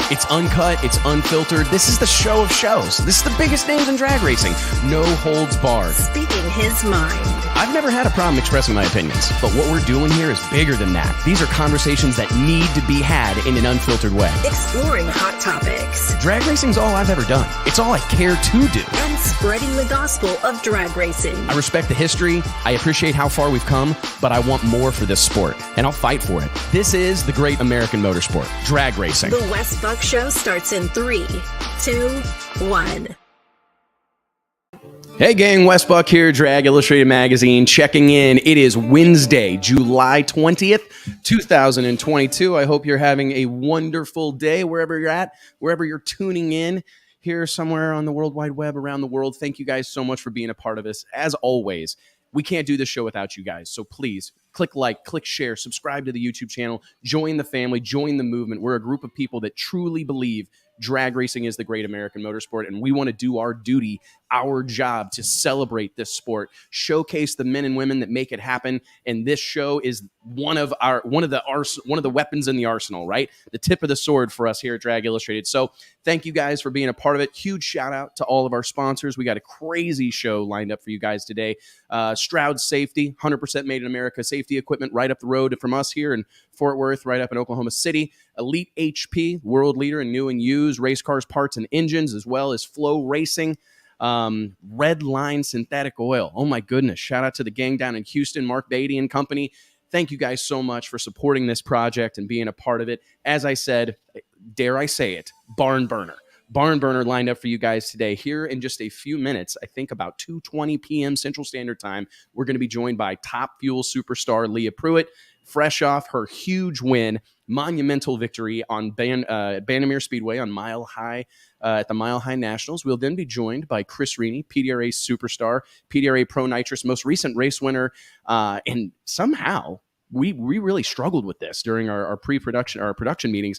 It's uncut, it's unfiltered. This is the show of shows. This is the biggest names in drag racing. No holds barred. Speaking his mind. I've never had a problem expressing my opinions, but what we're doing here is bigger than that. These are conversations that need to be had in an unfiltered way. Exploring hot topics. Drag racing's all I've ever done. It's all I care to do. And spreading the gospel of drag racing. I respect the history. I appreciate how far we've come, but I want more for this sport, and I'll fight for it. This is the great American motorsport, drag racing. The Wes Buck Show starts in 3, 2, 1. Hey gang, Wes Buck here, Drag Illustrated Magazine, checking in. It is Wednesday, July 20th, 2022. I hope you're having a wonderful day wherever you're at, wherever you're tuning in, here somewhere on the World Wide Web, around the world. Thank you guys so much for being a part of this. As always, we can't do this show without you guys, so please click like, click share, subscribe to the YouTube channel, join the family, join the movement. We're a group of people that truly believe drag racing is the great American motorsport, and we want to do our duty, our job to celebrate this sport, showcase the men and women that make it happen. And this show is one of the weapons in the arsenal, right? The tip of the sword for us here at Drag Illustrated. So thank you guys for being a part of it. Huge shout out to all of our sponsors. We got a crazy show lined up for you guys today. Stroud Safety, 100% made in America safety equipment right up the road from us here in Fort Worth, right up in Oklahoma City. Elite HP, world leader in new and used race cars, parts, and engines, as well as Flow Racing. Red Line Synthetic Oil. Oh my goodness. Shout out to the gang down in Houston, Mark Beatty and company. Thank you guys so much for supporting this project and being a part of it. As I said, dare I say it, Barn Burner. Barn Burner lined up for you guys today. Here in just a few minutes, I think about 2:20 p.m. Central Standard Time, we're going to be joined by Top Fuel superstar Leah Pruitt, fresh off her huge win, monumental victory on Bandimere Speedway on Mile High at the Mile High Nationals. We'll then be joined by Chris Rini, PDRA superstar, PDRA Pro Nitrous, most recent race winner, and somehow we really struggled with this during our production meetings.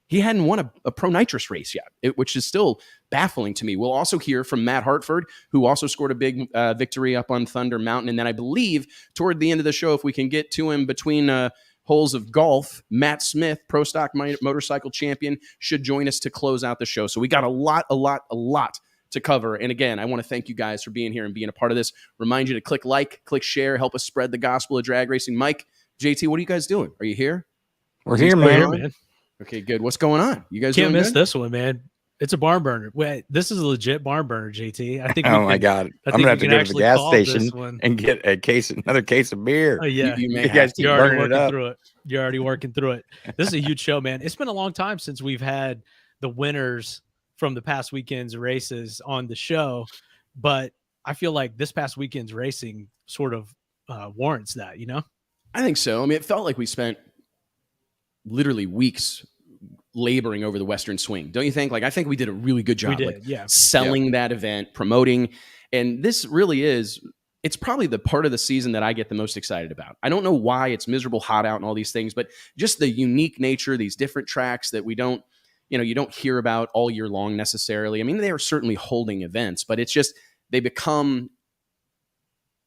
He hadn't won a Pro Nitrous race yet, which is still baffling to me. We'll also hear from Matt Hartford, who also scored a big victory up on Thunder Mountain. And then I believe toward the end of the show, if we can get to him between holes of golf, Matt Smith, Pro Stock Motorcycle Champion, should join us to close out the show. So we got a lot to cover. And again, I want to thank you guys for being here and being a part of this. Remind you to click like, click share, help us spread the gospel of drag racing. Mike, JT, what are you guys doing? Are you here? We're here, man. Okay, good. What's going on? You guys can't miss good? This one, man. It's a barn burner. Wait, this is a legit barn burner, JT. I think. Oh my God! I'm gonna have to go to the gas station and get another case of beer. Yeah, you guys keep burning it up. You're already working through it. This is a huge show, man. It's been a long time since we've had the winners from the past weekend's races on the show, but I feel like this past weekend's racing sort of warrants that. You know, I think so. I mean, it felt like we spent literally weeks laboring over the Western Swing. Don't you think? Like, I think we did a really good job selling that event, promoting. And this really is, it's probably the part of the season that I get the most excited about. I don't know why it's miserable hot out and all these things, but just the unique nature, these different tracks that we don't you don't hear about all year long necessarily. I mean, they are certainly holding events, but it's just they become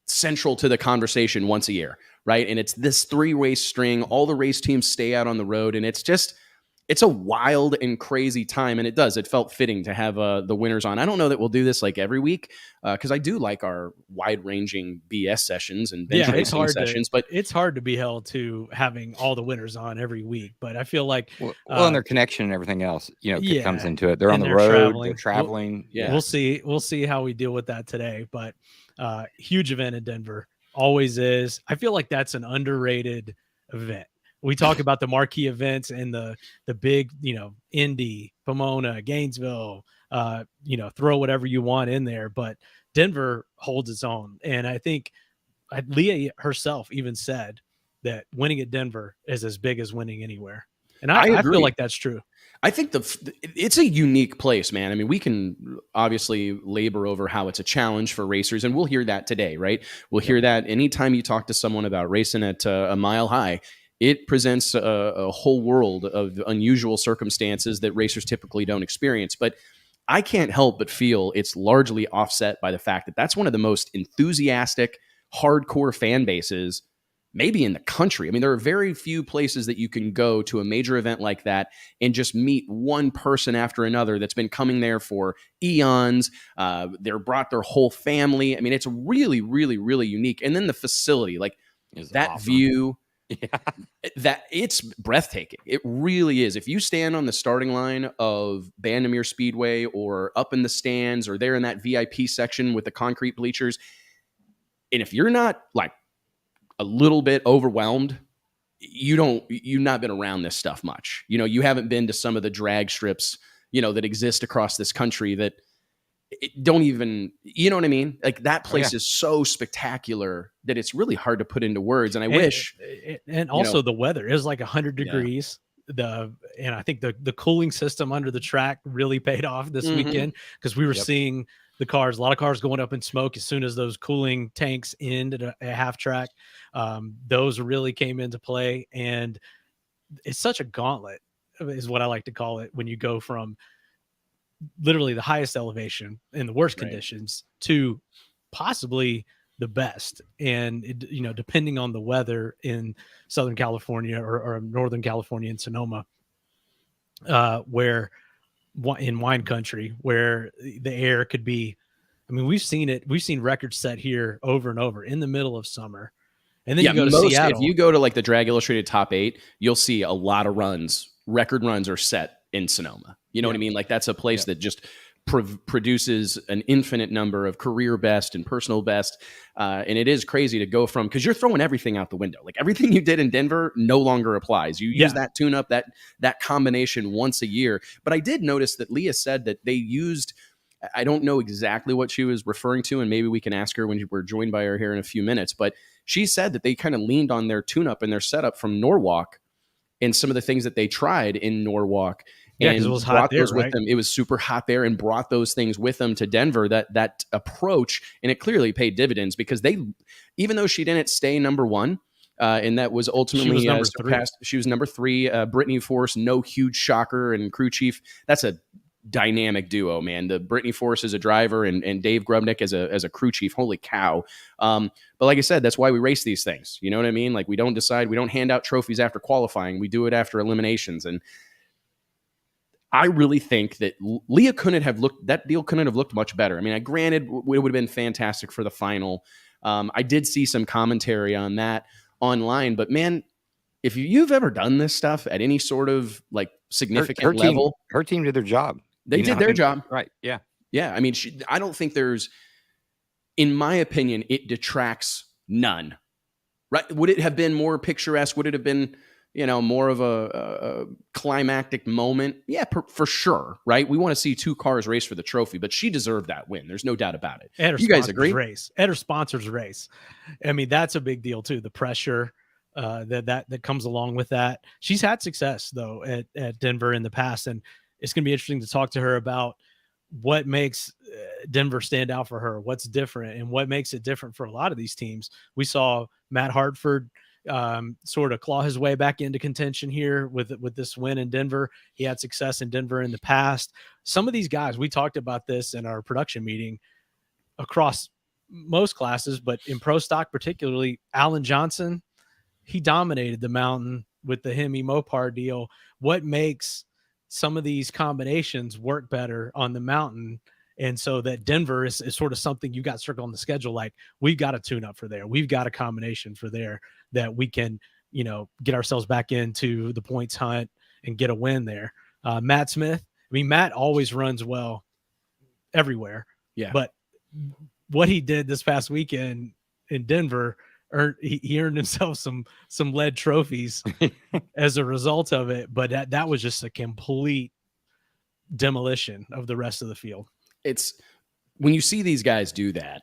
central to the conversation once a year, right? And it's this 3-race string. All the race teams stay out on the road, and it's a wild and crazy time. And it felt fitting to have the winners on. I don't know that we'll do this like every week, because I do like our wide-ranging BS sessions and bench racing sessions. But it's hard to be held to having all the winners on every week. But I feel like and their connection and everything else, comes into it. They're on the road, they're traveling. We'll see how we deal with that today. But huge event in Denver, always is. I feel like that's an underrated event. We talk about the marquee events and the big, Indy, Pomona, Gainesville, throw whatever you want in there. But Denver holds its own. And I think Leah herself even said that winning at Denver is as big as winning anywhere. And I feel like that's true. I think it's a unique place, man. I mean, we can obviously labor over how it's a challenge for racers, and we'll hear that today, right? We'll hear that anytime you talk to someone about racing at a mile high. It presents a whole world of unusual circumstances that racers typically don't experience. But I can't help but feel it's largely offset by the fact that that's one of the most enthusiastic, hardcore fan bases maybe in the country. I mean, there are very few places that you can go to a major event like that and just meet one person after another that's been coming there for eons. They're brought their whole family. I mean, it's really, really, really unique. And then the facility, like that awesome view. That it's breathtaking. It really is. If you stand on the starting line of Bandamere Speedway or up in the stands or there in that VIP section with the concrete bleachers, and if you're not like a little bit overwhelmed, you've not been around this stuff much. You haven't been to some of the drag strips, that exist across this country that don't even, you know what I mean? Like that place is so spectacular that it's really hard to put into words. And I wish. And also the weather is like 100 degrees. And I think the cooling system under the track really paid off this weekend, because we were seeing a lot of cars going up in smoke as soon as those cooling tanks ended at a half track. Those really came into play, and it's such a gauntlet is what I like to call it, when you go from literally the highest elevation in the worst conditions to possibly the best. And depending on the weather in Southern California or Northern California in Sonoma, where in wine country, where the air could be, I mean, we've seen records set here over and over in the middle of summer. And then you go to Seattle. If you go to like the Drag Illustrated Top 8, you'll see a lot of record runs are set in Sonoma. You know what I mean? Like that's a place that just produces an infinite number of career best and personal best. And it is crazy to go from, because you're throwing everything out the window. Like everything you did in Denver no longer applies. You use that tune up, that combination once a year. But I did notice that Leah said that they used, I don't know exactly what she was referring to, and maybe we can ask her when we're joined by her here in a few minutes. But she said that they kind of leaned on their tune up and their setup from Norwalk and some of the things that they tried in Norwalk. Yeah, because it was hot there, with them. It was super hot there, and brought those things with them to Denver, that approach. And it clearly paid dividends, because even though she didn't stay number one, and that was ultimately surpassed. She was number 3. Brittany Force, no huge shocker, and crew chief. That's a dynamic duo, man. The Brittany Force as a driver and Dave Grubnick as a crew chief. Holy cow. But like I said, that's why we race these things. You know what I mean? Like we don't hand out trophies after qualifying. We do it after eliminations. And I really think that Leah that deal couldn't have looked much better. I mean, granted, it would have been fantastic for the final. I did see some commentary on that online, but man, if you've ever done this stuff at any sort of like significant level, her team did their job. They did their job. Right. Yeah. Yeah. I mean, I don't think in my opinion, it detracts none. Right. Would it have been more picturesque? Would it have been, more of a climactic moment? Yeah, for sure. Right. We want to see 2 cars race for the trophy, but she deserved that win. There's no doubt about it. You guys agree? At her sponsors race. I mean, that's a big deal too. The pressure that comes along with that. She's had success though at Denver in the past, and it's going to be interesting to talk to her about what makes Denver stand out for her, what's different, and what makes it different for a lot of these teams. We saw Matt Hartford sort of claw his way back into contention here with this win in Denver. He had success in Denver in the past. Some of these guys, we talked about this in our production meeting across most classes, but in pro stock particularly, Alan Johnson, he dominated the mountain with the Hemi Mopar deal. What makes some of these combinations work better on the mountain? And so that Denver is sort of something you got circled on the schedule. Like, we've got a tune up for there. We've got a combination for there that we can, get ourselves back into the points hunt and get a win there. Matt Smith, Matt always runs well everywhere. Yeah. But what he did this past weekend in Denver, he earned himself some lead trophies as a result of it. But that was just a complete demolition of the rest of the field. It's when you see these guys do that,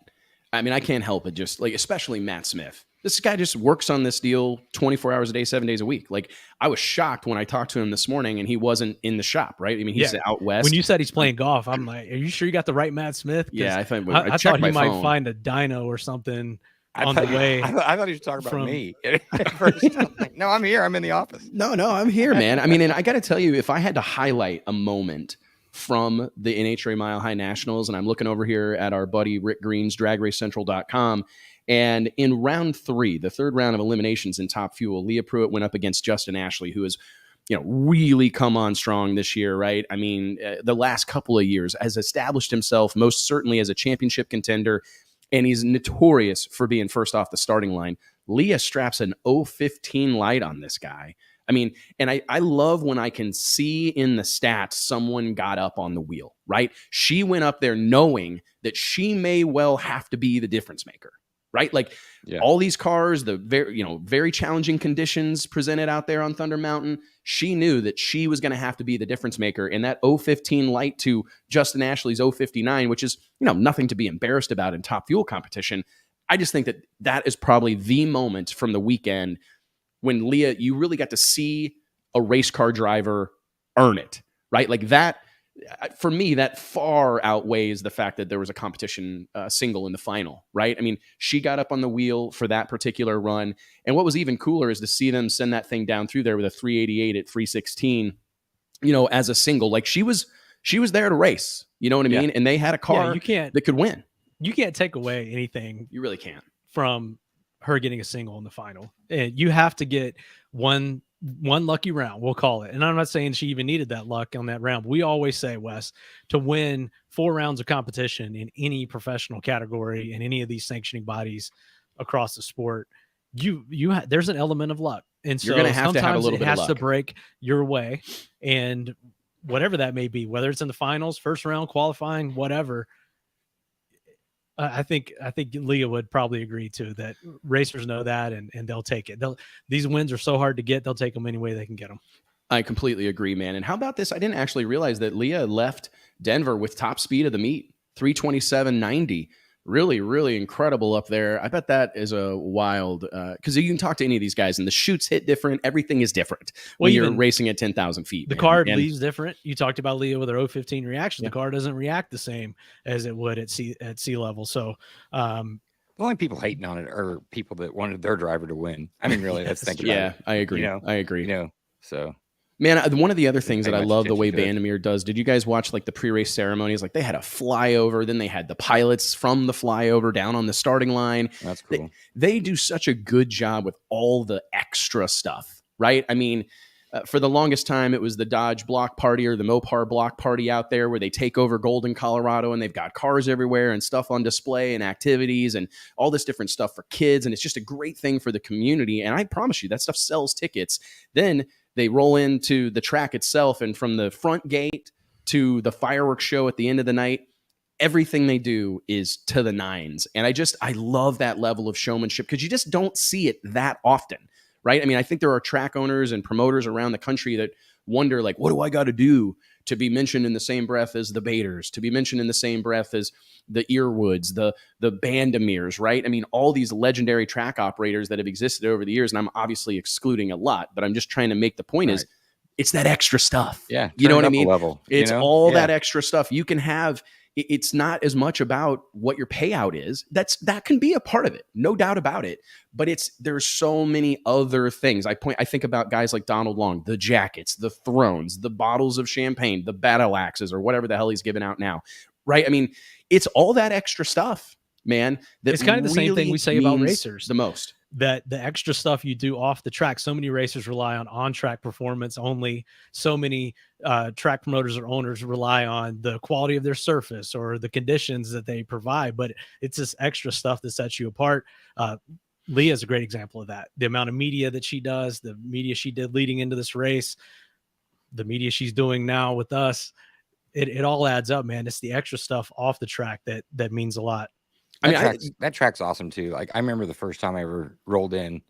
I can't help it. Just like, especially Matt Smith, this guy just works on this deal 24 hours a day, 7 days a week. Like, I was shocked when I talked to him this morning and he wasn't in the shop, right? He's out west. When you said he's playing golf, I'm like, are you sure you got the right Matt Smith? Yeah, I thought he might find a dyno or something on the way. I thought he was talking about me. At first, I'm like, no, I'm here. I'm in the office. No, I'm here, man. And I got to tell you, if I had to highlight a moment from the NHRA Mile High Nationals, and I'm looking over here at our buddy Rick Green's DragRaceCentral.com, and in round 3, the third round of eliminations in Top Fuel, Leah Pruitt went up against Justin Ashley, who has really come on strong this year, right? The last couple of years has established himself most certainly as a championship contender, and he's notorious for being first off the starting line. Leah straps an 015 light on this guy. And I love when I can see in the stats someone got up on the wheel, right? She went up there knowing that she may well have to be the difference maker, right? Like, all these cars, the very challenging conditions presented out there on Thunder Mountain, she knew that she was going to have to be the difference maker. And that 015 light to Justin Ashley's 059, which is, nothing to be embarrassed about in Top Fuel competition. I just think that is probably the moment from the weekend when Leah, you really got to see a race car driver earn it, right? Like that, for me, that far outweighs the fact that there was a competition single in the final, right? She got up on the wheel for that particular run. And what was even cooler is to see them send that thing down through there with a 388 at 316, as a single. Like, she was there to race, you know what I mean? And they had a car that could win. You can't take away anything. You really can't. From her getting a single in the final. And you have to get one lucky round, we'll call it. And I'm not saying she even needed that luck on that round. We always say, Wes, to win 4 rounds of competition in any professional category in any of these sanctioning bodies across the sport, there's an element of luck. And so you're going to have a little bit of luck. It has to break your way. And whatever that may be, whether it's in the finals, first round, qualifying, whatever, I think Leah would probably agree too that racers know that and they'll take it. These wins are so hard to get, they'll take them any way they can get them. I completely agree, man. And how about this? I didn't actually realize that Leah left Denver with top speed of the meet, 327.90. Really, really incredible up there. I bet that is a wild, because you can talk to any of these guys and the chutes hit different. Everything is different when you're racing at 10,000 feet. The car leaves different. You talked about Leah with her 015 reaction. The car doesn't react the same as it would at sea level. So the only people hating on it are people that wanted their driver to win. Really, let's think about it. Yeah, I agree. I agree. So. Man, one of the other things that I love the way Bandamere does, did you guys watch like the pre-race ceremonies? Like, they had a flyover, then they had the pilots from the flyover down on the starting line. That's cool. They do such a good job with all the extra stuff, right? For the longest time, it was the Dodge block party or the Mopar block party out there where they take over Golden, Colorado, and they've got cars everywhere and stuff on display and activities and all this different stuff for kids. And it's just a great thing for the community. And I promise you, that stuff sells tickets. Then they roll into the track itself, and from the front gate to the fireworks show at the end of the night, everything they do is to the nines. And I love that level of showmanship because you just don't see it that often, right? I think there are track owners and promoters around the country that wonder, like, what do I got to do to be mentioned in the same breath as the Baders, to be mentioned in the same breath as the Earwoods, the Bandameres, right? All these legendary track operators that have existed over the years, and I'm obviously excluding a lot, but I'm just trying to make the point is it's that extra stuff. Yeah. You know what I mean? Level, it's all that extra stuff. You can have it's not as much about what your payout is. That can be a part of it, no doubt about it. But there's so many other things. I think about guys like Donald Long, the jackets, the thrones, the bottles of champagne, the battle axes, or whatever the hell he's giving out now, right? I mean, it's all that extra stuff, man. That it's kind of the same thing we say about racers. The most. That the extra stuff you do off the track. So many racers rely on track performance only. So many track promoters or owners rely on the quality of their surface or the conditions that they provide. But it's this extra stuff that sets you apart. Leah is a great example of that. The amount of media that she does, the media she did leading into this race, the media she's doing now with us, it all adds up, man. It's the extra stuff off the track that means a lot. That track's awesome too. Like I remember the first time I ever rolled in,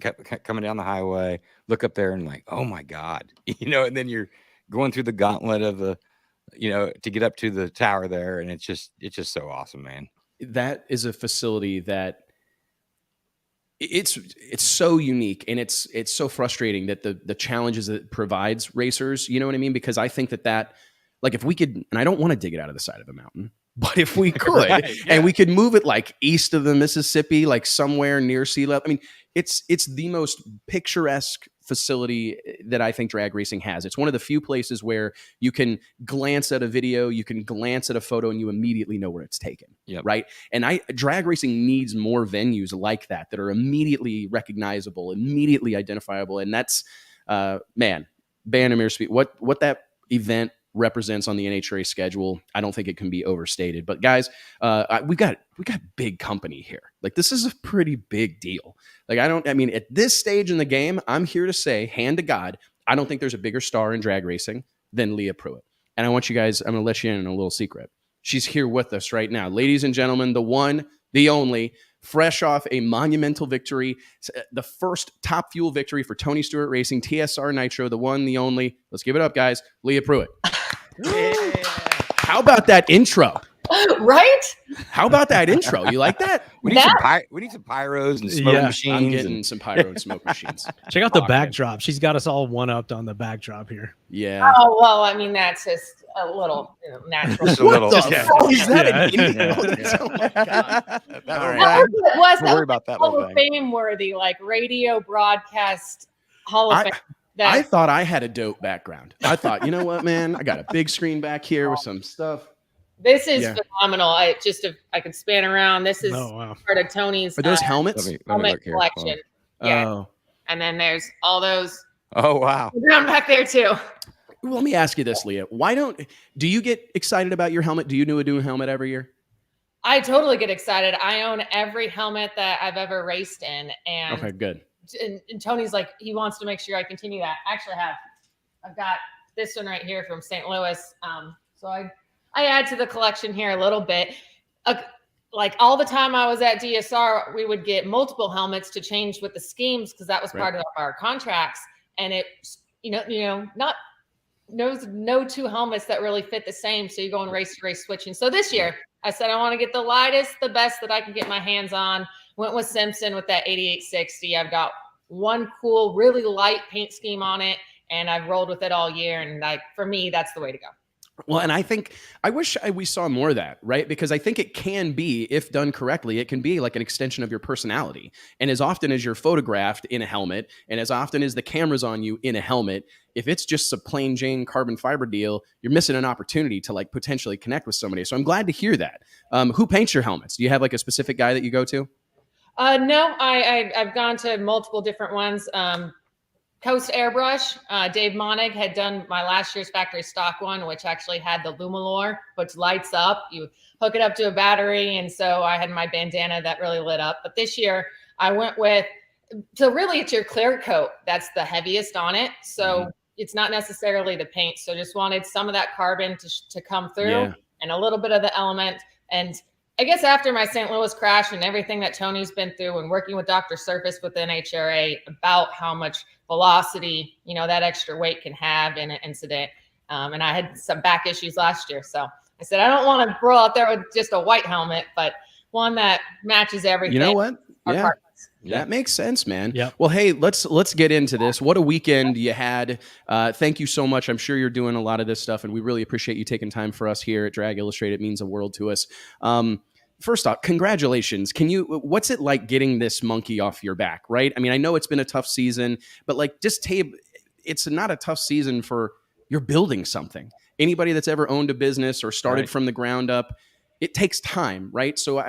kept coming down the highway, look up there and like, oh my God, and then you're going through the gauntlet of to get up to the tower there. And it's just so awesome, man. That is a facility that it's so unique, and it's so frustrating that the challenges that it provides racers, you know what I mean? Because I think that like if we could, and I don't want to dig it out of the side of the mountain, but if we could, and we could move it like east of the Mississippi, like somewhere near sea level. I mean, it's the most picturesque facility that I think drag racing has. It's one of the few places where you can glance at a video, you can glance at a photo, and you immediately know where it's taken. Yep. Right. And drag racing needs more venues like that are immediately recognizable, immediately identifiable. And that's, man, Bannermere Speed, what that event represents on the NHRA schedule, I don't think it can be overstated. But guys, we got big company here. Like this is a pretty big deal. Like at this stage in the game, I'm here to say, hand to God, I don't think there's a bigger star in drag racing than Leah Pruitt. And I want you guys, I'm going to let you in on a little secret. She's here with us right now. Ladies and gentlemen, the one, the only, fresh off a monumental victory, the first Top Fuel victory for Tony Stewart Racing, TSR Nitro, the one, the only. Let's give it up, guys. Leah Pruitt. Yeah. How about that intro? Right? How about that intro? You like that? We need some pyros and smoke machines. I'm getting some pyro and smoke machines. Check out the backdrop. She's got us all one-upped on the backdrop here. Yeah. Oh, well, I mean, that's just a little natural. Just a little. Is that an Indian? Oh my God. All right. It was Don't worry about that Hall little of thing. Fame worthy, like radio broadcast Hall of Fame. I thought I had a dope background. I thought, you know what, man? I got a big screen back here with some stuff. This is phenomenal. I could span around. This is part of Tony's. Are those helmets? Helmet collection. Yeah. Oh. And then there's all those. Oh, wow. Down back there too. Well, let me ask you this, Leah. Do you get excited about your helmet? Do you do a new helmet every year? I totally get excited. I own every helmet that I've ever raced in. And okay, good. And Tony's like, he wants to make sure I continue that. Actually, I've got this one right here from St. Louis. So I add to the collection here a little bit. Like all the time I was at DSR, we would get multiple helmets to change with the schemes because that was part of our contracts. And it, not no two helmets that really fit the same. So you go and race to race switching. So this year I said, I want to get the lightest, the best that I can get my hands on. Went with Simpson with that 8860. I've got one cool, really light paint scheme on it, and I've rolled with it all year. And for me, that's the way to go. Well, and I wish we saw more of that, right? Because I think it can be, if done correctly, it can be like an extension of your personality. And as often as you're photographed in a helmet, and as often as the camera's on you in a helmet, if it's just a plain Jane carbon fiber deal, you're missing an opportunity to like potentially connect with somebody. So I'm glad to hear that. Who paints your helmets? Do you have like a specific guy that you go to? No, I've gone to multiple different ones. Coast Airbrush, Dave Monig had done my last year's factory stock one, which actually had the Lumalore, which lights up. You hook it up to a battery. And so I had my bandana that really lit up. But this year I went with, so really it's your clear coat. That's the heaviest on it. So it's not necessarily the paint. So just wanted some of that carbon to come through and a little bit of the element. And I guess after my St. Louis crash and everything that Tony's been through and working with Dr. Surface with NHRA about how much velocity, that extra weight can have in an incident. And I had some back issues last year. So I said, I don't want to roll out there with just a white helmet, but one that matches everything. You know what? Yeah. That makes sense, man. Yep. Well, hey, let's get into this. What a weekend you had. Thank you so much. I'm sure you're doing a lot of this stuff, and we really appreciate you taking time for us here at Drag Illustrated. It means the world to us. First off, congratulations. What's it like getting this monkey off your back, right? I mean, I know it's been a tough season, but like it's not a tough season for you're building something. Anybody that's ever owned a business or started from the ground up, it takes time, right? So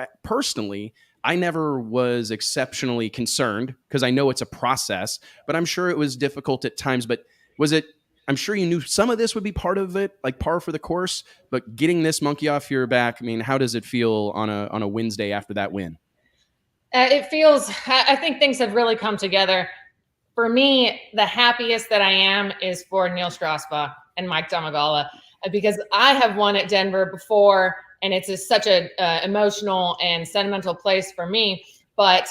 I never was exceptionally concerned because I know it's a process, but I'm sure it was difficult at times. But I'm sure you knew some of this would be part of it, like par for the course, but getting this monkey off your back, I mean, how does it feel on a Wednesday after that win? I think things have really come together. For me, the happiest that I am is for Neil Strasbach and Mike Domagala, because I have won at Denver before, and it's such a emotional and sentimental place for me. But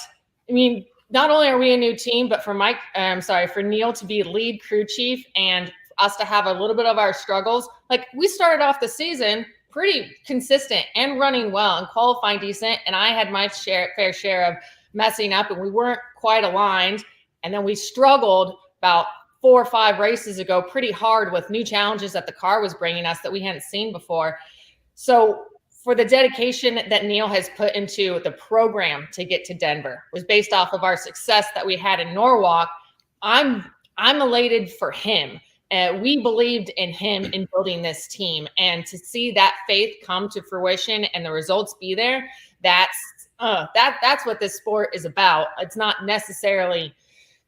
I mean, not only are we a new team, but for Neil to be lead crew chief and us to have a little bit of our struggles. Like, we started off the season pretty consistent and running well and qualifying decent. And I had my fair share of messing up, and we weren't quite aligned. And then we struggled about 4 or 5 races ago pretty hard with new challenges that the car was bringing us that we hadn't seen before. So for the dedication that Neil has put into the program to get to Denver was based off of our success that we had in Norwalk. I'm elated for him. We believed in him in building this team, and to see that faith come to fruition and the results be there, that's what this sport is about. It's not necessarily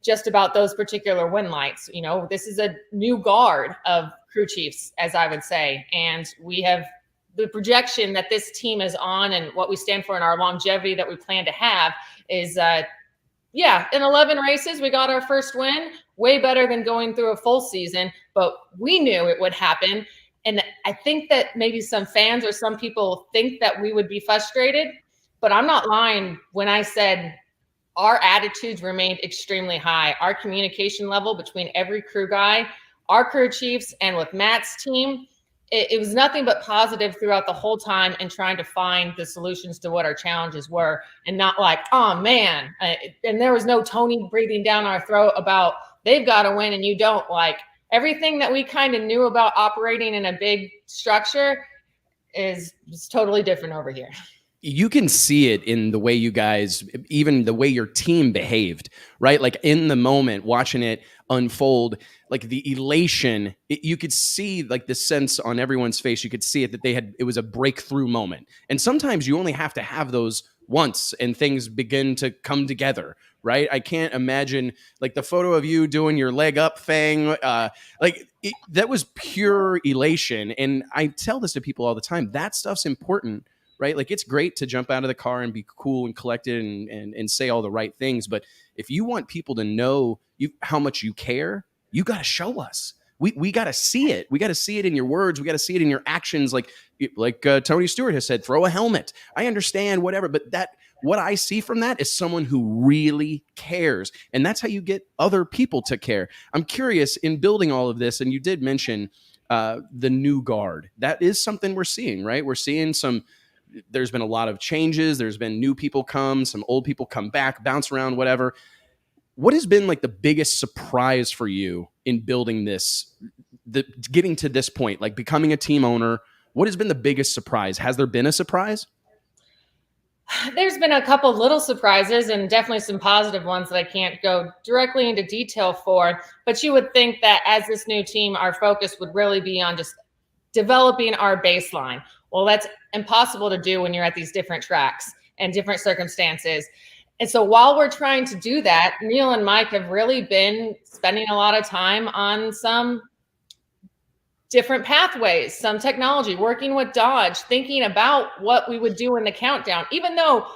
just about those particular win lights. You know, this is a new guard of crew chiefs, as I would say, and we have the projection that this team is on and what we stand for in our longevity that we plan to have is, in 11 races, we got our first win, way better than going through a full season, but we knew it would happen. And I think that maybe some fans or some people think that we would be frustrated, but I'm not lying when I said our attitudes remained extremely high. Our communication level between every crew guy, our crew chiefs, and with Matt's team, it was nothing but positive throughout the whole time, and trying to find the solutions to what our challenges were, and not like, oh man. And there was no Tony breathing down our throat about they've got to win and you don't. Like, everything that we kind of knew about operating in a big structure is totally different over here. You can see it in the way you guys, even the way your team behaved, right? Like, in the moment, watching it unfold, like the elation, you could see like the sense on everyone's face. You could see it that it was a breakthrough moment. And sometimes you only have to have those once and things begin to come together, right? I can't imagine like the photo of you doing your leg up thing. That was pure elation. And I tell this to people all the time. That stuff's important, right? Like, it's great to jump out of the car and be cool and collected and say all the right things. But if you want people to know how much you care, you got to show us. We got to see it. We got to see it in your words. We got to see it in your actions. Like Tony Stewart has said, throw a helmet. I understand, whatever. But what I see from that is someone who really cares. And that's how you get other people to care. I'm curious, in building all of this, and you did mention the new guard. That is something we're seeing, right? We're seeing there's been a lot of changes. There's been new people come, some old people come back, bounce around, whatever. What has been like the biggest surprise for you in building this, getting to this point, like becoming a team owner? What has been the biggest surprise? Has there been a surprise? There's been a couple little surprises and definitely some positive ones that I can't go directly into detail for. But you would think that as this new team, our focus would really be on just developing our baseline. Well, that's impossible to do when you're at these different tracks and different circumstances. And so while we're trying to do that, Neil and Mike have really been spending a lot of time on some different pathways, some technology, working with Dodge, thinking about what we would do in the countdown, even though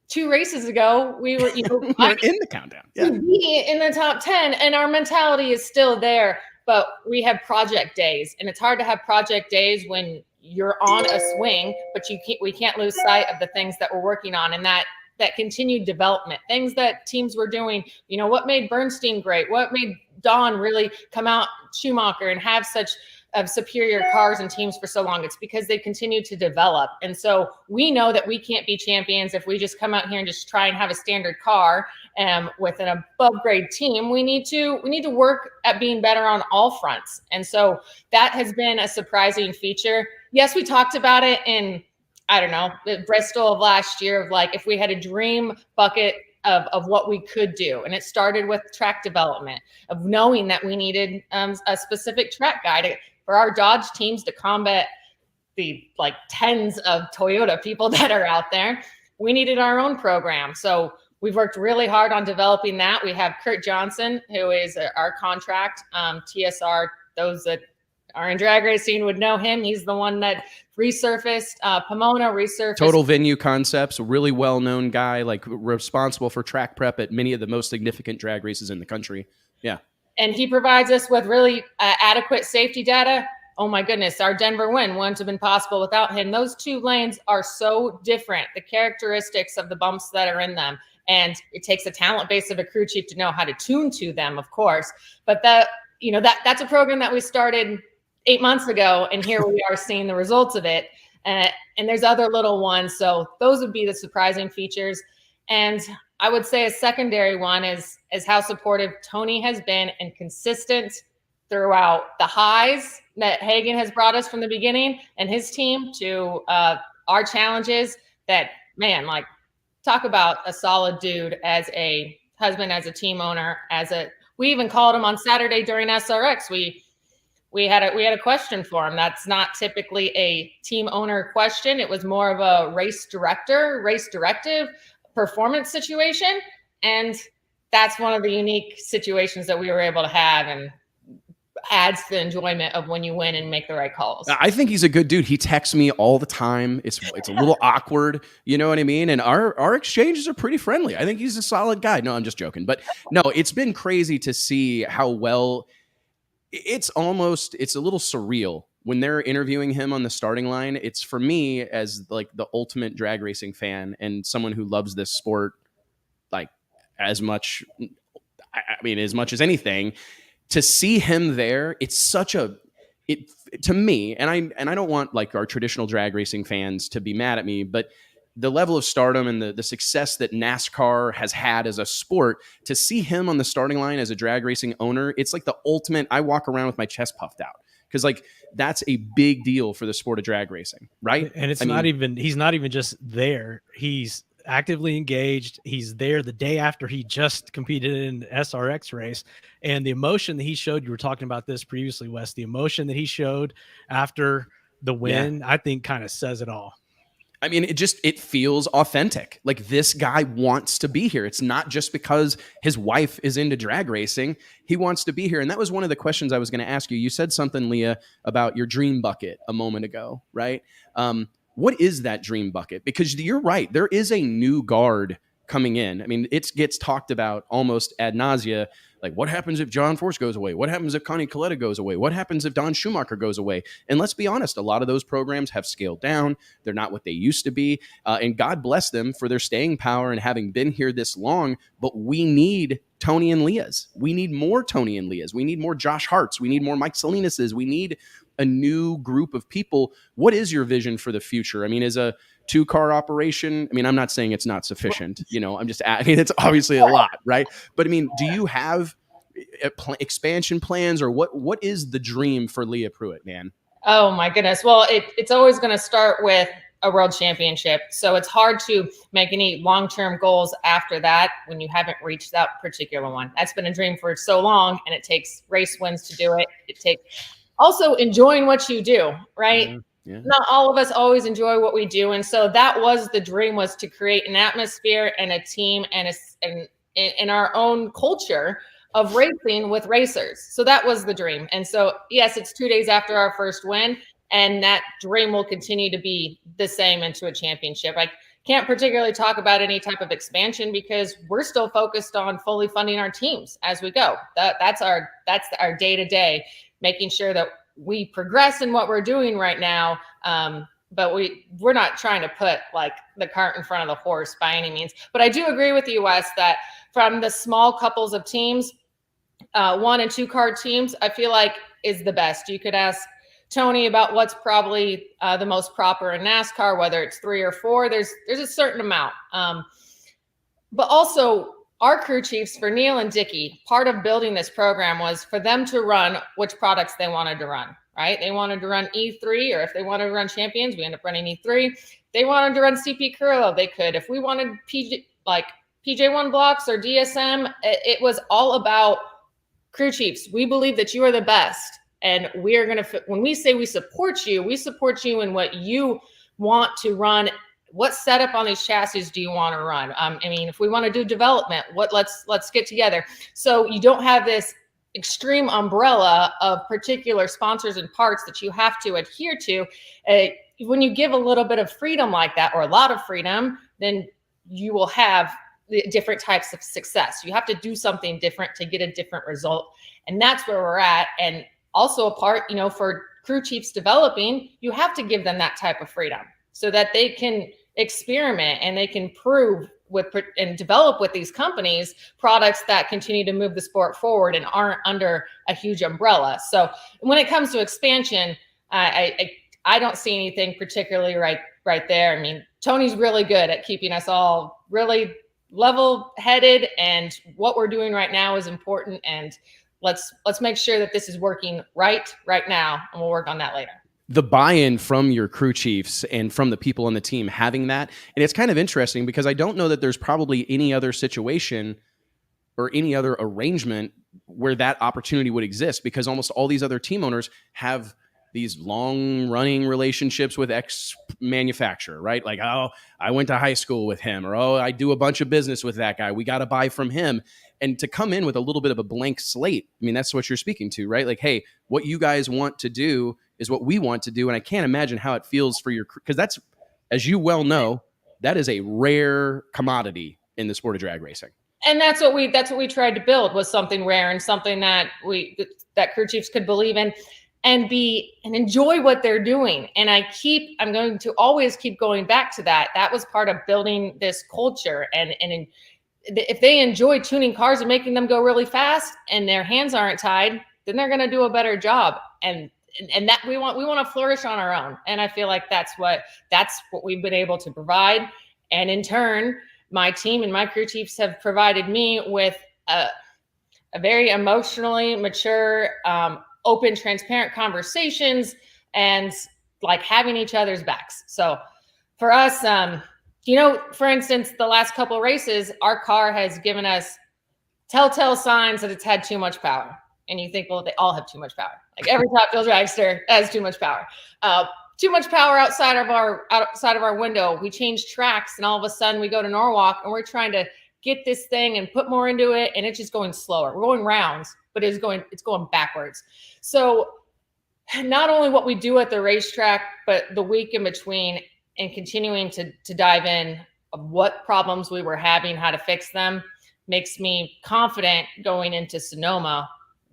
2 races ago we were in the countdown, in the top 10, and our mentality is still there. But we have project days, and it's hard to have project days when you're on a swing, but we can't lose sight of the things that we're working on, and that continued development, things that teams were doing. You know, what made Bernstein great? What made Don really come out, Schumacher, and have such superior cars and teams for so long. It's because they continue to develop. And so we know that we can't be champions if we just come out here and just try and have a standard car with an above grade team. We need to work at being better on all fronts. And so that has been a surprising feature. Yes, we talked about it in, I don't know, Bristol of last year, of like if we had a dream bucket of what we could do. And it started with track development, of knowing that we needed a specific track guy for our Dodge teams to combat the like tens of Toyota people that are out there. We needed our own program. So we've worked really hard on developing that. We have Kurt Johnson, who is our contract TSR. Those that are in drag racing would know him. He's the one that resurfaced Pomona, resurfaced Total Venue Concepts, really well-known guy, like responsible for track prep at many of the most significant drag races in the country. Yeah. And he provides us with really adequate safety data. Oh my goodness, our Denver win wouldn't have been possible without him. Those two lanes are so different, the characteristics of the bumps that are in them. And it takes a talent base of a crew chief to know how to tune to them, of course. But that's a program that we started 8 months ago, and here we are seeing the results of it. And there's other little ones. So those would be the surprising features. And I would say a secondary one is how supportive Tony has been and consistent throughout the highs that Hagen has brought us from the beginning and his team to our challenges. That, man, like, talk about a solid dude as a husband, as a team owner, we even called him on Saturday during SRX. We had a question for him. That's not typically a team owner question. It was more of a race directive performance situation. And that's one of the unique situations that we were able to have, and adds to the enjoyment of when you win and make the right calls. I think he's a good dude. He texts me all the time. It's a little awkward, you know what I mean? And our exchanges are pretty friendly. I think he's a solid guy. No, I'm just joking. But no, it's been crazy to see how well. It's a little surreal when they're interviewing him on the starting line. It's, for me, as like the ultimate drag racing fan and someone who loves this sport, like as much as anything, to see him there, it's to me, and I don't want like our traditional drag racing fans to be mad at me, but the level of stardom and the success that NASCAR has had as a sport, to see him on the starting line as a drag racing owner, it's like the ultimate. I walk around with my chest puffed out, because like that's a big deal for the sport of drag racing, right? And he's not even just there. He's actively engaged. He's there the day after he just competed in an SRX race. And the emotion that he showed, you were talking about this previously, Wes, the emotion that he showed after the win, I think kind of says it all. I mean, it feels authentic. Like, this guy wants to be here. It's not just because his wife is into drag racing. He wants to be here. And that was one of the questions I was going to ask you. You said something, Leah, about your dream bucket a moment ago, right? What is that dream bucket? Because you're right. There is a new guard coming in. I mean, it gets talked about almost ad nausea. Like, what happens if John Force goes away? What happens if Connie Coletta goes away? What happens if Don Schumacher goes away? And let's be honest, a lot of those programs have scaled down. They're not what they used to be. And God bless them for their staying power and having been here this long. But we need Tony and Leahs. We need more Tony and Leahs. We need more Josh Harts. We need more Mike Salinas'. We need a new group of people. What is your vision for the future? I mean, as a 2-car operation, I mean, I'm not saying it's not sufficient. You know, I'm just it's obviously a lot, right? But I mean, do you have expansion plans, or what is the dream for Leah Pruitt, man? Oh my goodness. Well, it's always going to start with a world championship. So it's hard to make any long-term goals after that when you haven't reached that particular one. That's been a dream for so long, and it takes race wins to do it. It takes also enjoying what you do, right? Yeah. Not all of us always enjoy what we do. And so that was the dream, was to create an atmosphere and a team and in our own culture of racing with racers. So that was the dream. And so, yes, it's 2 days after our first win, and that dream will continue to be the same into a championship. I can't particularly talk about any type of expansion because we're still focused on fully funding our teams as we go. That's our day-to-day, making sure that we progress in what we're doing right now. But we're not trying to put like the cart in front of the horse by any means. But I do agree with you, Wes, that from the small couples of teams, 1- and 2-car teams, I feel like is the best. You could ask Tony about what's probably the most proper in NASCAR, whether it's 3 or 4. There's a certain amount. But also our crew chiefs, for Neil and Dickie, part of building this program was for them to run which products they wanted to run, right? They wanted to run E3, or if they wanted to run Champions, we end up running E3. They wanted to run CP Carrillo, they could. If we wanted PJ1 blocks or DSM, it was all about crew chiefs. We believe that you are the best. And we are going to, when we say we support you in what you want to run. What setup on these chassis do you want to run? I mean, if we want to do development, let's get together. So you don't have this extreme umbrella of particular sponsors and parts that you have to adhere to. When you give a little bit of freedom like that, or a lot of freedom, then you will have different types of success. You have to do something different to get a different result. And that's where we're at. And also a part, for crew chiefs developing, you have to give them that type of freedom so that they can experiment and they can prove with and develop with these companies products that continue to move the sport forward and aren't under a huge umbrella. So when it comes to expansion, I don't see anything particularly right there. I mean, Tony's really good at keeping us all really level-headed, and what we're doing right now is important. And let's make sure that this is working right now, and we'll work on that later. The buy-in from your crew chiefs and from the people on the team having that. And it's kind of interesting because I don't know that there's probably any other situation or any other arrangement where that opportunity would exist, because almost all these other team owners have these long-running relationships with X manufacturer, right? Like, oh, I went to high school with him, or, oh, I do a bunch of business with that guy. We got to buy from him. And to come in with a little bit of a blank slate, I mean, that's what you're speaking to, right? Like, hey, what you guys want to do is what we want to do. And I can't imagine how it feels for your, because that's, as you well know, that is a rare commodity in the sport of drag racing. And that's what we tried to build, was something rare and something that that crew chiefs could believe in and enjoy what they're doing. And I'm going to always keep going back to that. That was part of building this culture. And if they enjoy tuning cars and making them go really fast and their hands aren't tied, then they're going to do a better job. And that we want to flourish on our own. And I feel like that's what we've been able to provide. And in turn, my team and my crew chiefs have provided me with a very emotionally mature, open, transparent conversations, and like having each other's backs. So for us, for instance, the last couple of races, our car has given us telltale signs that it's had too much power. And you think, well, they all have too much power. Like every Top Fuel dragster has too much power. Too much power outside of our window. We change tracks, and all of a sudden we go to Norwalk, and we're trying to get this thing and put more into it, and it's just going slower. We're going rounds, but it's going backwards. So not only what we do at the racetrack, but the week in between, and continuing to dive in of what problems we were having, how to fix them, makes me confident going into Sonoma.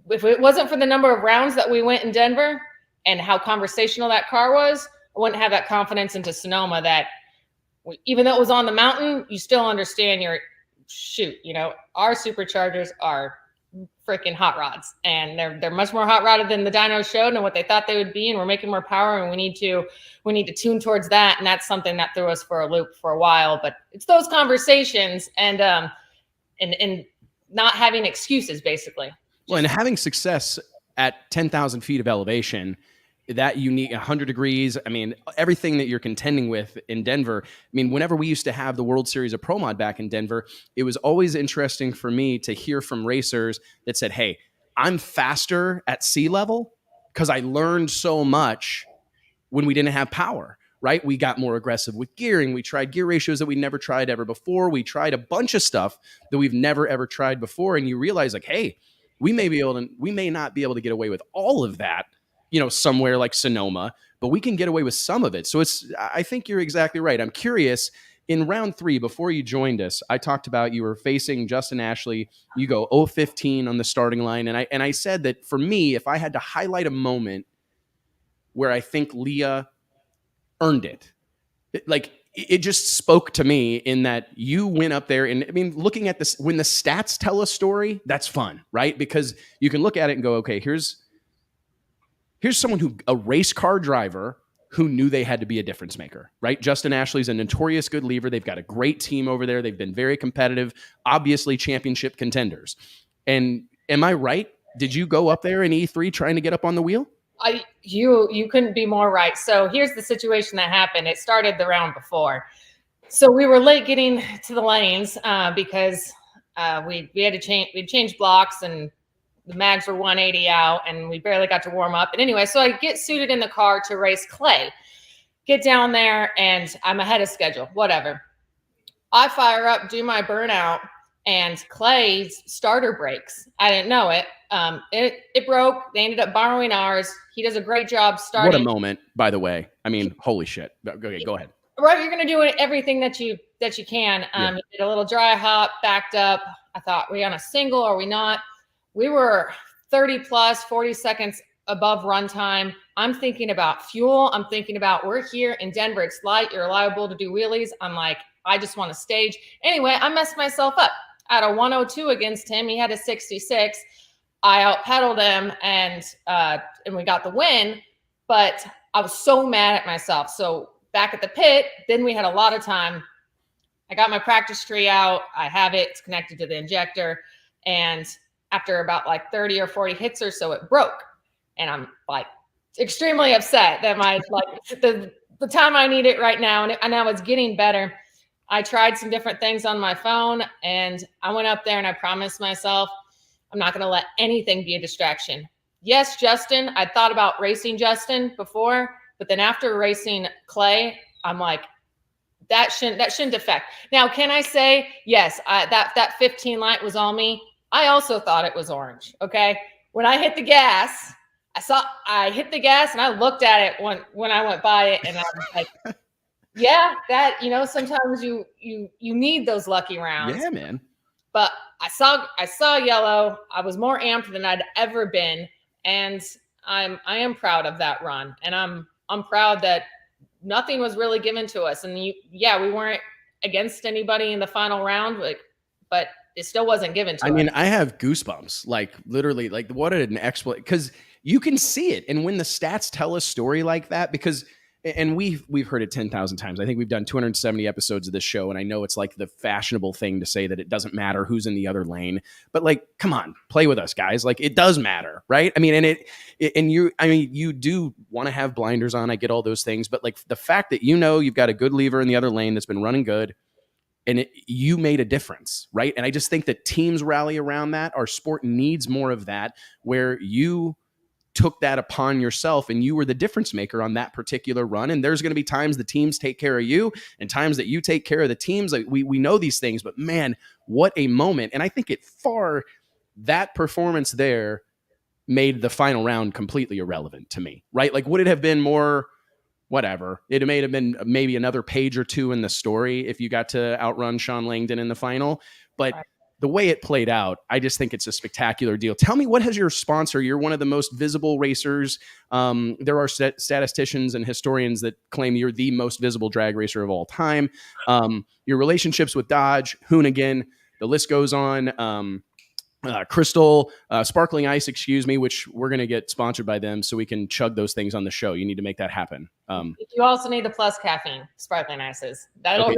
If it wasn't for the number of rounds that we went in Denver and how conversational that car was, I wouldn't have that confidence into Sonoma that even though it was on the mountain, you still understand our superchargers are freaking hot rods, and they're much more hot rodded than the dynos showed and what they thought they would be. And we're making more power, and we need to tune towards that. And that's something that threw us for a loop for a while, but it's those conversations and not having excuses, basically. Well, and having success at 10,000 feet of elevation, that unique 100 degrees. I mean, everything that you're contending with in Denver. I mean, whenever we used to have the World Series of Pro Mod back in Denver, it was always interesting for me to hear from racers that said, hey, I'm faster at sea level because I learned so much when we didn't have power, right? We got more aggressive with gearing. We tried gear ratios that we never tried ever before. We tried a bunch of stuff that we've never ever tried before. And you realize like, hey, we may not be able to get away with all of that, somewhere like Sonoma, but we can get away with some of it. So I think you're exactly right. I'm curious, in round 3, before you joined us, I talked about you were facing Justin Ashley. You go 0-15 on the starting line. And I said that for me, if I had to highlight a moment where I think Leah earned it, it just spoke to me in that you went up there. And I mean, looking at this, when the stats tell a story, that's fun, right? Because you can look at it and go, okay, here's here's someone who, a race car driver who knew they had to be a difference maker, right? Justin Ashley's a notorious good lever. They've got a great team over there. They've been very competitive, obviously championship contenders. And am I right? Did you go up there in E3 trying to get up on the wheel? You couldn't be more right. So here's the situation that happened. It started the round before. So we were late getting to the lanes because we had to change. We'd changed blocks and the mags were 180 out and we barely got to warm up. And anyway, so I get suited in the car to race Clay. Get down there and I'm ahead of schedule. Whatever. I fire up, do my burnout, and Clay's starter breaks. I didn't know it. It broke. They ended up borrowing ours. He does a great job starting. What a moment, by the way. I mean, holy shit. Okay, go ahead. Right, you're going to do everything that you can. You did a little dry hop, backed up. I thought, are we on a single? Or are we not? We were 30 plus, 40 seconds above runtime. I'm thinking about fuel. I'm thinking about, we're here in Denver. It's light. You're liable to do wheelies. I'm like, I just want to stage. Anyway, I messed myself up. At a 102 against him, he had a 66. I out-pedaled him and we got the win. But I was so mad at myself. So back at the pit, then we had a lot of time. I got my practice tree out. I have it. It's connected to the injector. And after about like 30 or 40 hits or so, it broke. And I'm like extremely upset that the time I need it right now. And now it's getting better. I tried some different things on my phone and I went up there and I promised myself, I'm not going to let anything be a distraction. Yes, Justin, I thought about racing Justin before, but then after racing Clay, I'm like, that shouldn't affect. Now, can I say, yes, that 15 light was on me. I also thought it was orange. Okay. When I hit the gas, I hit the gas and I looked at it when I went by it and I was like, yeah, that, sometimes you need those lucky rounds. Yeah, man. But I saw yellow. I was more amped than I'd ever been. And I am proud of that run. And I'm proud that nothing was really given to us. And we weren't against anybody in the final round, but it still wasn't given to us. I mean, I have goosebumps, like literally, like what an exploit, because you can see it. And when the stats tell a story like that, because and we've heard it 10,000 times. I think we've done 270 episodes of this show. And I know it's like the fashionable thing to say that it doesn't matter who's in the other lane, but like, come on, play with us guys. Like it does matter. Right. I mean, you do want to have blinders on. I get all those things, but like the fact that, you've got a good lever in the other lane that's been running good and you made a difference. Right. And I just think that teams rally around that. Our sport needs more of that, where you took that upon yourself and you were the difference maker on that particular run. And there's going to be times the teams take care of you and times that you take care of the teams. Like we know these things, but man, what a moment. And I think that performance there made the final round completely irrelevant to me, right? Like, would it have been more, whatever? It may have been maybe another page or two in the story if you got to outrun Sean Langdon in the final, but the way it played out, I just think it's a spectacular deal. Tell me, what has your sponsor? You're one of the most visible racers. There are statisticians and historians that claim you're the most visible drag racer of all time. Your relationships with Dodge, Hoonigan, the list goes on. Crystal, Sparkling Ice, which we're going to get sponsored by them so we can chug those things on the show. You need to make that happen. You also need the plus caffeine Sparkling Ices. Okay.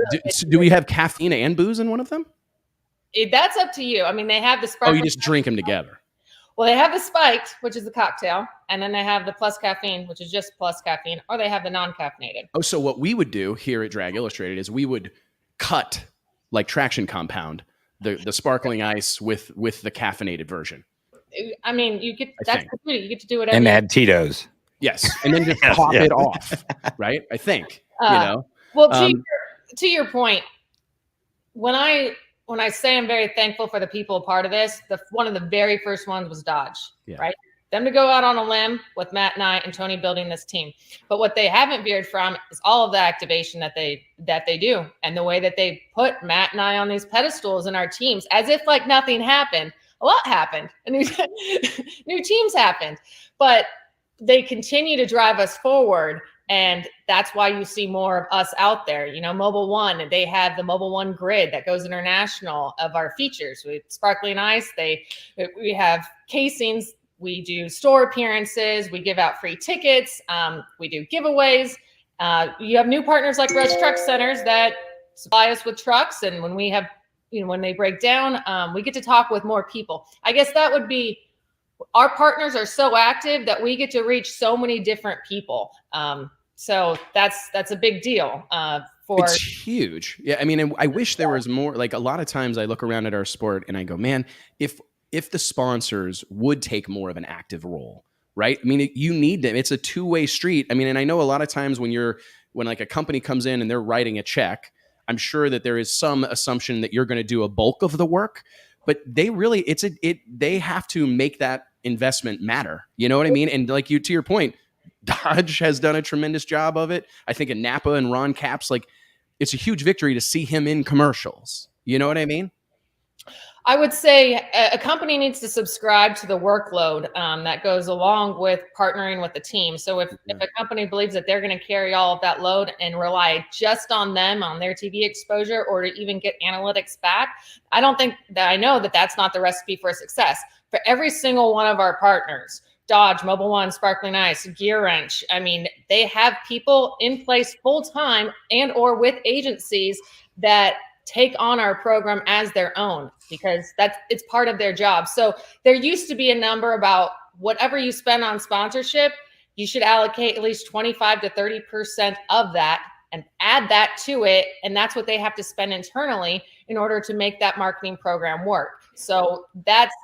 Do we have caffeine and booze in one of them? That's up to you. I mean, they have the sparkling. Oh, you just drink them together. Well, they have the spiked, which is the cocktail, and then they have the plus caffeine, which is just plus caffeine, or they have the non-caffeinated. Oh, so what we would do here at Drag Illustrated is we would cut, like traction compound, the sparkling ice with the caffeinated version. I mean, you get that's the beauty. You get to do whatever. And add Tito's. Yes, and then just pop it off, right? I think Well, to your point, when I say I'm very thankful for the people a part of this, one of the very first ones was Dodge, right? Them to go out on a limb with Matt and I and Tony building this team. But what they haven't veered from is all of the activation that they do and the way that they put Matt and I on these pedestals in our teams, as if like nothing happened. A lot happened. New teams happened, but they continue to drive us forward. And that's why you see more of us out there. Mobile One, they have the Mobile One grid that goes international of our features. With Sparkling Ice, we have casings We do store appearances. We give out free tickets. We do giveaways. You have new partners like Rush Truck Centers that supply us with trucks. And when we have, when they break down, we get to talk with more people. I guess that would be, our partners are so active that we get to reach so many different people. So that's a big deal. It's huge. Yeah. I mean, and I wish there was more. Like, a lot of times I look around at our sport and I go, man, if the sponsors would take more of an active role, right? I mean, you need them. It's a two-way street. I mean, and I know a lot of times when like a company comes in and they're writing a check, I'm sure that there is some assumption that you're going to do a bulk of the work, but they really, they have to make that investment matter. You know what I mean? And like to your point, Dodge has done a tremendous job of it. I think in Napa and Ron Capps, like, it's a huge victory to see him in commercials. You know what I mean? I would say a company needs to subscribe to the workload that goes along with partnering with the team. So if a company believes that they're going to carry all of that load and rely just on them, on their TV exposure, or to even get analytics back, I know that that's not the recipe for success. For every single one of our partners, Dodge, Mobile One, Sparkling Ice, Gear Wrench, I mean, they have people in place full-time and or with agencies that take on our program as their own, because it's part of their job. So there used to be a number about whatever you spend on sponsorship, you should allocate at least 25 to 30% of that and add that to it. And that's what they have to spend internally in order to make that marketing program work. So that's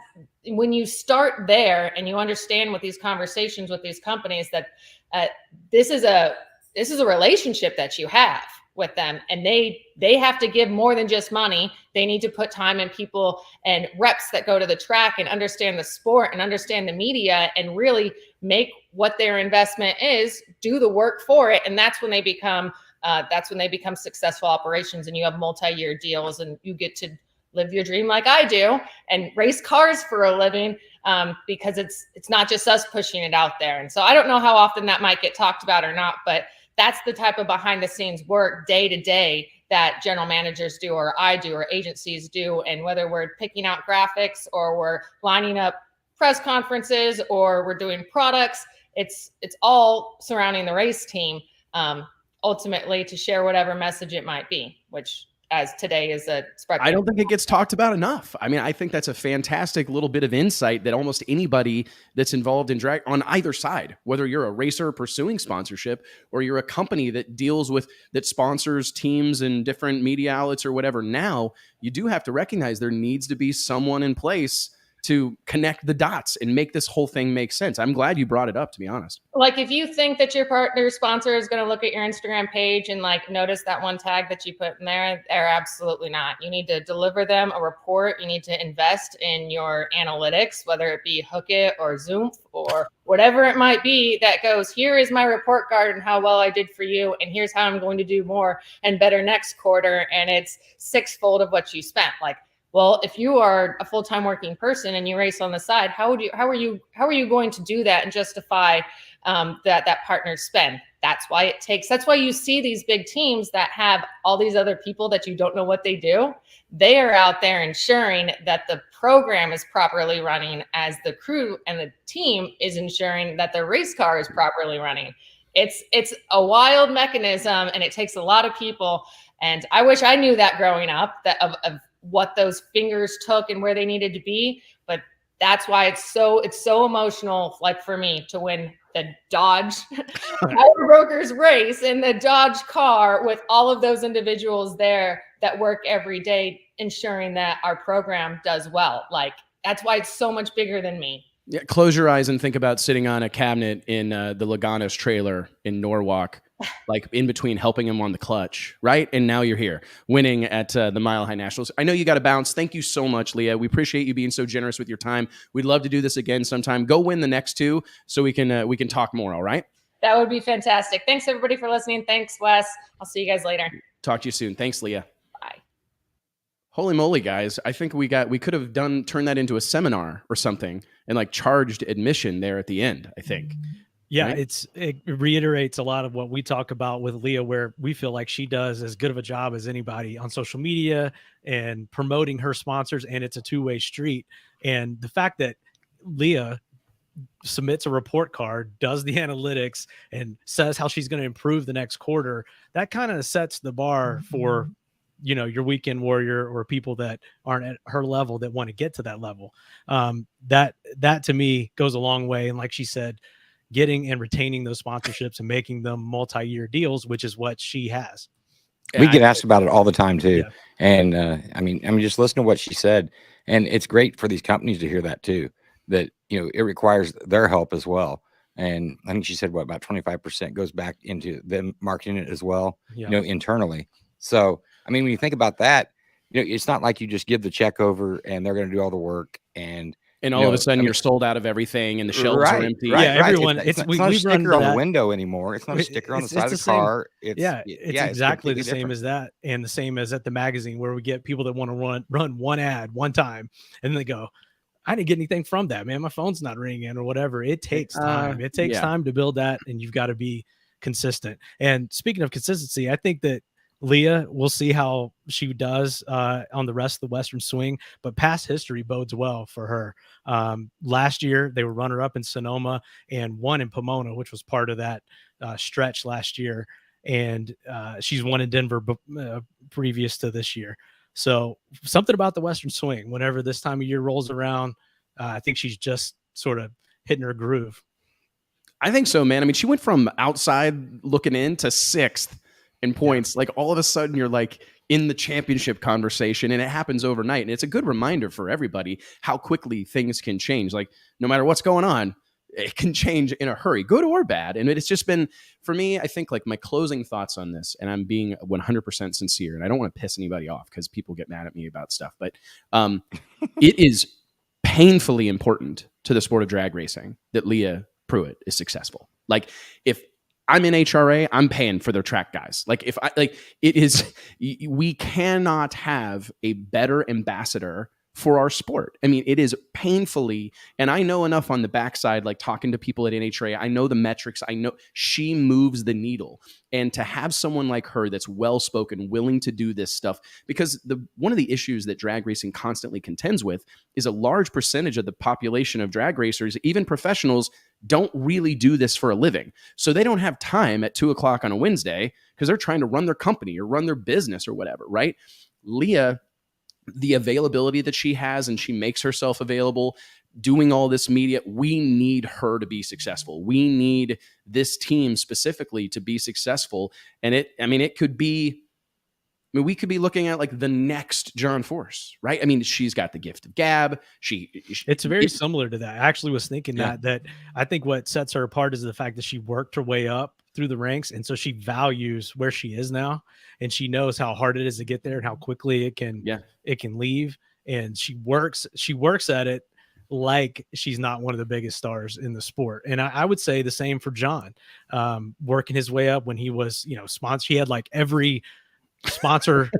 when you start there and you understand with these conversations with these companies that this is a relationship that you have with them, and they have to give more than just money. They need to put time in people and reps that go to the track and understand the sport and understand the media and really make what their investment is, do the work for it. And that's when they become successful operations, and you have multi-year deals and you get to live your dream like I do and race cars for a living, because it's not just us pushing it out there. And so I don't know how often that might get talked about or not, but that's the type of behind the scenes work day to day that general managers do, or I do, or agencies do. And whether we're picking out graphics or we're lining up press conferences or we're doing products, it's all surrounding the race team, ultimately to share whatever message it might be, which as today is a Sparkling. I don't think it gets talked about enough. I mean, I think that's a fantastic little bit of insight that almost anybody that's involved in drag on either side, whether you're a racer pursuing sponsorship or you're a company that that sponsors teams and different media outlets or whatever, now you do have to recognize there needs to be someone in place to connect the dots and make this whole thing make sense. I'm glad you brought it up, to be honest. Like, if you think that your partner sponsor is going to look at your Instagram page and like notice that one tag that you put in there, they're absolutely not. You need to deliver them a report. You need to invest in your analytics, whether it be Hook It or Zoom or whatever it might be that goes, here is my report card and how well I did for you. And here's how I'm going to do more and better next quarter. And it's sixfold of what you spent. Like, well, if you are a full-time working person and you race on the side, how are you going to do that and justify that partner spend? That's why you see these big teams that have all these other people that you don't know what they do. They are out there ensuring that the program is properly running, as the crew and the team is ensuring that the race car is properly running. It's a wild mechanism, and it takes a lot of people. And I wish I knew that growing up, that of what those fingers took and where they needed to be. But that's why it's so emotional, like for me, to win the Dodge Power Brokers race in the Dodge car with all of those individuals there that work every day, ensuring that our program does well. Like, that's why it's so much bigger than me. Yeah, close your eyes and think about sitting on a cabinet in the Laganas trailer in Norwalk, like in between helping him on the clutch, right? And now you're here winning at the Mile High Nationals. I know you got to bounce. Thank you so much, Leah. We appreciate you being so generous with your time. We'd love to do this again sometime. Go win the next two so we can talk more. All right? That would be fantastic. Thanks everybody for listening. Thanks, Wes. I'll see you guys later. Talk to you soon. Thanks, Leah. Bye. Holy moly, guys. I think we could have turned that into a seminar or something and like charged admission there at the end, I think. Yeah, right? it reiterates a lot of what we talk about with Leah, where we feel like she does as good of a job as anybody on social media and promoting her sponsors, and it's a two-way street. And the fact that Leah submits a report card, does the analytics, and says how she's going to improve the next quarter, that kind of sets the bar for, you know, your weekend warrior or people that aren't at her level that want to get to that level. That to me goes a long way. And like she said, getting and retaining those sponsorships and making them multi-year deals, which is what she has. We get asked about it all the time too. Yeah. And I mean, just listen to what she said. And it's great for these companies to hear that too, that, you know, it requires their help as well. And I think she said, what, about 25% goes back into them marketing it as well, Yeah. you know, internally. So, I mean, when you think about that, you know, it's not like you just give the check over and they're going to do all the work and all of a sudden you're sold out of everything and the shelves are empty. Yeah, everyone. It's not a sticker on the window anymore. It's not a sticker on the side of the car. It's exactly the same as that, and the same as at the magazine, where we get people that want to run one ad one time, and then they go, I didn't get anything from that, man. My phone's not ringing or whatever. It takes time. It takes time to build that, and you've got to be consistent. And speaking of consistency, I think that Leah, we'll see how she does on the rest of the Western swing, but past history bodes well for her. Last year, they were runner-up in Sonoma and won in Pomona, which was part of that stretch last year. And she's won in Denver previous to this year. So something about the Western swing, whenever this time of year rolls around, I think she's just sort of hitting her groove. I think so, man. I mean, she went from outside looking in to 6th in points. Like all of a sudden you're like in the championship conversation, and it happens overnight. And it's a good reminder for everybody how quickly things can change. Like no matter what's going on, it can change in a hurry, good or bad. And it's just been, for me, I think like my closing thoughts on this, and I'm being 100% sincere, and I don't want to piss anybody off because people get mad at me about stuff, but it is painfully important to the sport of drag racing that Leah Pruitt is successful. Like if I'm in HRA, I'm paying for their track guys. Like if I like it is, we cannot have a better ambassador for our sport. I mean, it is painfully, and I know enough on the backside, like talking to people at NHRA, I know the metrics, I know she moves the needle. And to have someone like her that's well-spoken, willing to do this stuff, because one of the issues that drag racing constantly contends with is a large percentage of the population of drag racers, even professionals, don't really do this for a living. So they don't have time at 2:00 on a Wednesday because they're trying to run their company or run their business or whatever, right? Leah, the availability that she has, and she makes herself available doing all this media, we need her to be successful. We need this team specifically to be successful. And it could be, we could be looking at like the next John Force, right? I mean, she's got the gift of gab. It's very similar to that. I actually was thinking that I think what sets her apart is the fact that she worked her way up through the ranks. And so she values where she is now, and she knows how hard it is to get there and how quickly it can leave. And she works at it like she's not one of the biggest stars in the sport. And I would say the same for John, working his way up when he was, sponsored. He had like every sponsor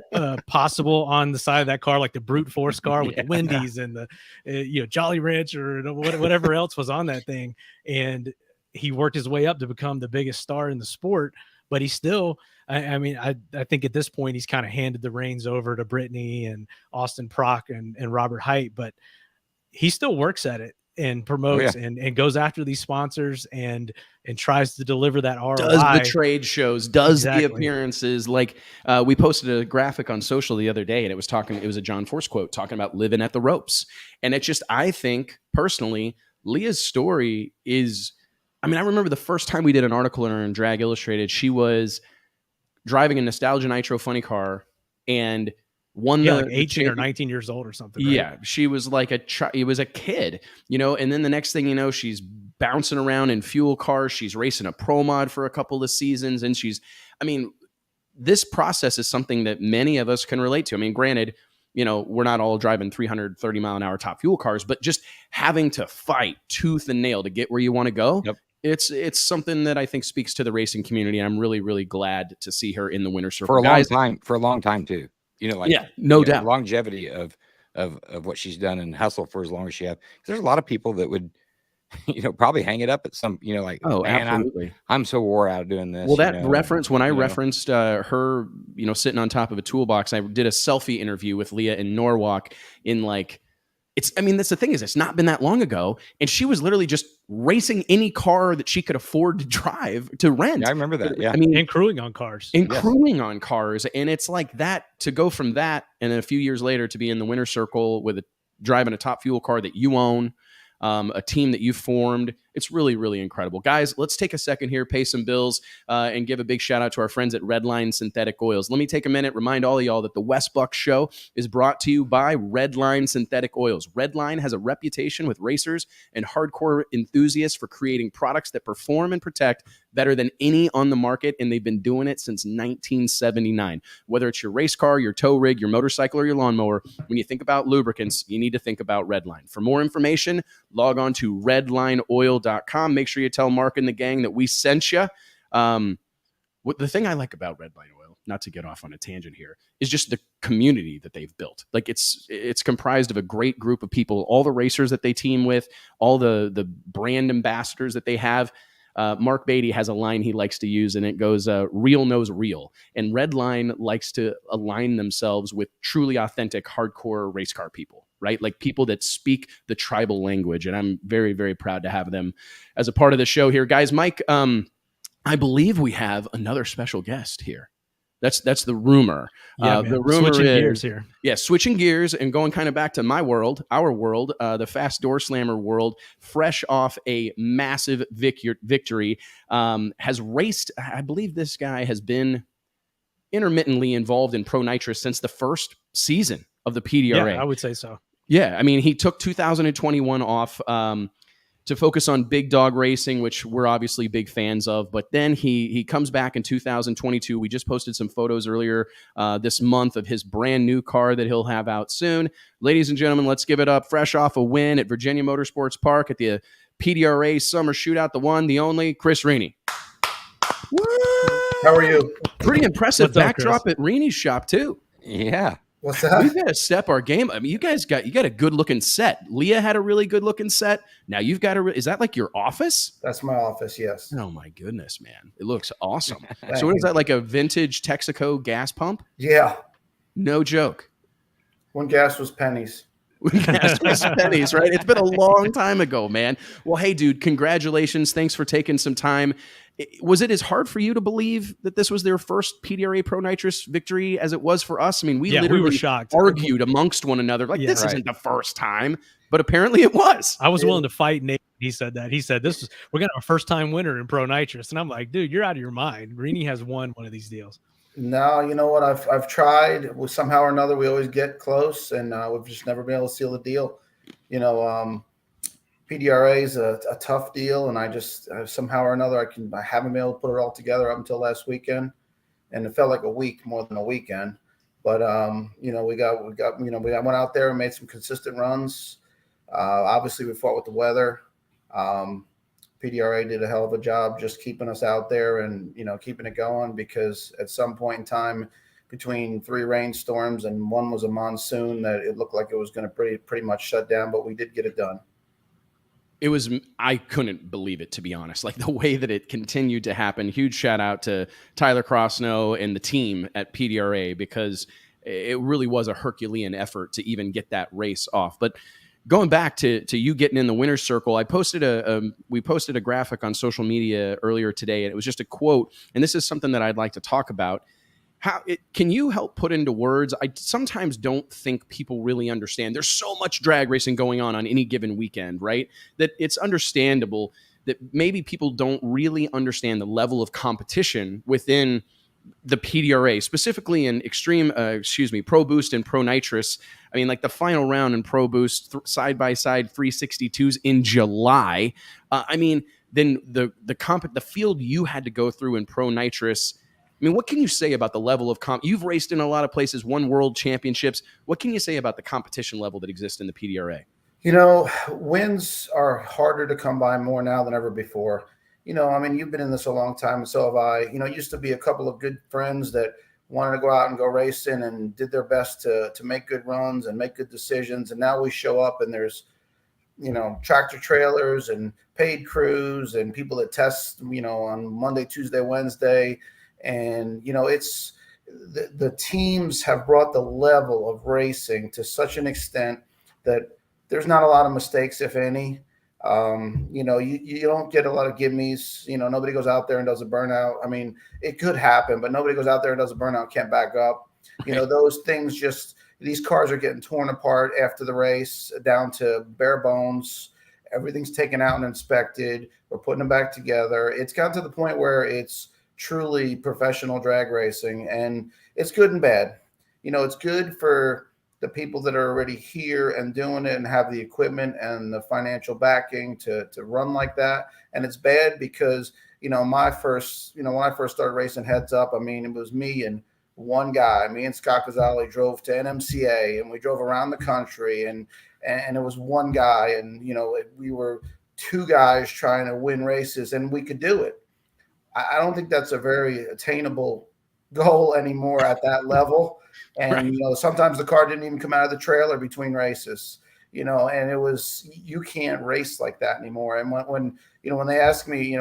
possible on the side of that car, like the brute force car with the Wendy's and the Jolly Rancher or whatever else was on that thing. And he worked his way up to become the biggest star in the sport, but he still, I think at this point he's kind of handed the reins over to Brittany and Austin Prock and Robert Height, but he still works at it and promotes and goes after these sponsors and tries to deliver that ROI. Does the trade shows, the appearances. Like we posted a graphic on social the other day, and it was a John Force quote talking about living at the ropes. And it just, I think personally, Leah's story is, I remember the first time we did an article on her in Drag Illustrated, she was driving a Nostalgia Nitro funny car and won like 18 or 19 years old or something. Right? Yeah. She was like it was a kid, and then the next thing you know, she's bouncing around in fuel cars. She's racing a pro mod for a couple of seasons. And this process is something that many of us can relate to. Granted, we're not all driving 330 mile an hour top fuel cars, but just having to fight tooth and nail to get where you want to go. Yep. It's something that I think speaks to the racing community. I'm really, really glad to see her in the winner's circle. For a long time too. No doubt. Longevity of what she's done and hustle for as long as she has. There's a lot of people that would, probably hang it up at some, absolutely. I'm so wore out of doing this. Well, that reference, when I referenced her, sitting on top of a toolbox, I did a selfie interview with Leah in Norwalk in like I mean, that's the thing is, it's not been that long ago. And she was literally just racing any car that she could afford to drive, to rent. Yeah, I remember that. Yeah. I mean, And crewing on cars. and Yes. crewing on cars. And it's like that, to go from that and then a few years later to be in the winner's circle with driving a Top Fuel car that you own, a team that you formed. It's really, really incredible. Guys, let's take a second here, pay some bills, and give a big shout out to our friends at Redline Synthetic Oils. Let me take a minute, remind all of y'all that the Wes Buck Show is brought to you by Redline Synthetic Oils. Redline has a reputation with racers and hardcore enthusiasts for creating products that perform and protect better than any on the market, and they've been doing it since 1979. Whether it's your race car, your tow rig, your motorcycle, or your lawnmower, when you think about lubricants, you need to think about Redline. For more information, log on to redlineoil.com. Make sure you tell Mark and the gang that we sent you. The thing I like about Redline Oil, not to get off on a tangent here, is just the community that they've built. Like it's comprised of a great group of people, all the racers that they team with, all the brand ambassadors that they have. Mark Beatty has a line he likes to use, and it goes, real knows real. And Redline likes to align themselves with truly authentic, hardcore race car people, right? Like people that speak the tribal language. And I'm very, very proud to have them as a part of the show here. Guys, Mike, I believe we have another special guest here. That's the rumor. Yeah, the rumor switching is, gears here. Yeah, switching gears and going kind of back to my world, our world, the Fast Door Slammer world, fresh off a massive victory, has raced. I believe this guy has been intermittently involved in Pro Nitrous since the first season of the PDRA. Yeah, I would say so. Yeah, I mean, he took 2021 off to focus on big dog racing, which we're obviously big fans of. But then he comes back in 2022. We just posted some photos earlier this month of his brand new car that he'll have out soon. Ladies and gentlemen, let's give it up. Fresh off a win at Virginia Motorsports Park at the PDRA Summer Shootout, the one, the only, Chris Rini. How are you? Pretty impressive What's up, backdrop Chris? at Rini's shop, too. Yeah. What's that? We've got to step our game. I mean, you got a good looking set. Leah had a really good looking set. Now you've got is that like your office? That's my office, yes. Oh my goodness, man. It looks awesome. Thank So what is you. that, like a vintage Texaco gas pump? Yeah. No joke. When gas was pennies. Gas was pennies, right? It's been a long time ago, man. Well, hey, dude, congratulations. Thanks for taking some time. Was it as hard for you to believe that this was their first PDRA Pro Nitrous victory as it was for us? I mean, we literally were shocked. argued amongst one another, like, Yeah, this right. isn't the first time. But apparently it was. I was willing to fight Nate. He said that. He said, we're going to have a first time winner in Pro Nitrous. And I'm like, dude, you're out of your mind. Rini has won one of these deals. No, you know what? I've tried. Somehow or another, we always get close, and we've just never been able to seal the deal. You know, PDRA is a tough deal, and I just somehow or another I haven't been able to put it all together up until last weekend, and it felt like a week more than a weekend. But you know, we went out there and made some consistent runs. Obviously, we fought with the weather. PDRA did a hell of a job just keeping us out there and, you know, keeping it going, because at some point in time between 3 rainstorms and one was a monsoon that it looked like it was going to pretty much shut down, but we did get it done. I couldn't believe it, to be honest, like the way that it continued to happen. Huge shout out to Tyler Crossnow and the team at PDRA, because it really was a Herculean effort to even get that race off. But going back to you getting in the winner's circle, we posted a graphic on social media earlier today, and it was just a quote. And this is something that I'd like to talk about. Can you help put into words? I sometimes don't think people really understand. There's so much drag racing going on any given weekend, right? That it's understandable that maybe people don't really understand the level of competition within the PDRA, specifically in Pro Boost and Pro Nitrous. I mean, like the final round in Pro Boost, side-by-side 362s in July. I mean, then the field you had to go through in Pro Nitrous. I mean, what can you say about the level of You've raced in a lot of places, won world championships. What can you say about the competition level that exists in the PDRA? You know, wins are harder to come by more now than ever before. You know, I mean, you've been in this a long time, and so have I. You know, it used to be a couple of good friends that wanted to go out and go racing and did their best to make good runs and make good decisions. And now we show up and there's, you know, tractor trailers and paid crews and people that test, you know, on Monday, Tuesday, Wednesday. And, you know, it's the teams have brought the level of racing to such an extent that there's not a lot of mistakes, if any. You don't get a lot of gimmies. Nobody goes out there and does a burnout. I mean, it could happen, but nobody goes out there and does a burnout, can't back up. Those things these cars are getting torn apart after the race down to bare bones. Everything's taken out and inspected. We're putting them back together. It's gotten to the point where it's truly professional drag racing, and it's good and bad. It's good for the people that are already here and doing it and have the equipment and the financial backing to run like that. And it's bad because, when I first started racing heads up, I mean, it was me and one guy, me and Scott Gazzali drove to NMCA, and we drove around the country, and it was one guy, and, we were two guys trying to win races, and we could do it. I don't think that's a very attainable goal anymore at that level. And, Right. Sometimes the car didn't even come out of the trailer between races, and it was, you can't race like that anymore. And when they ask me,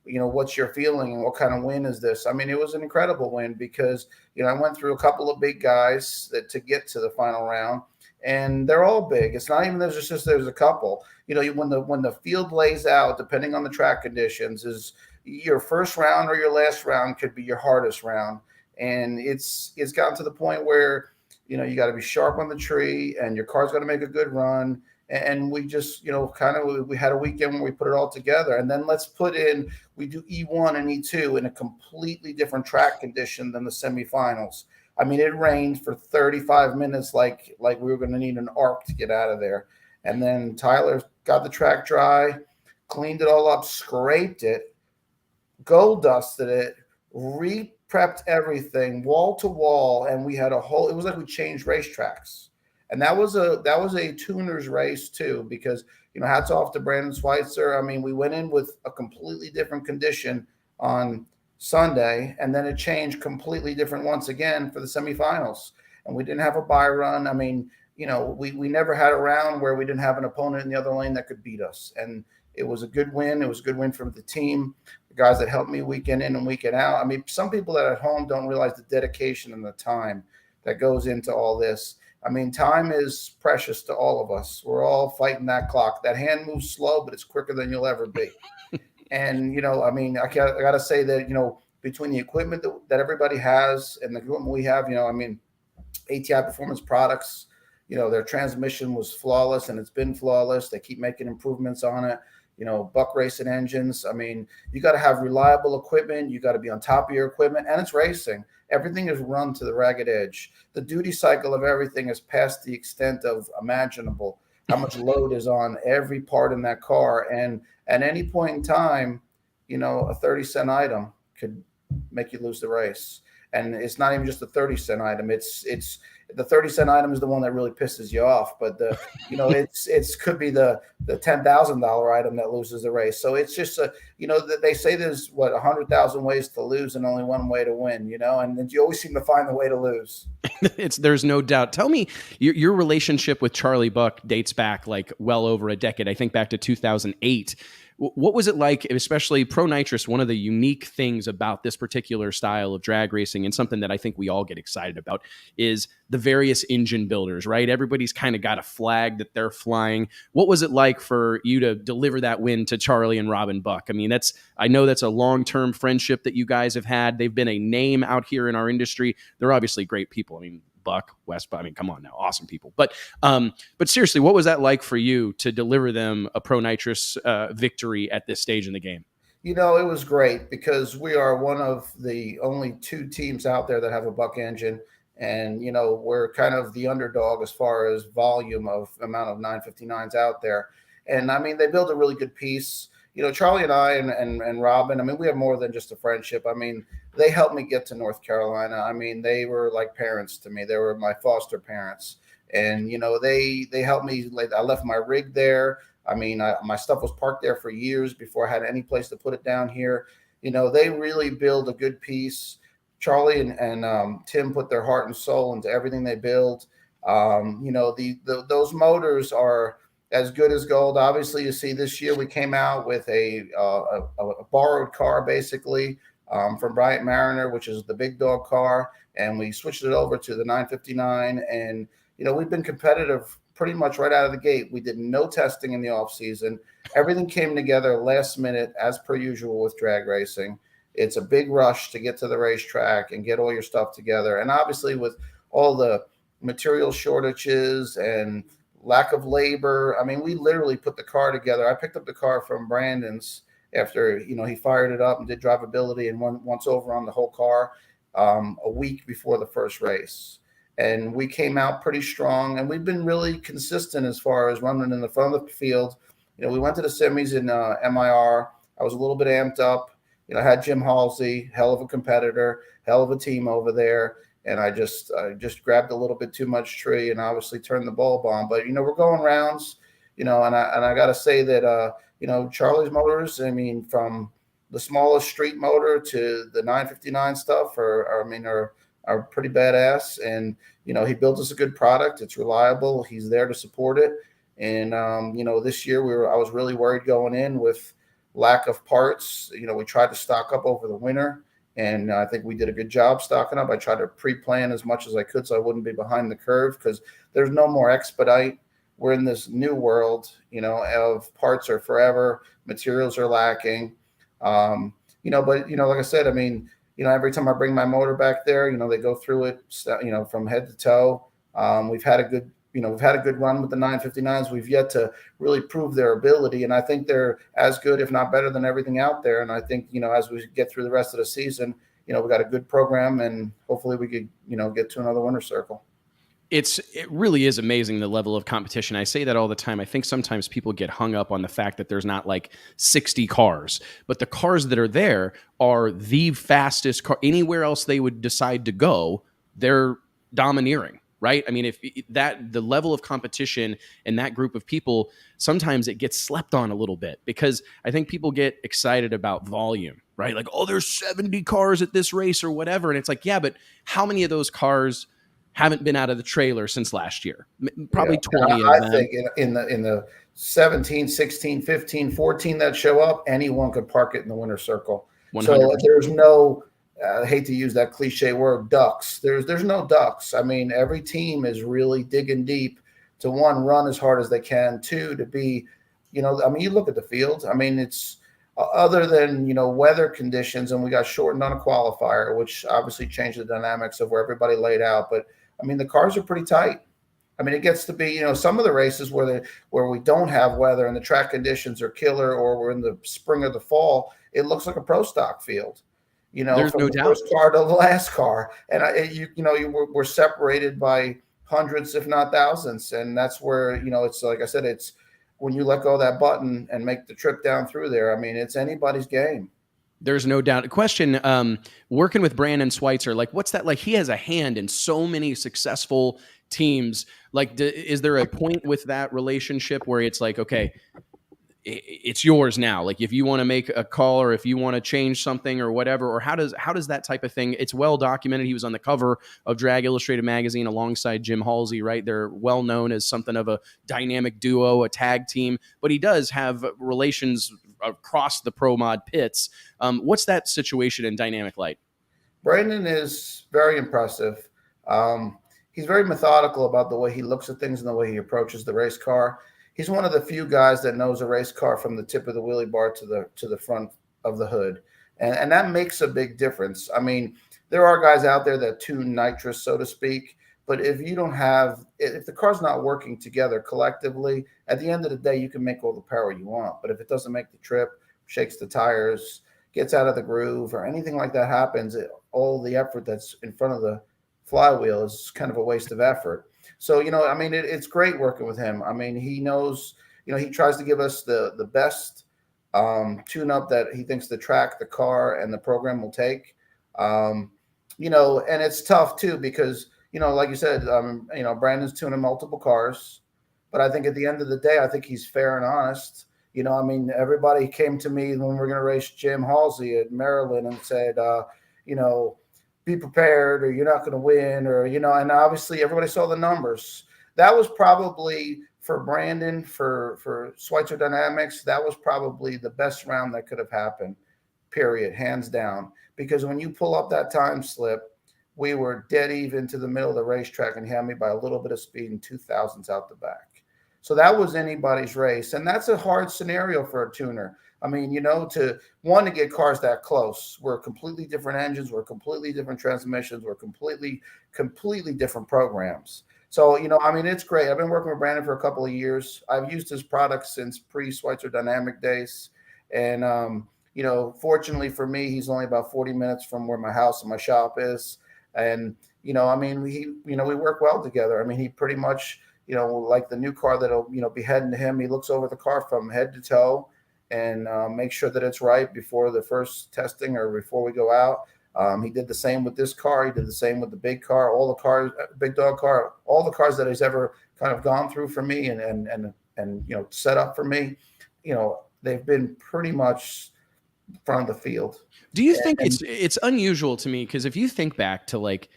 what's your feeling and what kind of win is this? I mean, it was an incredible win because, I went through a couple of big guys to get to the final round, and they're all big. It's not even there's a couple. When the field lays out, depending on the track conditions, is your first round or your last round could be your hardest round. And it's gotten to the point where, you got to be sharp on the tree, and your car's got to make a good run. And we just, we had a weekend where we put it all together. And then we do E1 and E2 in a completely different track condition than the semifinals. I mean, it rained for 35 minutes like we were going to need an arc to get out of there. And then Tyler got the track dry, cleaned it all up, scraped it, gold dusted it, prepped everything wall to wall, and we had it was like we changed racetracks. And that was a tuner's race too, because, hats off to Brandon Schweitzer. I mean, we went in with a completely different condition on Sunday, and then it changed completely different once again for the semifinals. And we didn't have a bye run. I mean, we never had a round where we didn't have an opponent in the other lane that could beat us. And it was a good win. It was a good win from the team, the guys that helped me weekend in and weekend out. I mean, some people that are at home don't realize the dedication and the time that goes into all this. I mean, time is precious to all of us. We're all fighting that clock. That hand moves slow, but it's quicker than you'll ever be. And, I mean, I got to say that, between the equipment that everybody has and the equipment we have, I mean, ATI Performance Products, their transmission was flawless, and it's been flawless. They keep making improvements on it. Buck racing engines. I mean, you got to have reliable equipment. You got to be on top of your equipment, and it's racing. Everything is run to the ragged edge. The duty cycle of everything is past the extent of imaginable. How much load is on every part in that car. And at any point in time, a 30-cent item could make you lose the race. And it's not even just a 30-cent item. It's the 30-cent item is the one that really pisses you off. But it's could be the $10,000 item that loses the race. So it's just they say there's 100,000 ways to lose and only one way to win. And then you always seem to find the way to lose. There's no doubt. Tell me, your relationship with Charlie Buck dates back like well over a decade. I think back to 2008. What was it like, especially Pro Nitrous? One of the unique things about this particular style of drag racing, and something that I think we all get excited about, is the various engine builders, right? Everybody's kind of got a flag that they're flying. What was it like for you to deliver that win to Charlie and Robin Buck? I mean, I know that's a long-term friendship that you guys have had. They've been a name out here in our industry. They're obviously great people. I mean, Buck, West, I mean, come on now, awesome people. But seriously, what was that like for you to deliver them a Pro Nitrous victory at this stage in the game? It was great because we are one of the only two teams out there that have a Buck engine. And, we're kind of the underdog as far as volume of amount of 959s out there. And I mean, they built a really good piece. Charlie and I and Robin, I mean, we have more than just a friendship. I mean, they helped me get to North Carolina. I mean, they were like parents to me. They were my foster parents. And, they helped me. Like, I left my rig there. I mean, my stuff was parked there for years before I had any place to put it down here. They really build a good piece. Charlie and Tim put their heart and soul into everything they build. Those motors are as good as gold. Obviously, you see this year we came out with a borrowed car, basically, from Bryant Mariner, which is the big dog car, and we switched it over to the 959. And we've been competitive pretty much right out of the gate. We did no testing in the off season. Everything came together last minute, as per usual with drag racing. It's a big rush to get to the racetrack and get all your stuff together. And obviously with all the material shortages and lack of labor, I mean, we literally put the car together. I picked up the car from Brandon's after, he fired it up and did drivability and once over on the whole car a week before the first race. And we came out pretty strong, and we've been really consistent as far as running in the front of the field. We went to the semis in MIR. I was a little bit amped up. I had Jim Halsey, hell of a competitor, hell of a team over there. And I just grabbed a little bit too much tree and obviously turned the bulb on. But, we're going rounds, and I got to say that, Charlie's Motors, I mean, from the smallest street motor to the 959 stuff are pretty badass. And, he built us a good product. It's reliable. He's there to support it. And, this year I was really worried going in with lack of parts. We tried to stock up over the winter, and I think we did a good job stocking up. I tried to pre-plan as much as I could so I wouldn't be behind the curve, because there's no more expedite. We're in this new world, of parts are forever, materials are lacking. But, like I said, I mean, every time I bring my motor back there, they go through it, from head to toe. We've had a good run with the 959s. We've yet to really prove their ability. And I think they're as good, if not better than everything out there. And I think, as we get through the rest of the season, we got a good program, and hopefully we could, get to another winner's circle. It really is amazing, the level of competition. I say that all the time. I think sometimes people get hung up on the fact that there's not like 60 cars, but the cars that are there are the fastest car. Anywhere else they would decide to go, they're domineering, right? I mean, if the level of competition and that group of people, sometimes it gets slept on a little bit, because I think people get excited about volume, right? Like, oh, there's 70 cars at this race or whatever. And it's like, yeah, but how many of those cars haven't been out of the trailer since last year? Probably 20 of them. I think in the 17, 16, 15, 14 that show up, anyone could park it in the winner's circle. 100%. So there's no, I hate to use that cliche word, ducks. There's no ducks. I mean, every team is really digging deep to, one, run as hard as they can, two, to be, you look at the field. I mean, it's other than, weather conditions, and we got shortened on a qualifier, which obviously changed the dynamics of where everybody laid out. But I mean, the cars are pretty tight. I mean, it gets to be, some of the races where we don't have weather and the track conditions are killer, or we're in the spring or the fall, it looks like a pro stock field, There's from no the doubt. first car to the last car. And we're separated by hundreds, if not thousands. And that's where, it's like I said, it's when you let go of that button and make the trip down through there. I mean, it's anybody's game. There's no doubt. Question, working with Brandon Schweitzer, like, what's that like? He has a hand in so many successful teams. Like, is there a point with that relationship where it's like, okay, it's yours now? Like, if you want to make a call, or if you want to change something or whatever, or how does that type of thing? It's well documented. He was on the cover of Drag Illustrated magazine alongside Jim Halsey, right? They're well known as something of a dynamic duo, a tag team, but he does have relations across the pro mod pits. What's that situation and dynamic like? Brandon is very impressive. He's very methodical about the way he looks at things and the way he approaches the race car. He's one of the few guys that knows a race car from the tip of the wheelie bar to the front of the hood. And that makes a big difference. I mean, there are guys out there that tune nitrous, so to speak. But if the car's not working together collectively, at the end of the day, you can make all the power you want. But if it doesn't make the trip, shakes the tires, gets out of the groove, or anything like that happens, all the effort that's in front of the flywheel is kind of a waste of effort. So, it's great working with him. I mean, he knows, he tries to give us the best tune-up that he thinks the track, the car, and the program will take. And it's tough, too, because like you said, Brandon's tuning multiple cars, but I think at the end of the day, I think he's fair and honest. Everybody came to me when we were going to race Jim Halsey at Maryland and said, be prepared, or you're not going to win, or, and obviously everybody saw the numbers. That was probably for Brandon, for Schweitzer Dynamics, that was probably the best round that could have happened, period, hands down. Because when you pull up that time slip, we were dead even to the middle of the racetrack, and he had me by a little bit of speed and 2,000s out the back. So that was anybody's race. And that's a hard scenario for a tuner. I mean, you know, to get cars that close. We're completely different engines. We're completely different transmissions. We're completely different programs. So, you know, I mean, it's great. I've been working with Brandon for a couple of years. I've used his product since pre-Schweitzer Dynamic days. And, you know, fortunately for me, he's only about 40 minutes from where my house and my shop is. And, you know, I mean, we work well together. I mean, he pretty much, you know, like the new car that'll, you know, be heading to him. He looks over the car from head to toe and make sure that it's right before the first testing or before we go out. He did the same with this car. He did the same with the big car, all the cars, big dog car, all the cars that he's ever kind of gone through for me and you know, set up for me. You know, they've been pretty much front of the field. Do you think it's unusual to me? Because if you think back to like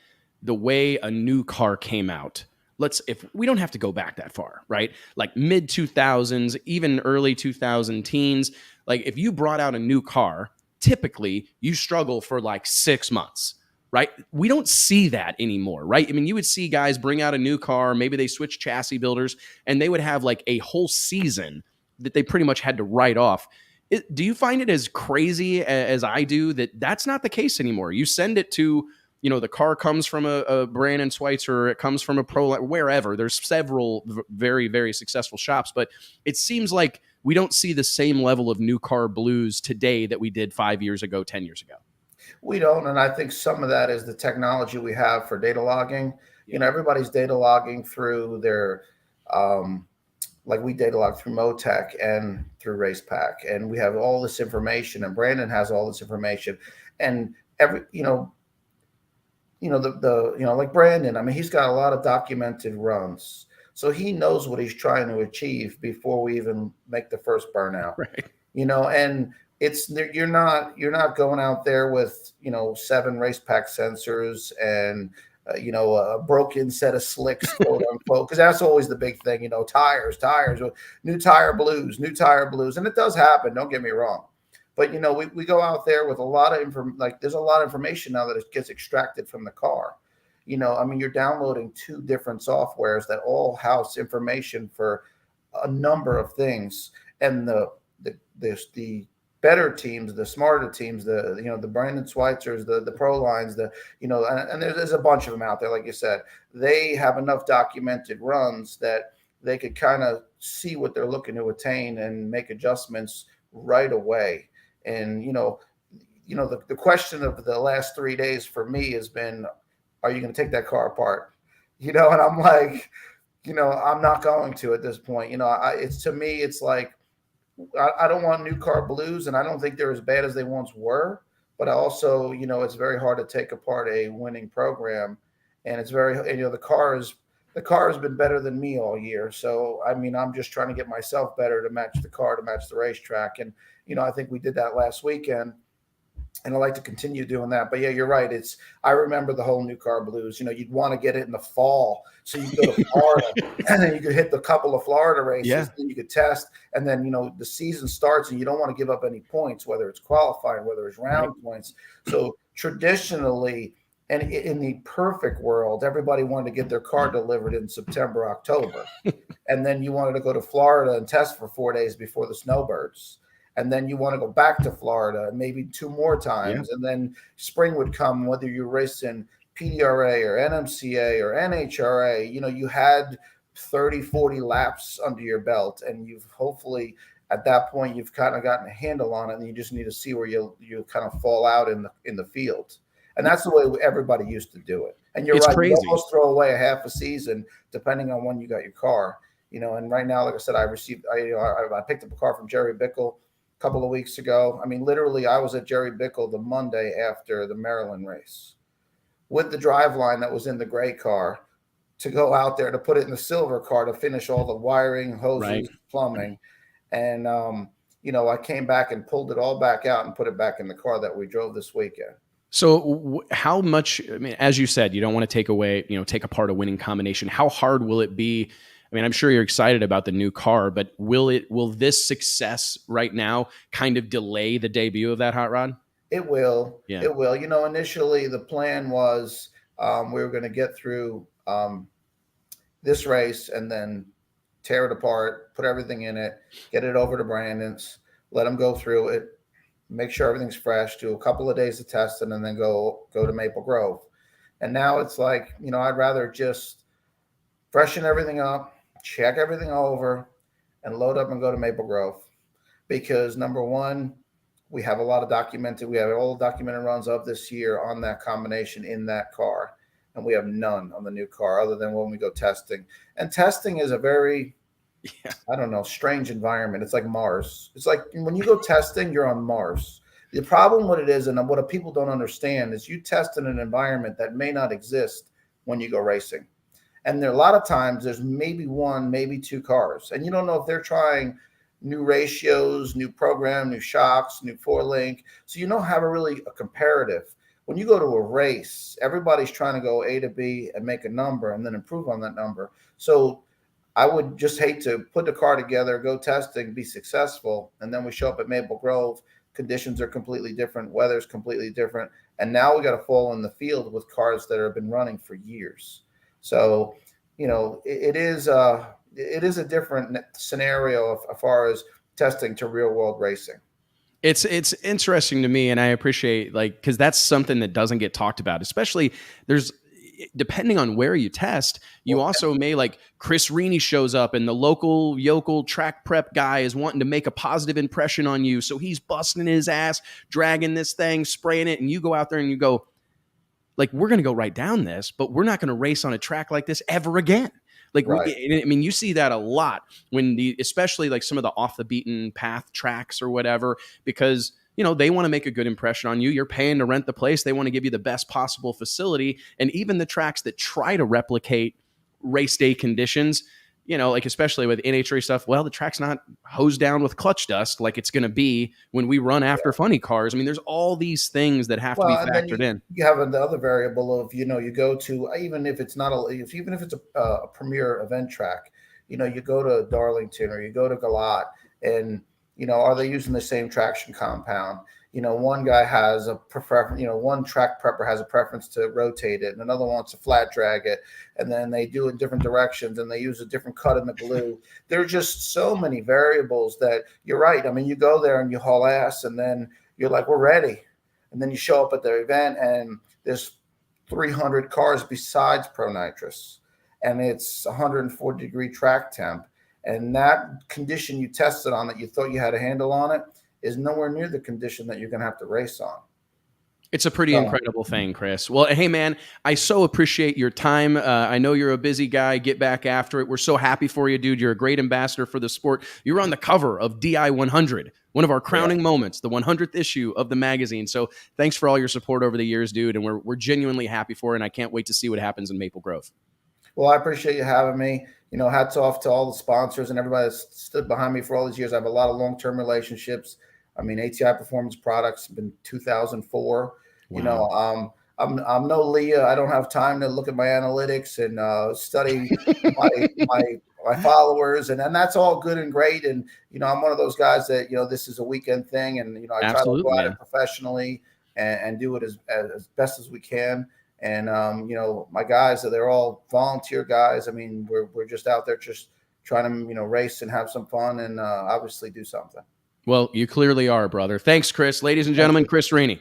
the way a new car came out, if we don't have to go back that far, right? Like mid 2000s, even early 2000 teens, like if you brought out a new car, typically you struggle for like 6 months, right? We don't see that anymore, right? I mean, you would see guys bring out a new car, maybe they switch chassis builders, and they would have like a whole season that they pretty much had to write off. Do you find it as crazy as I do that that's not the case anymore? You send it to, you know, the car comes from a Brandon Schweitzer, it comes from a Pro, wherever. There's several very, very successful shops, but it seems like we don't see the same level of new car blues today that we did 5 years ago, 10 years ago. We don't, and I think some of that is the technology we have for data logging. You know, everybody's data logging through their like we data log through Motec and through RacePack, and we have all this information, and Brandon has all this information, and every, like Brandon, I mean, he's got a lot of documented runs, so he knows what he's trying to achieve before we even make the first burnout, right? You know, and you're not going out there with, you know, 7 RacePack sensors and a broken set of slicks, quote unquote, because that's always the big thing, you know, tires, new tire blues, and it does happen. Don't get me wrong, but you know, we go out there with a lot of there's a lot of information now that it gets extracted from the car. You know, I mean, you're downloading 2 different softwares that all house information for a number of things, and the better teams, the smarter teams, the Brandon Schweitzers, the Pro lines, and there's a bunch of them out there. Like you said, they have enough documented runs that they could kind of see what they're looking to attain and make adjustments right away. And, the question of the last 3 days for me has been, are you going to take that car apart? You know, and I'm like, I'm not going to at this point. You know, it's like, I don't want new car blues, and I don't think they're as bad as they once were. But I also, it's very hard to take apart a winning program, and it's the car has been better than me all year. So I mean, I'm just trying to get myself better to match the car, to match the racetrack, and I think we did that last weekend, and I like to continue doing that. But yeah, you're right. I remember the whole new car blues. You'd want to get it in the fall so you could go to Florida and then you could hit the couple of Florida races. Yeah. Then you could test, and then the season starts and you don't want to give up any points, whether it's qualifying, whether it's round points. So traditionally, and in the perfect world, everybody wanted to get their car delivered in September, October, and then you wanted to go to Florida and test for 4 days before the snowbirds. And then you want to go back to Florida maybe 2 more times. Yeah. And then spring would come, whether you're racing PDRA or NMCA or NHRA, you had 30, 40 laps under your belt. And you've hopefully at that point, you've kind of gotten a handle on it. And you just need to see where you kind of fall out in the field. And that's the way everybody used to do it. And you're right. Crazy. You almost throw away a half a season, depending on when you got your car. And right now, like I said, I picked up a car from Jerry Bickle couple of weeks ago. I mean, literally, I was at Jerry Bickle the Monday after the Maryland race with the driveline that was in the gray car to go out there to put it in the silver car to finish all the wiring, hoses, plumbing. And, I came back and pulled it all back out and put it back in the car that we drove this weekend. So how much, I mean, as you said, you don't want to take apart a winning combination. How hard will it be? I mean, I'm sure you're excited about the new car, but will this success right now kind of delay the debut of that hot rod? It will. Yeah. It will. Initially the plan was We were going to get through this race and then tear it apart, put everything in it, get it over to Brandon's, let him go through it, make sure everything's fresh, do a couple of days of testing, and then go to Maple Grove. And now it's like, I'd rather just freshen everything up, check everything over, and load up and go to Maple Grove. Because number one, we have all the documented runs of this year on that combination in that car. And we have none on the new car other than when we go testing. And testing is a very, strange environment. It's like Mars. It's like when you go testing, you're on Mars. The problem with it is, and what people don't understand, is you test in an environment that may not exist when you go racing. And there a lot of times there's maybe one, maybe two cars. And you don't know if they're trying new ratios, new program, new shocks, new four-link. So you don't have a comparative. When you go to a race, everybody's trying to go A to B and make a number and then improve on that number. So I would just hate to put the car together, go testing, be successful, and then we show up at Maple Grove. Conditions are completely different. Weather's completely different. And now we got to fall in the field with cars that have been running for years. So, it is a different scenario as far as testing to real world racing. It's interesting to me, and I appreciate because that's something that doesn't get talked about, especially depending on where you test, you also may Chris Rini shows up and the local yokel track prep guy is wanting to make a positive impression on you. So he's busting his ass, dragging this thing, spraying it. And you go out there and you go we're going to go right down this, but we're not going to race on a track like this ever again. Right. You see that a lot when especially some of the off the beaten path tracks or whatever, because, they want to make a good impression on you. You're paying to rent the place. They want to give you the best possible facility. And even the tracks that try to replicate race day conditions, especially with NHRA stuff, well, the track's not hosed down with clutch dust like it's going to be when we run after funny cars. There's all these things that have to be factored in. You have the other variable of, you go to, even if it's a premier event track, you go to Darlington or you go to Galat and, are they using the same traction compound? One guy has a one track prepper has a preference to rotate it and another wants to flat drag it. And then they do it in different directions and they use a different cut in the glue. There are just so many variables that you're right. You go there and you haul ass and then you're like, we're ready. And then you show up at the event and there's 300 cars besides Pro Nitrous and it's 140-degree track temp. And that condition you tested on that you thought you had a handle on it is nowhere near the condition that you're going to have to race on. It's a pretty incredible thing, Chris. Well, hey, man, I so appreciate your time. I know you're a busy guy. Get back after it. We're so happy for you, dude. You're a great ambassador for the sport. You were on the cover of DI 100, one of our crowning moments, the 100th issue of the magazine. So thanks for all your support over the years, dude. And we're genuinely happy for it. And I can't wait to see what happens in Maple Grove. Well, I appreciate you having me. Hats off to all the sponsors and everybody that's stood behind me for all these years. I have a lot of long-term relationships. ATI Performance Products have been 2004. Wow. I'm no Leah. I don't have time to look at my analytics and study my followers, and that's all good and great. And I'm one of those guys that this is a weekend thing, and I try to go at it professionally and do it as best as we can. And my guys, they're all volunteer guys. We're just out there just trying to race and have some fun and obviously do something. Well, you clearly are, brother. Thanks, Chris. Ladies and gentlemen, Chris Rini.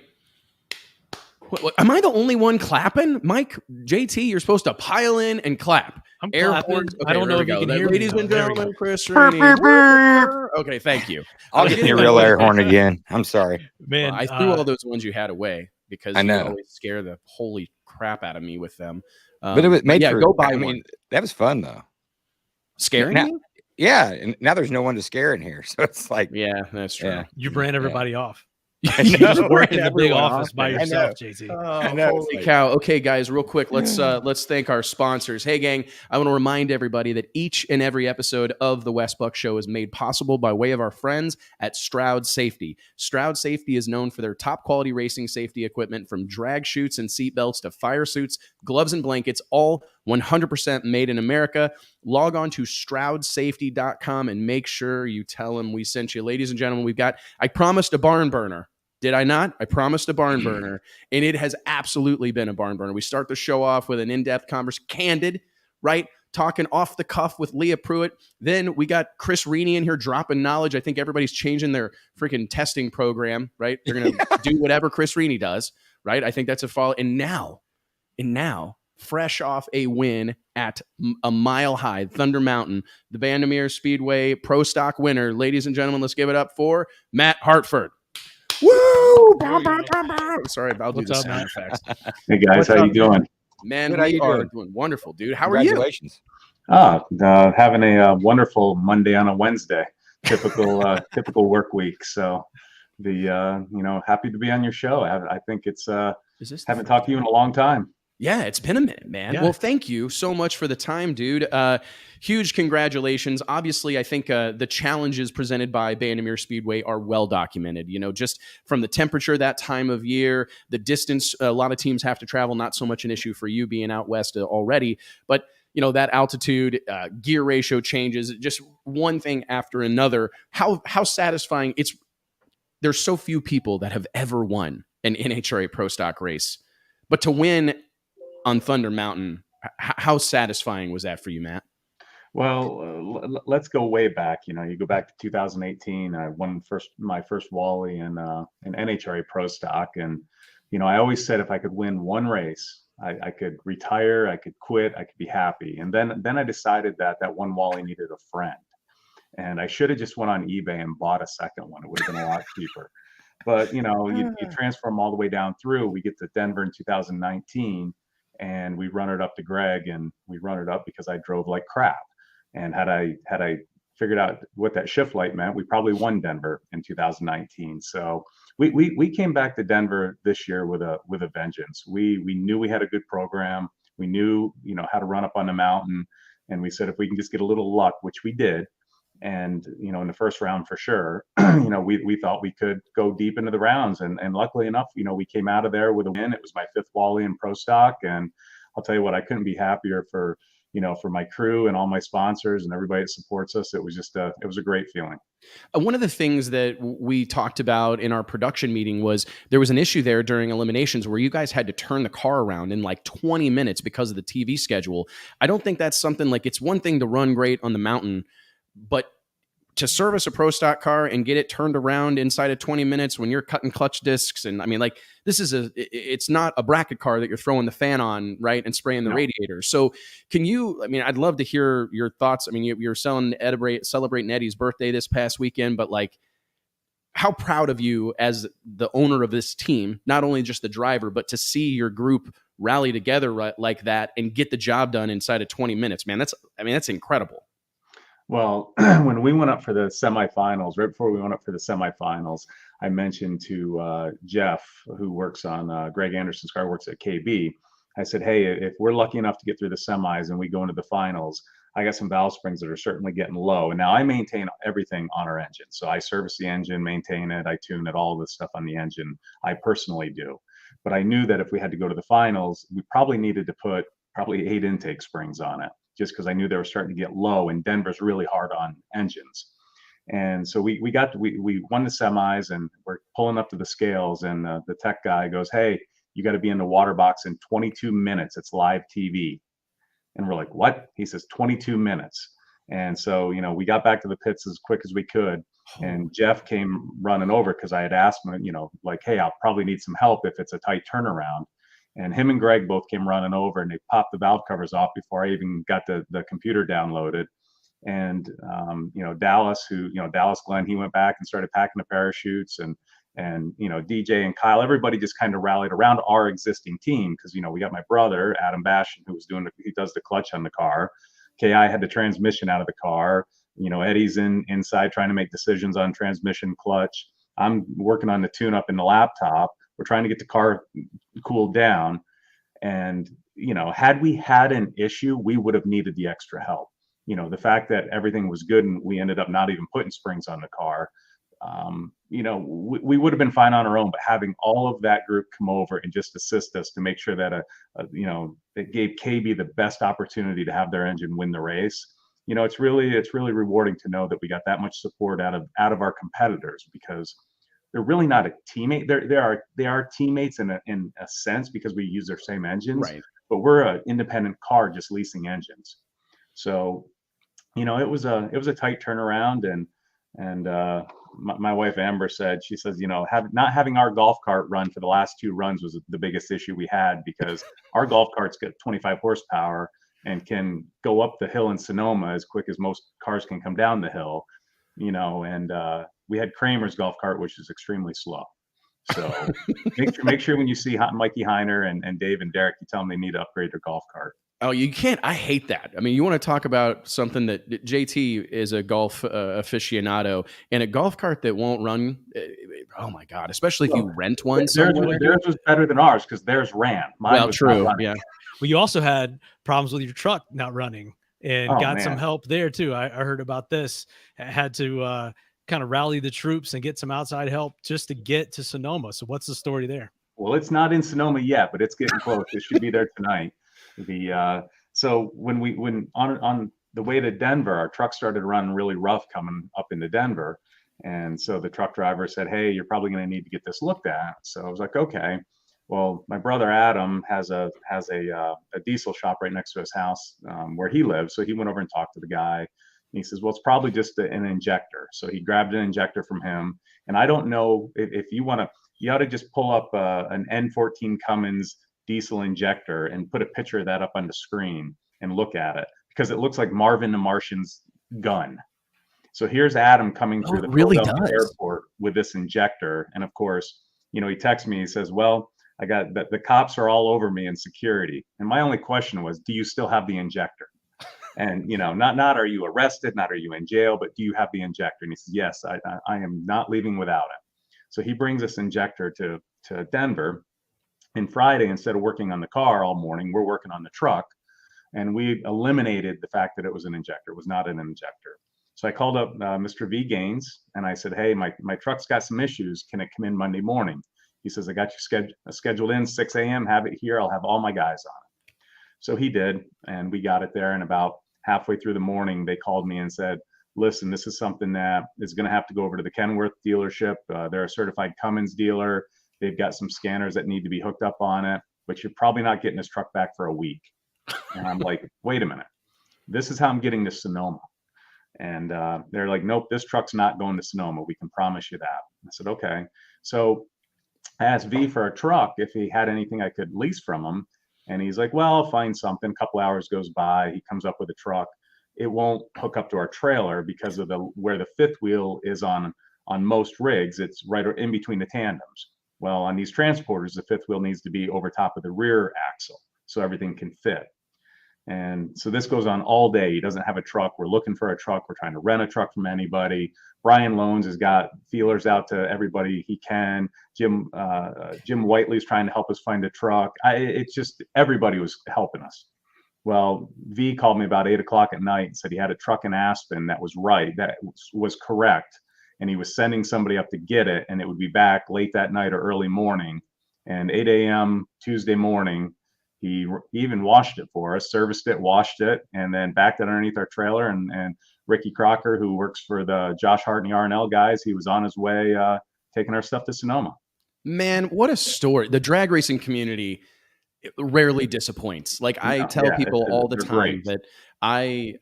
Am I the only one clapping? Mike, JT, you're supposed to pile in and clap. I'm clapping. Okay, I don't know if you can hear me. Ladies and gentlemen, Chris Rini. Okay, thank you. I'll get the real air horn again. I'm sorry. Man, I threw all those ones you had away because I know. You always scare the holy crap out of me with them. But it was made for, go buy one. That was fun, though. Scaring you? Yeah, and now there's no one to scare in here. So it's like, yeah, that's true. Yeah. You ran everybody off. You just work in the big office by yourself, JT. Holy cow. Okay, guys, real quick, let's thank our sponsors. Hey, gang, I want to remind everybody that each and every episode of the Wes Buck Show is made possible by way of our friends at Stroud Safety. Stroud Safety is known for their top quality racing safety equipment, from drag chutes and seatbelts to fire suits, gloves and blankets, all 100% made in America. Log on to StroudSafety.com and make sure you tell them we sent you. Ladies and gentlemen, I promised a barn burner. Did I not? I promised a barn burner, and it has absolutely been a barn burner. We start the show off with an in-depth conversation, candid, right? Talking off the cuff with Leah Pruitt. Then we got Chris Rini in here dropping knowledge. I think everybody's changing their freaking testing program, right? They're going to do whatever Chris Rini does, right? I think that's a follow. And now, fresh off a win at a Mile High, Thunder Mountain, the Bandamere Speedway Pro Stock winner. Ladies and gentlemen, let's give it up for Matt Hartford. Woo! Bah, bah, bah, bah. Sorry, I'll do the sound effects. Hey guys, What's how up, you doing? Man, Good, how we you are doing? doing wonderful, dude. How are you? Congratulations. Having a wonderful Monday on a Wednesday, typical work week. So happy to be on your show. I think it's Is this haven't talked to you in a long time. Yeah, it's been a minute, man. Yeah. Well, thank you so much for the time, dude. Huge congratulations. Obviously, I think the challenges presented by Bandamere Speedway are well documented. You know, just from the temperature that time of year, the distance a lot of teams have to travel, not so much an issue for you being out west already, but you know, that altitude, gear ratio changes, just one thing after another. How satisfying there's so few people that have ever won an NHRA Pro Stock race, but to win on Thunder Mountain, how satisfying was that for you, Matt? Well, let's go way back. You know, you go back to 2018. I won my first Wally in NHRA Pro Stock, and you know, I always said if I could win one race, I could retire, I could quit, I could be happy. And then I decided that one Wally needed a friend, and I should have just went on eBay and bought a second one. It would have been a lot cheaper. But you know, you transfer them all the way down through. We get to Denver in 2019. And we run it up to Greg, and we run it up because I drove like crap. And had I figured out what that shift light meant, we probably won Denver in 2019. So we came back to Denver this year with a vengeance. We knew we had a good program. We knew, you know, how to run up on the mountain, and we said if we can just get a little luck, which we did. And you know, in the first round for sure, you know, we thought we could go deep into the rounds, and luckily enough, you know, we came out of there with a win. It was my 5th Wally in Pro Stock, and I'll tell you what, I couldn't be happier for my crew and all my sponsors and everybody that supports us. It was just it was a great feeling. One of the things that we talked about in our production meeting was there was an issue there during eliminations where you guys had to turn the car around in like 20 minutes because of the TV schedule. I don't think that's something like, it's one thing to run great on the mountain, but to service a Pro Stock car and get it turned around inside of 20 minutes when you're cutting clutch discs. And I mean, like, it's not a bracket car that you're throwing the fan on, right, and spraying the radiator. So I'd love to hear your thoughts. I mean, you're celebrating Eddie's birthday this past weekend, but like, how proud of you as the owner of this team, not only just the driver, but to see your group rally together like that and get the job done inside of 20 minutes, man. That's incredible. Well, when we went up for the semifinals, right before we went up for the semifinals, I mentioned to Jeff, who works on Greg Anderson's car, works at KB. I said, hey, if we're lucky enough to get through the semis and we go into the finals, I got some valve springs that are certainly getting low. And now I maintain everything on our engine. So I service the engine, maintain it, I tune it, all this stuff on the engine, I personally do. But I knew that if we had to go to the finals, we probably needed to put 8 intake springs on it, just because I knew they were starting to get low, and Denver's really hard on engines. And so we won the semis, and we're pulling up to the scales, and the tech guy goes, hey, you got to be in the water box in 22 minutes. It's live TV. And we're like, what? He says 22 minutes. And so, you know, we got back to the pits as quick as we could. And Jeff came running over because I had asked him, you know, like, hey, I'll probably need some help if it's a tight turnaround. And him and Greg both came running over, and they popped the valve covers off before I even got the computer downloaded. And you know, Dallas Glenn, he went back and started packing the parachutes, and you know, DJ and Kyle, everybody just kind of rallied around our existing team, because you know, we got my brother Adam Bastion, who was he does the clutch on the car. KI had the transmission out of the car. You know, Eddie's inside trying to make decisions on transmission, clutch. I'm working on the tune-up in the laptop. We're trying to get the car cooled down. And, you know, had we had an issue, we would have needed the extra help. You know, the fact that everything was good and we ended up not even putting springs on the car, you know, we would have been fine on our own. But having all of that group come over and just assist us to make sure that, you know, it gave KB the best opportunity to have their engine win the race. You know, it's really rewarding to know that we got that much support out of our competitors, because they're really not a teammate. They are teammates in a sense because we use their same engines, Right. but we're an independent car just leasing engines. So, it was a tight turnaround, and my wife Amber said, she says, not having our golf cart run for the last 2 runs was the biggest issue we had, because our golf cart's got 25 horsepower and can go up the hill in Sonoma as quick as most cars can come down the hill, and we had Kramer's golf cart, which is extremely slow. So make sure when you see Mikey Heiner and Dave and Derek, you tell them they need to upgrade their golf cart. Oh, you can't. I hate that. I mean, you want to talk about something that JT is a golf aficionado, and a golf cart that won't run. Oh my God! Especially if you rent one somewhere. Theirs was better than ours because theirs ran. Mine was true. not running. Yeah. Well, you also had problems with your truck not running, and got some help there too. I heard about this. Had to kind of rally the troops and get some outside help just to get to Sonoma. So what's the story there? Well, it's not in Sonoma yet, but it's getting close. It should be there tonight. So when on the way to Denver, our truck started running really rough coming up into Denver. And so the truck driver said, "Hey, you're probably going to need to get this looked at." So I was like, "Okay." Well, my brother Adam has a diesel shop right next to his house where he lives. So he went over and talked to the guy. And he says, "Well, it's probably just an injector." So he grabbed an injector from him. And I don't know if you ought to just pull up an N14 Cummins diesel injector and put a picture of that up on the screen and look at it, because it looks like Marvin the Martian's gun. So here's Adam coming through the Philadelphia airport with this injector. And of course, he texts me, he says, "Well, I got the cops are all over me in security." And my only question was, "Do you still have the injector?" And, not are you arrested, not are you in jail, but do you have the injector? And he says, "Yes, I am not leaving without it." So he brings this injector to Denver. And Friday, instead of working on the car all morning, we're working on the truck. And we eliminated the fact that it was an injector. It was not an injector. So I called up Mr. V. Gaines, and I said, "Hey, my truck's got some issues. Can it come in Monday morning?" He says, "I got you scheduled in 6 a.m. Have it here. I'll have all my guys on it." So he did, and we got it there. And about halfway through the morning, they called me and said, "Listen, this is something that is going to have to go over to the Kenworth dealership. They're a certified Cummins dealer. They've got some scanners that need to be hooked up on it, but you're probably not getting this truck back for a week." And I'm like, "Wait a minute. This is how I'm getting to Sonoma." And they're like, "Nope, this truck's not going to Sonoma. We can promise you that." I said, "Okay." So I asked V for a truck if he had anything I could lease from him. And he's like, "Well, I'll find something." A couple hours goes by. He comes up with a truck. It won't hook up to our trailer because of where the fifth wheel is on most rigs. It's right in between the tandems. Well, on these transporters, the fifth wheel needs to be over top of the rear axle so everything can fit. And so this goes on all day. He doesn't have a truck. We're looking for a truck. We're trying to rent a truck from anybody. Brian Loans has got feelers out to everybody he can. Jim Whiteley's trying to help us find a truck. It's just everybody was helping us. Well, V called me about 8 o'clock at night and said he had a truck in Aspen that was right, that was correct. And he was sending somebody up to get it, and it would be back late that night or early morning. And 8 a.m. Tuesday morning, he even washed it for us, serviced it, washed it, and then backed it underneath our trailer. And Ricky Crocker, who works for the Josh Hart and the R&L guys, he was on his way taking our stuff to Sonoma. Man, what a story. The drag racing community rarely disappoints. Like I tell people all the time that I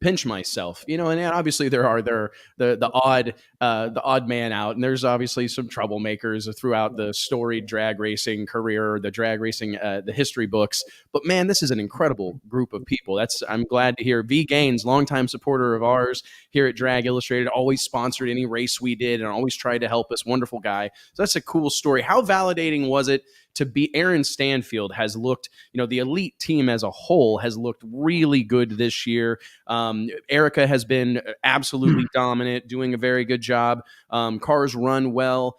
pinch myself, and obviously there are the odd man out, and there's obviously some troublemakers throughout the storied drag racing career, the drag racing the history books. But man, this is an incredible group of people. I'm glad to hear. V. Gaines, longtime supporter of ours here at Drag Illustrated, always sponsored any race we did and always tried to help us. Wonderful guy. So that's a cool story. How validating was it to be? Aaron Stanfield has looked, the elite team as a whole has looked really good this year. Erica has been absolutely dominant, doing a very good job. Cars run well.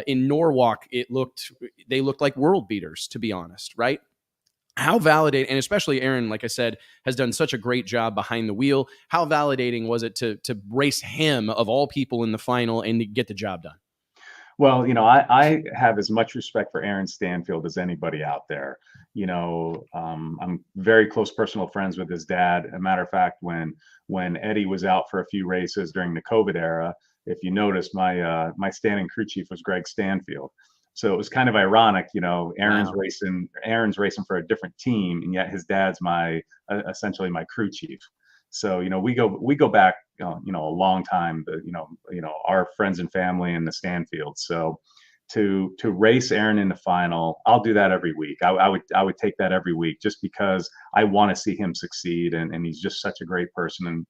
In Norwalk, they looked like world beaters, to be honest, right? How validating, and especially Aaron, like I said, has done such a great job behind the wheel. How validating was it to race him of all people in the final and to get the job done? Well, I have as much respect for Aaron Stanfield as anybody out there. I'm very close personal friends with his dad. As a matter of fact, when Eddie was out for a few races during the COVID era, if you notice, my standing crew chief was Greg Stanfield. So it was kind of ironic, Aaron's racing for a different team, and yet his dad's essentially my crew chief. So we go back a long time, our friends and family and the Stanfields. So to race Aaron in the final, I'll do that every week. I would take that every week just because I want to see him succeed, and he's just such a great person.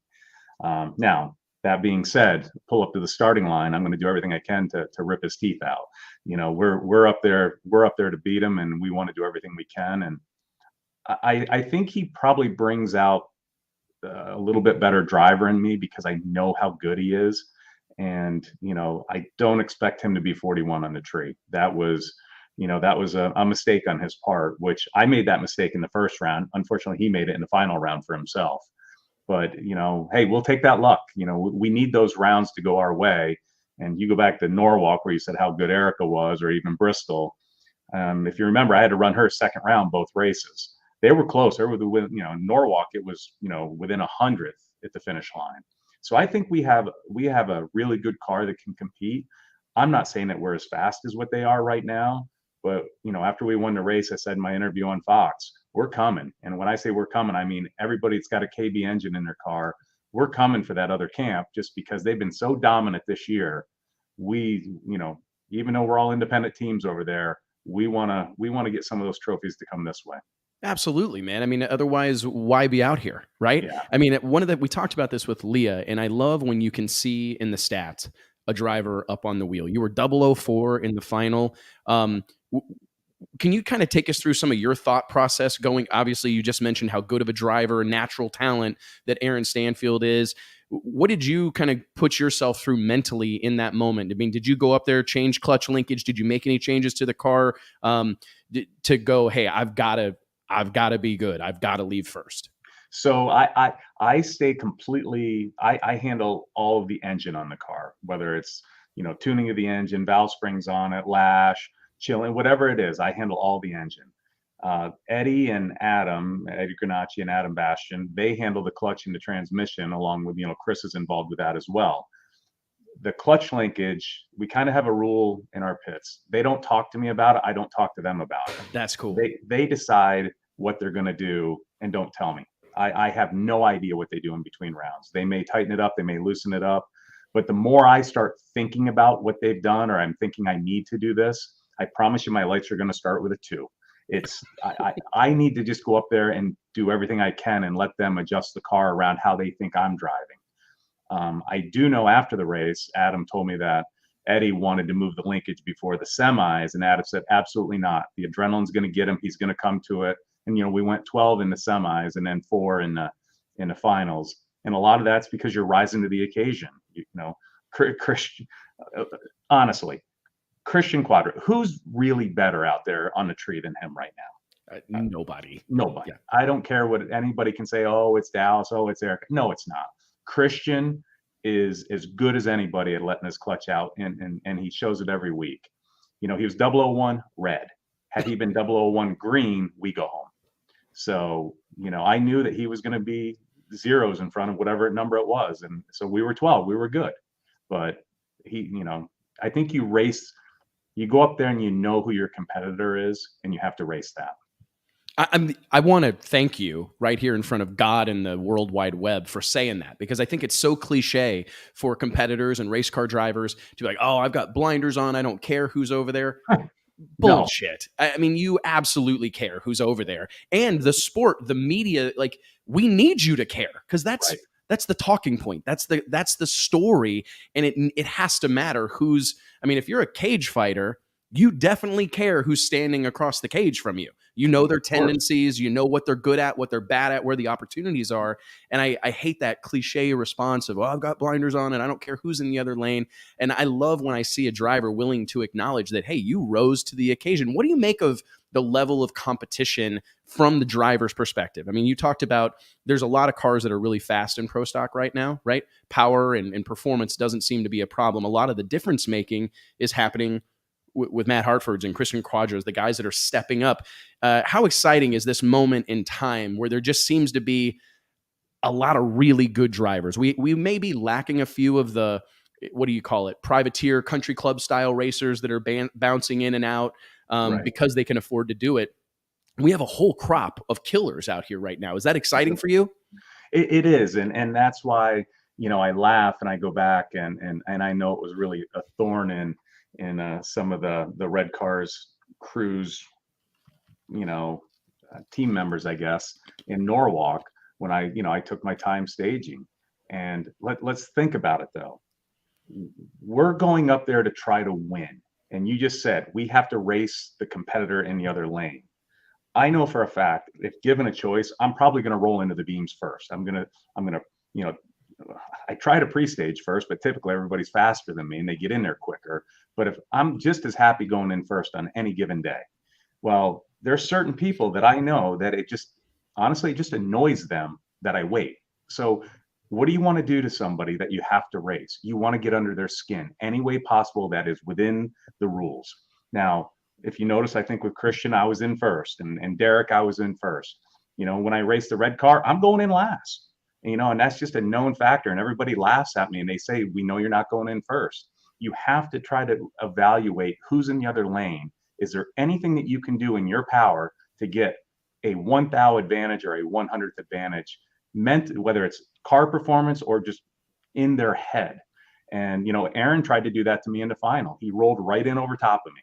And now, that being said, pull up to the starting line, I'm going to do everything I can to rip his teeth out. We're up there to beat him, and we want to do everything we can. And I think he probably brings out a little bit better driver in me because I know how good he is. And I don't expect him to be 41 on the tree. That was a mistake on his part, which I made that mistake in the first round. Unfortunately, he made it in the final round for himself. But hey, we'll take that luck. We need those rounds to go our way. And you go back to Norwalk where you said how good Erica was, or even Bristol. If you remember, I had to run her second round both races. They were close. They were Norwalk. It was within 100th at the finish line. So I think we have a really good car that can compete. I'm not saying that we're as fast as what they are right now, but after we won the race, I said in my interview on Fox, we're coming. And when I say we're coming, I mean everybody that's got a KB engine in their car. We're coming for that other camp just because they've been so dominant this year. We, even though we're all independent teams over there, we want to get some of those trophies to come this way. Absolutely, man. I mean, otherwise, why be out here, right? Yeah. I mean, we talked about this with Leah, and I love when you can see in the stats a driver up on the wheel. You were 004 in the final. Can you kind of take us through some of your thought process going? Obviously, you just mentioned how good of a driver, natural talent that Aaron Stanfield is. What did you kind of put yourself through mentally in that moment? I mean, did you go up there, change clutch linkage? Did you make any changes to the car to go, hey, I've got to be good. I've got to leave first. So I stay completely, I handle all of the engine on the car, whether it's, tuning of the engine, valve springs on it, lash, chilling, whatever it is, I handle all the engine. Eddie Granacci and Adam Bastian, they handle the clutch and the transmission, along with, Chris is involved with that as well. The clutch linkage, we kind of have a rule in our pits. They don't talk to me about it. I don't talk to them about it. That's cool. They decide what they're going to do and don't tell me. I have no idea what they do in between rounds. They may tighten it up. They may loosen it up. But the more I start thinking about what they've done, or I'm thinking I need to do this, I promise you my lights are going to start with a 2. I need to just go up there and do everything I can and let them adjust the car around how they think I'm driving. I do know after the race, Adam told me that Eddie wanted to move the linkage before the semis, and Adam said, absolutely not. The adrenaline's going to get him. He's going to come to it. And, we went 12 in the semis and then 4 in the finals. And a lot of that's because you're rising to the occasion. Christian, honestly, Christian Quadra, who's really better out there on the tree than him right now? Nobody. Yeah. I don't care what anybody can say. Oh, it's Dallas. Oh, it's Eric. No, it's not. Christian is as good as anybody at letting his clutch out, and he shows it every week. He was 001 red. Had he been 001 green, we go home. So, I knew that he was going to be zeros in front of whatever number it was. And so we were 12, we were good. But I think you go up there and you know who your competitor is, and you have to race that. I want to thank you right here in front of God and the World Wide Web for saying that, because I think it's so cliche for competitors and race car drivers to be like, oh, I've got blinders on, I don't care who's over there. Bullshit. No. I mean, you absolutely care who's over there. And the sport, the media, like, we need you to care, because that's the talking point. That's the story. And it has to matter who's, I mean, if you're a cage fighter, you definitely care who's standing across the cage from you. You know their tendencies, you know what they're good at, what they're bad at, where the opportunities are. And I hate that cliche response of, well, I've got blinders on and I don't care who's in the other lane. And I love when I see a driver willing to acknowledge that, hey, you rose to the occasion. What do you make of the level of competition from the driver's perspective? I mean, you talked about there's a lot of cars that are really fast in pro stock right now, right? Power and performance doesn't seem to be a problem. A lot of the difference making is happening with Matt Hartford's and Christian Quadras, the guys that are stepping up. How exciting is this moment in time where there just seems to be a lot of really good drivers? We may be lacking a few of the what do you call it? Privateer country club style racers that are bouncing in and out Right. because they can afford to do it. We have a whole crop of killers out here right now. Is that exciting for you? It is, and that's why, you know, I laugh and I go back and I know it was really a thorn in some of the Red Cars crews, you know, team members, I guess, in Norwalk when I took my time staging. And let's think about it though. We're going up there to try to win. And you just said we have to race the competitor in the other lane. I know for a fact, if given a choice, I'm probably going to roll into the beams first. I'm gonna, you know, I try to pre-stage first, but typically everybody's faster than me and they get in there quicker. But if I'm just as happy going in first on any given day, well, there's certain people that I know that it just honestly it just annoys them that I wait. So what do you want to do to somebody that you have to race? You want to get under their skin any way possible that is within the rules. Now, if you notice, I think with Christian, I was in first, and Derek, I was in first. You know, when I race the red car, I'm going in last. You know, and that's just a known factor. And everybody laughs at me and they say, we know you're not going in first. You have to try to evaluate who's in the other lane. Is there anything that you can do in your power to get a 1,000 advantage or a 100th advantage, meant whether it's car performance or just in their head? And, you know, Aaron tried to do that to me in the final. He rolled right in over top of me.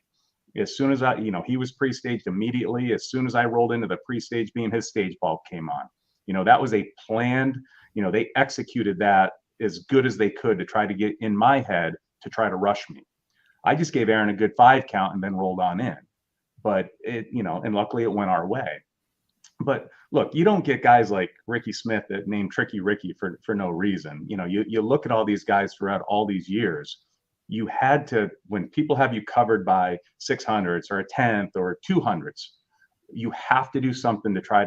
As soon as he was pre-staged immediately. As soon as I rolled into the pre-stage beam, his stage bulb came on. You know, that was a planned, you know, they executed that as good as they could to try to get in my head to try to rush me. I just gave Aaron a good 5 count and then rolled on in. But it, you know, and luckily it went our way. But look, you don't get guys like Ricky Smith that named Tricky Ricky for no reason. You know, you look at all these guys throughout all these years. You had to, when people have you covered by 600s or a 10th or 200s, you have to do something to try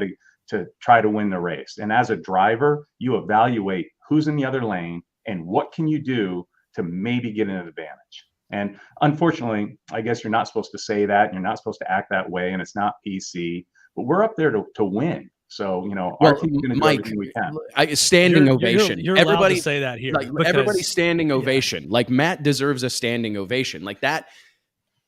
to win the race. And as a driver, you evaluate who's in the other lane and what can you do to maybe get an advantage. And unfortunately, I guess you're not supposed to say that, and you're not supposed to act that way, and it's not PC, but we're up there to win. So, you know, our team's going to do everything we can. Standing ovation. You're everybody allowed to say that here. Like because, everybody's standing ovation. Like Matt deserves a standing ovation. Like that.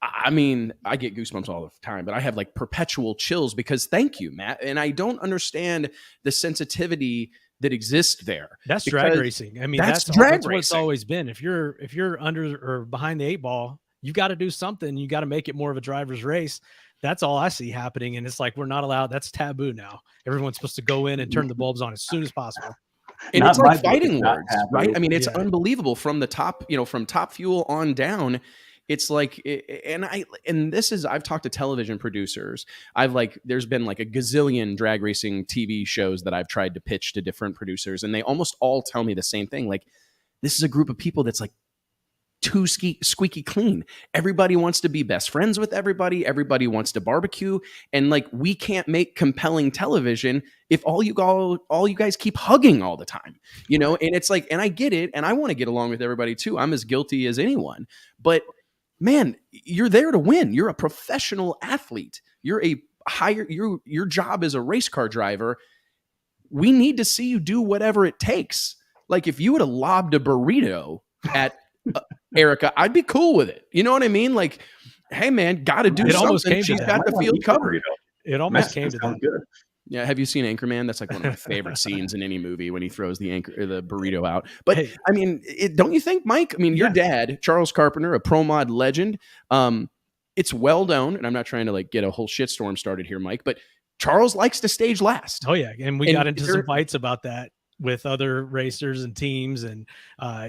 I mean, I get goosebumps all the time, but I have like perpetual chills because thank you, Matt. And I don't understand the sensitivity that exists there. That's drag racing. I mean, that's what it's always been. If you're under or behind the 8 ball, you've got to do something. You got to make it more of a driver's race. That's all I see happening. And it's like, we're not allowed. That's taboo now. Everyone's supposed to go in and turn the bulbs on as soon as possible. And it's like fighting words, right? I mean, it's unbelievable from the top, you know, from Top Fuel on down. It's like, and this is, I've talked to television producers. There's been like a gazillion drag racing TV shows that I've tried to pitch to different producers. And they almost all tell me the same thing. Like, this is a group of people that's like too squeaky clean. Everybody wants to be best friends with everybody. Everybody wants to barbecue. And like, we can't make compelling television if all you guys keep hugging all the time, you know? And it's like, and I get it. And I want to get along with everybody too. I'm as guilty as anyone, but man, you're there to win. You're a professional athlete. Your job as a race car driver. We need to see you do whatever it takes. Like if you would have lobbed a burrito at Erica, I'd be cool with it. You know what I mean? Like, hey man, got to do something. She's got the field covered. It almost came to that. Good. Yeah, have you seen Anchorman? That's like one of my favorite scenes in any movie when he throws the burrito out. But hey, I mean, don't you think, Mike? I mean, your dad, Charles Carpenter, a pro mod legend. It's well known, and I'm not trying to like get a whole shitstorm started here, Mike, but Charles likes to stage last. Oh yeah, and we got into some fights about that with other racers and teams, and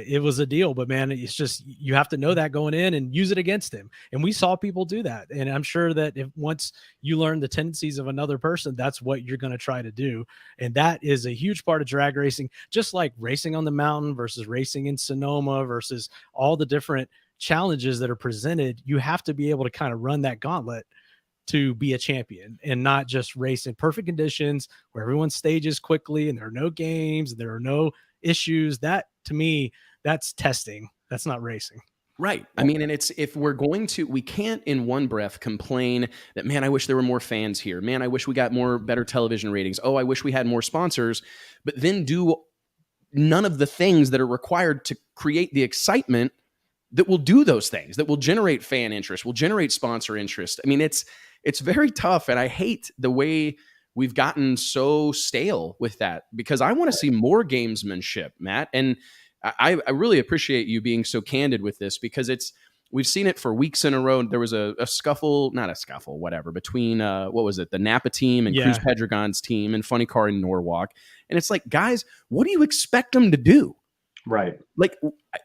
it was a deal. But man, it's just, you have to know that going in and use it against him. And we saw people do that, and I'm sure that if once you learn the tendencies of another person, that's what you're going to try to do. And that is a huge part of drag racing, just like racing on the mountain versus racing in Sonoma versus all the different challenges that are presented. You have to be able to kind of run that gauntlet to be a champion and not just race in perfect conditions where everyone stages quickly and there are no games and there are no issues. That, to me, that's testing. That's not racing. Right. I mean, and it's, if we're going to, we can't in one breath complain that, man, I wish there were more fans here. Man, I wish we got better television ratings. Oh, I wish we had more sponsors, but then do none of the things that are required to create the excitement that will do those things, that will generate fan interest, will generate sponsor interest. I mean, it's very tough, and I hate the way we've gotten so stale with that, because I want to see more gamesmanship, Matt. And I really appreciate you being so candid with this, because we've seen it for weeks in a row. There was a scuffle, not a scuffle, whatever, between what was it, the Napa team and Cruz Pedregon's team and Funny Car in Norwalk. And it's like, guys, what do you expect them to do? Right. Like,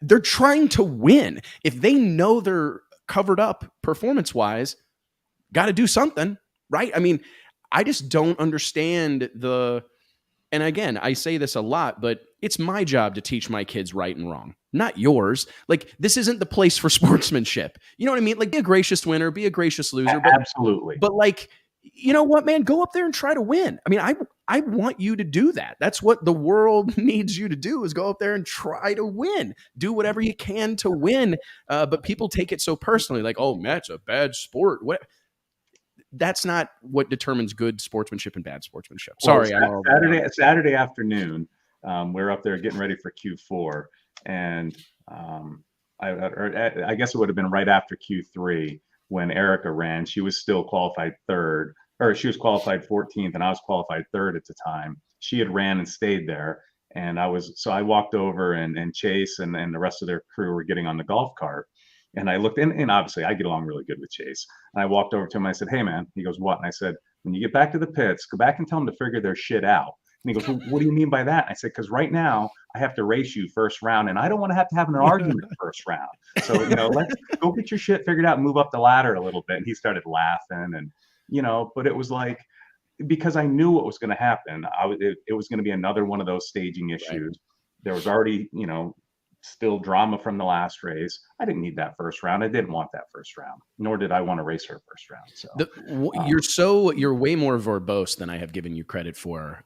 they're trying to win. If they know they're covered up performance-wise, got to do something, right? I mean, I just don't understand and again, I say this a lot, but it's my job to teach my kids right and wrong, not yours. Like, this isn't the place for sportsmanship. You know what I mean? Like, be a gracious winner, be a gracious loser. But, absolutely. But like, you know what, man? Go up there and try to win. I mean, I want you to do that. That's what the world needs you to do, is go up there and try to win. Do whatever you can to win. But people take it so personally, like, oh, Matt's a bad sport. What? That's not what determines good sportsmanship and bad sportsmanship. Sorry. Well, Saturday afternoon, we're up there getting ready for Q4. And I guess it would have been right after Q3 when Erica ran. She was still qualified third, or she was qualified 14th, and I was qualified third at the time. She had ran and stayed there. And so I walked over, and Chase and the rest of their crew were getting on the golf cart. And I looked in, and obviously I get along really good with Chase. And I walked over to him. I said, hey, man. He goes, what? And I said, when you get back to the pits, go back and tell them to figure their shit out. And he goes, well, what do you mean by that? I said, because right now I have to race you first round, and I don't want to have an argument first round. So, let's go get your shit figured out and move up the ladder a little bit. And he started laughing, and, but it was like, because I knew what was going to happen. It was going to be another one of those staging issues. Right. There was already, still drama from the last race. I didn't need that first round. I didn't want that first round, nor did I want to race her first round. So you're way more verbose than I have given you credit for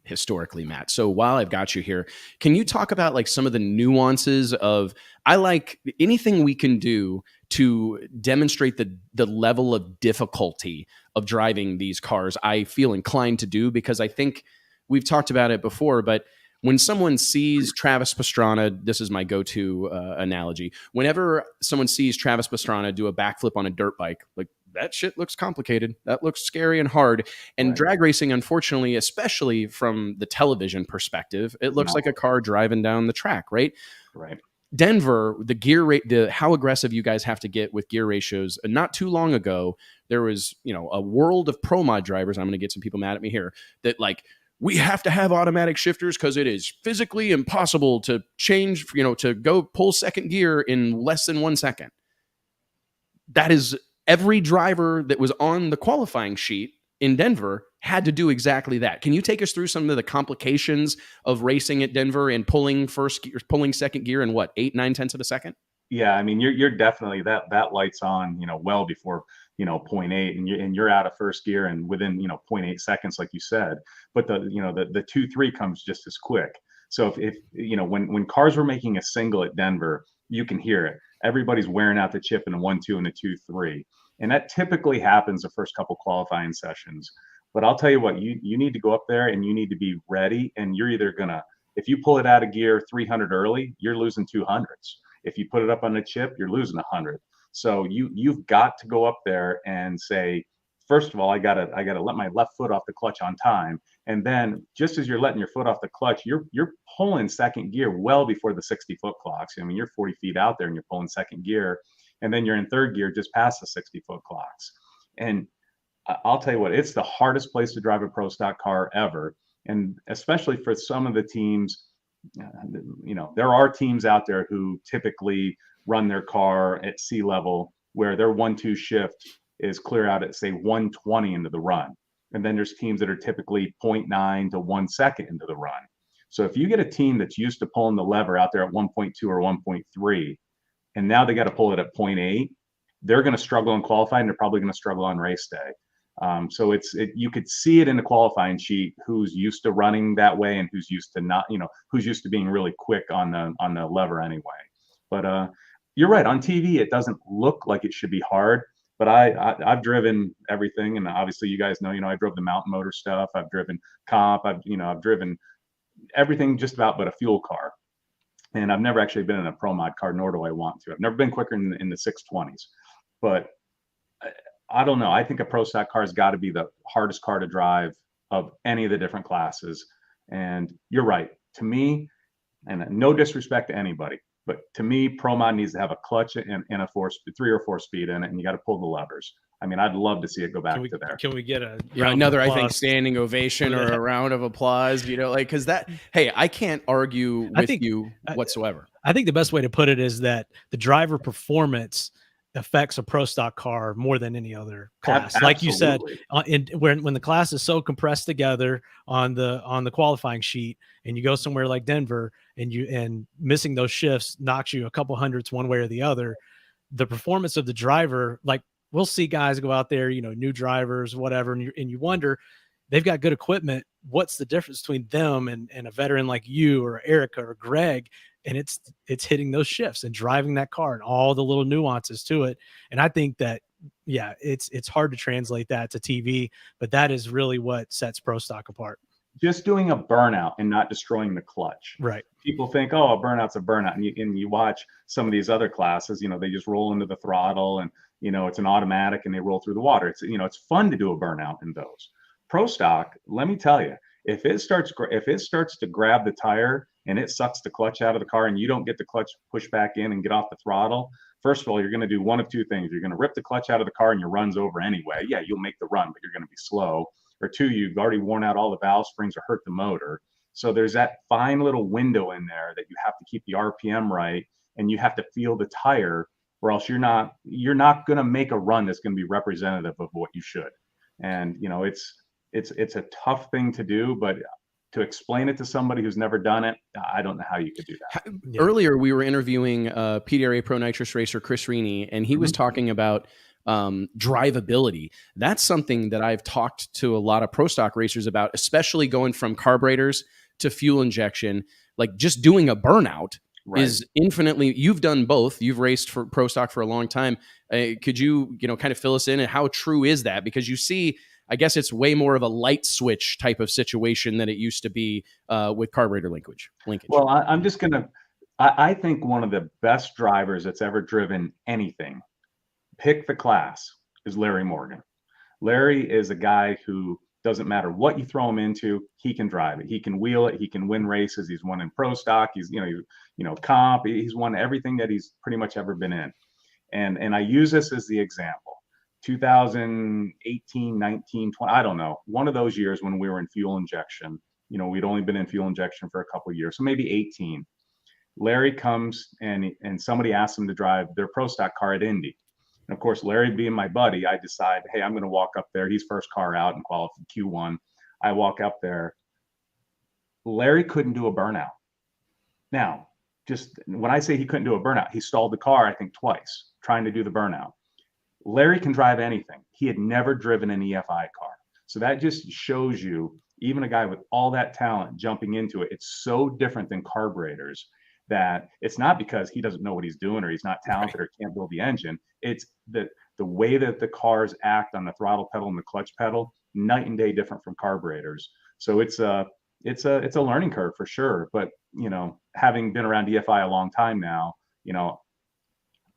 historically, Matt. So while I've got you here, can you talk about like some of the nuances of, I like anything we can do to demonstrate the level of difficulty of driving these cars. I feel inclined to do, because I think we've talked about it before, but when someone sees Travis Pastrana, this is my go-to analogy. Whenever someone sees Travis Pastrana do a backflip on a dirt bike, like, that shit looks complicated. That looks scary and hard. And drag racing, unfortunately, especially from the television perspective, it looks like a car driving down the track, right? Right. Denver, the gear rate, how aggressive you guys have to get with gear ratios. Not too long ago, there was, a world of pro mod drivers. I'm going to get some people mad at me here that like, we have to have automatic shifters because it is physically impossible to change, to go pull second gear in less than 1 second. That is, every driver that was on the qualifying sheet in Denver had to do exactly that. Can you take us through some of the complications of racing at Denver and pulling second gear in what, 8, 9 tenths of a second? Yeah, I mean, you're definitely that light's on, well before 0.8, and you're out of first gear and within 0.8 seconds, like you said. But the 2-3 comes just as quick. So if when cars were making a single at Denver, you can hear it. Everybody's wearing out the chip in a 1-2 and a 2-3, and that typically happens the first couple qualifying sessions. But I'll tell you what, you need to go up there and you need to be ready. And you're either gonna, if you pull it out of gear 300 early, you're losing 200s. If you put it up on the chip, you're losing 100. So you've got to go up there and say, first of all, I gotta let my left foot off the clutch on time. And then just as you're letting your foot off the clutch, you're pulling second gear well before the 60-foot clocks. I mean, you're 40 feet out there and you're pulling second gear, and then you're in third gear just past the 60-foot clocks. And I'll tell you what, it's the hardest place to drive a pro stock car ever. And especially for some of the teams, there are teams out there who typically run their car at sea level where their 1-2 shift is clear out at, say, 120 into the run. And then there's teams that are typically 0.9 to 1 second into the run. So if you get a team that's used to pulling the lever out there at 1.2 or 1.3, and now they got to pull it at 0.8, they're going to struggle in qualifying. They're probably going to struggle on race day. So you could see it in the qualifying sheet who's used to running that way and who's used to not, who's used to being really quick on the lever anyway. But you're right, on TV it doesn't look like it should be hard. But I've driven everything, and obviously you guys know, I drove the mountain motor stuff. I've driven comp. I've driven everything just about but a fuel car. And I've never actually been in a pro mod car, nor do I want to. I've never been quicker in the 620s, but I don't know. I think a pro stock car has got to be the hardest car to drive of any of the different classes. And you're right. To me, and no disrespect to anybody, but to me, pro mod needs to have a clutch and a 3 or 4 speed in it, and you got to pull the levers. I mean, I'd love to see it go back to there. Can we get a another, I think, standing ovation or a round of applause, you know, like, because that, hey, I can't argue with you whatsoever. I think the best way to put it is that the driver performance affects a pro stock car more than any other class. Absolutely. Like you said, when the class is so compressed together on the qualifying sheet, and you go somewhere like Denver and missing those shifts knocks you a couple hundredths one way or the other, the performance of the driver, like, we'll see guys go out there, you know, new drivers, whatever, and you wonder, they've got good equipment. What's the difference between them and a veteran like you or Erica or Greg? And it's hitting those shifts and driving that car and all the little nuances to it. And I think that, yeah, it's hard to translate that to TV, but that is really what sets pro stock apart. Just doing a burnout and not destroying the clutch. Right. People think, oh, a burnout's a burnout. And you watch some of these other classes, you know, they just roll into the throttle and, you know, it's an automatic and they roll through the water. It's, you know, it's fun to do a burnout in those. Pro stock, let me tell you, if it starts to grab the tire and it sucks the clutch out of the car and you don't get the clutch pushed back in and get off the throttle, first of all, you're going to do one of two things. You're going to rip the clutch out of the car and your run's over anyway. Yeah, you'll make the run, but you're going to be slow. Or two, you've already worn out all the valve springs or hurt the motor. So there's that fine little window in there that you have to keep the RPM right, and you have to feel the tire, or else you're not going to make a run that's going to be representative of what you should. And you know, it's a tough thing to do, but to explain it to somebody who's never done it, I don't know how you could do that. Yeah. Earlier, we were interviewing PDRA Pro Nitrous racer Chris Rini, and he was talking about drivability. That's something that I've talked to a lot of pro stock racers about, especially going from carburetors to fuel injection. Like, just doing a burnout is infinitely, you've done both. You've raced for pro stock for a long time. Could you kind of fill us in, and how true is that? Because you see, I guess it's way more of a light switch type of situation than it used to be with carburetor linkage. Well, I think one of the best drivers that's ever driven anything, pick the class, is Larry Morgan. Larry is a guy who doesn't matter what you throw him into, he can drive it. He can wheel it. He can win races. He's won in pro stock. He's comp. He's won everything that he's pretty much ever been in. And I use this as the example. 2018, 19, 20, I don't know. One of those years when we were in fuel injection, we'd only been in fuel injection for a couple of years, so maybe 18. Larry comes and somebody asks him to drive their pro stock car at Indy. And of course, Larry being my buddy, I decide, hey, I'm going to walk up there. He's first car out and qualified Q1. I walk up there. Larry couldn't do a burnout. Now, just when I say he couldn't do a burnout, he stalled the car, I think, twice trying to do the burnout. Larry can drive anything. He had never driven an EFI car. So that just shows you, even a guy with all that talent jumping into it, it's so different than carburetors, that it's not because he doesn't know what he's doing or he's not talented or can't build the engine. It's the way that the cars act on the throttle pedal and the clutch pedal, night and day different from carburetors. So it's a learning curve for sure. But having been around EFI a long time now,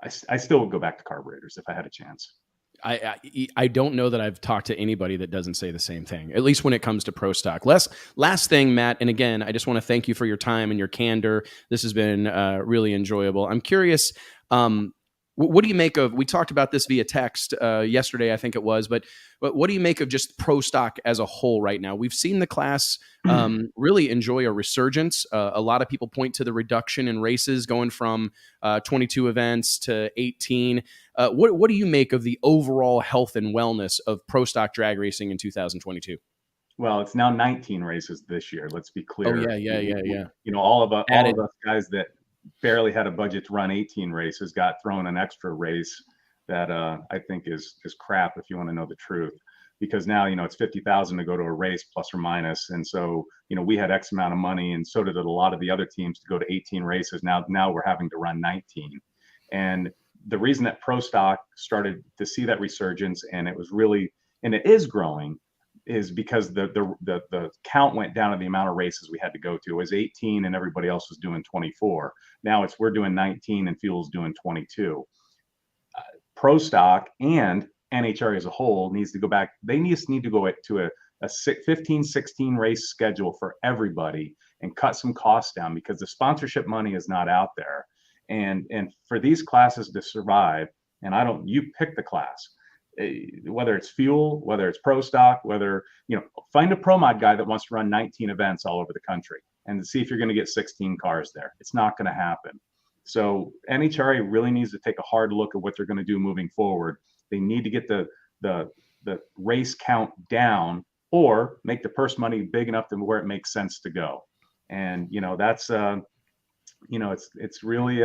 I still would go back to carburetors if I had a chance. I don't know that I've talked to anybody that doesn't say the same thing, at least when it comes to pro stock. Last thing, Matt, and again, I just want to thank you for your time and your candor. This has been really enjoyable. I'm curious, what do you make of, we talked about this via text yesterday, I think it was, but what do you make of just pro stock as a whole right now? We've seen the class really enjoy a resurgence. A lot of people point to the reduction in races going from 22 events to 18. What do you make of the overall health and wellness of pro stock drag racing in 2022? Well, it's now 19 races this year. Let's be clear. Oh, yeah. All of us guys that barely had a budget to run 18 races got thrown an extra race that I think is crap, if you want to know the truth, because now it's 50,000 to go to a race plus or minus, and so we had X amount of money, and so did a lot of the other teams to go to 18 races. Now we're having to run 19, and the reason that pro stock started to see that resurgence, and it is growing, is because the count went down to the amount of races we had to go to. It was 18 and everybody else was doing 24. Now we're doing 19 and Fuel's doing 22. Pro Stock and NHRA as a whole needs to go back. They need to go to a 15, 16 race schedule for everybody and cut some costs down, because the sponsorship money is not out there. And for these classes to survive, and you pick the class, whether it's Fuel, whether it's Pro Stock, find a pro mod guy that wants to run 19 events all over the country and see if you're going to get 16 cars there. It's not going to happen. So NHRA really needs to take a hard look at what they're going to do moving forward. They need to get the race count down, or make the purse money big enough to where it makes sense to go. And that's it's really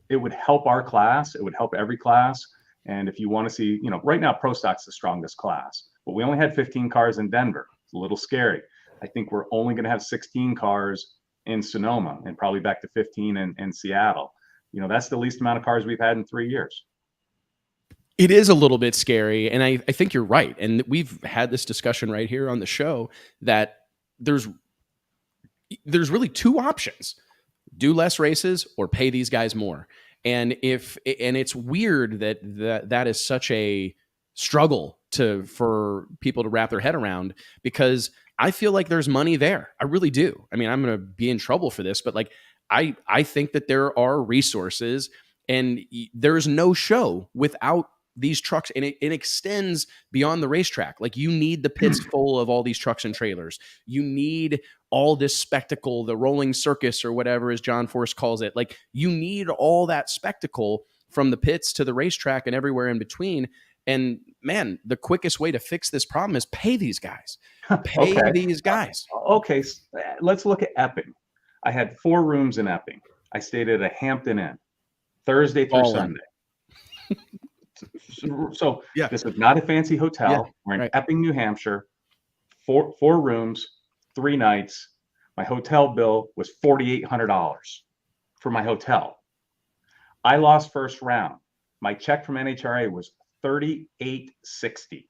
it would help our class. It would help every class. And if you want to see, right now Pro Stock's the strongest class, but we only had 15 cars in Denver. It's a little scary. I think we're only going to have 16 cars in Sonoma, and probably back to 15 in Seattle. That's the least amount of cars we've had in 3 years. It is a little bit scary, and I think you're right. And we've had this discussion right here on the show that there's really two options: do less races or pay these guys more. And it's weird that is such a struggle for people to wrap their head around, because I feel like there's money there. I really do. I mean, I'm going to be in trouble for this, but like, I think that there are resources, and there's no show without these trucks, and it extends beyond the racetrack. Like, you need the pits full of all these trucks and trailers. You need all this spectacle, the rolling circus or whatever, as John Force calls it. Like, you need all that spectacle from the pits to the racetrack and everywhere in between. And man, the quickest way to fix this problem is pay these guys. Pay these guys. Okay, let's look at Epping. I had 4 rooms in Epping. I stayed at a Hampton Inn Thursday through Sunday. So yeah, this is not a fancy hotel. Yeah, we're in Epping, New Hampshire. 4 rooms, 3 nights. My hotel bill was $4,800 for my hotel. I lost first round. My check from NHRA was $3,860.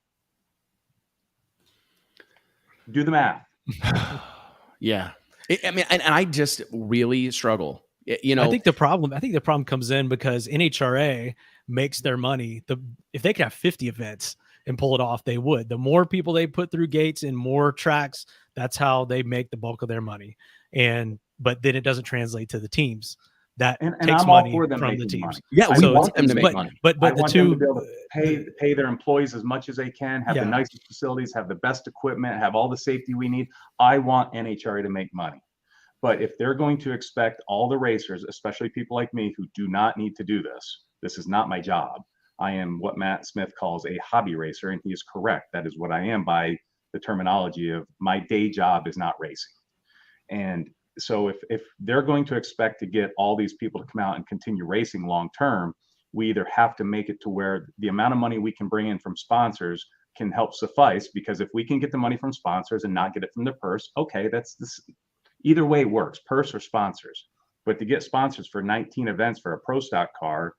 Do the math. Yeah. I just really struggle. I think the problem comes in because NHRA makes their money. If they could have 50 events and pull it off, they would. The more people they put through gates and more tracks, that's how they make the bulk of their money. But then it doesn't translate to the teams. That takes money from the teams. Money. Yeah, we want them to make money. But I want them to be able to pay their employees as much as they can, have the nicest facilities, have the best equipment, have all the safety we need. I want NHRA to make money. But if they're going to expect all the racers, especially people like me who do not need to do this, this is not my job. I am what Matt Smith calls a hobby racer, and he is correct. That is what I am by the terminology of my day job is not racing. And so if they're going to expect to get all these people to come out and continue racing long term, we either have to make it to where the amount of money we can bring in from sponsors can help suffice, because if we can get the money from sponsors and not get it from the purse, okay, that's this. Either way works, purse or sponsors. But to get sponsors for 19 events for a Pro Stock car,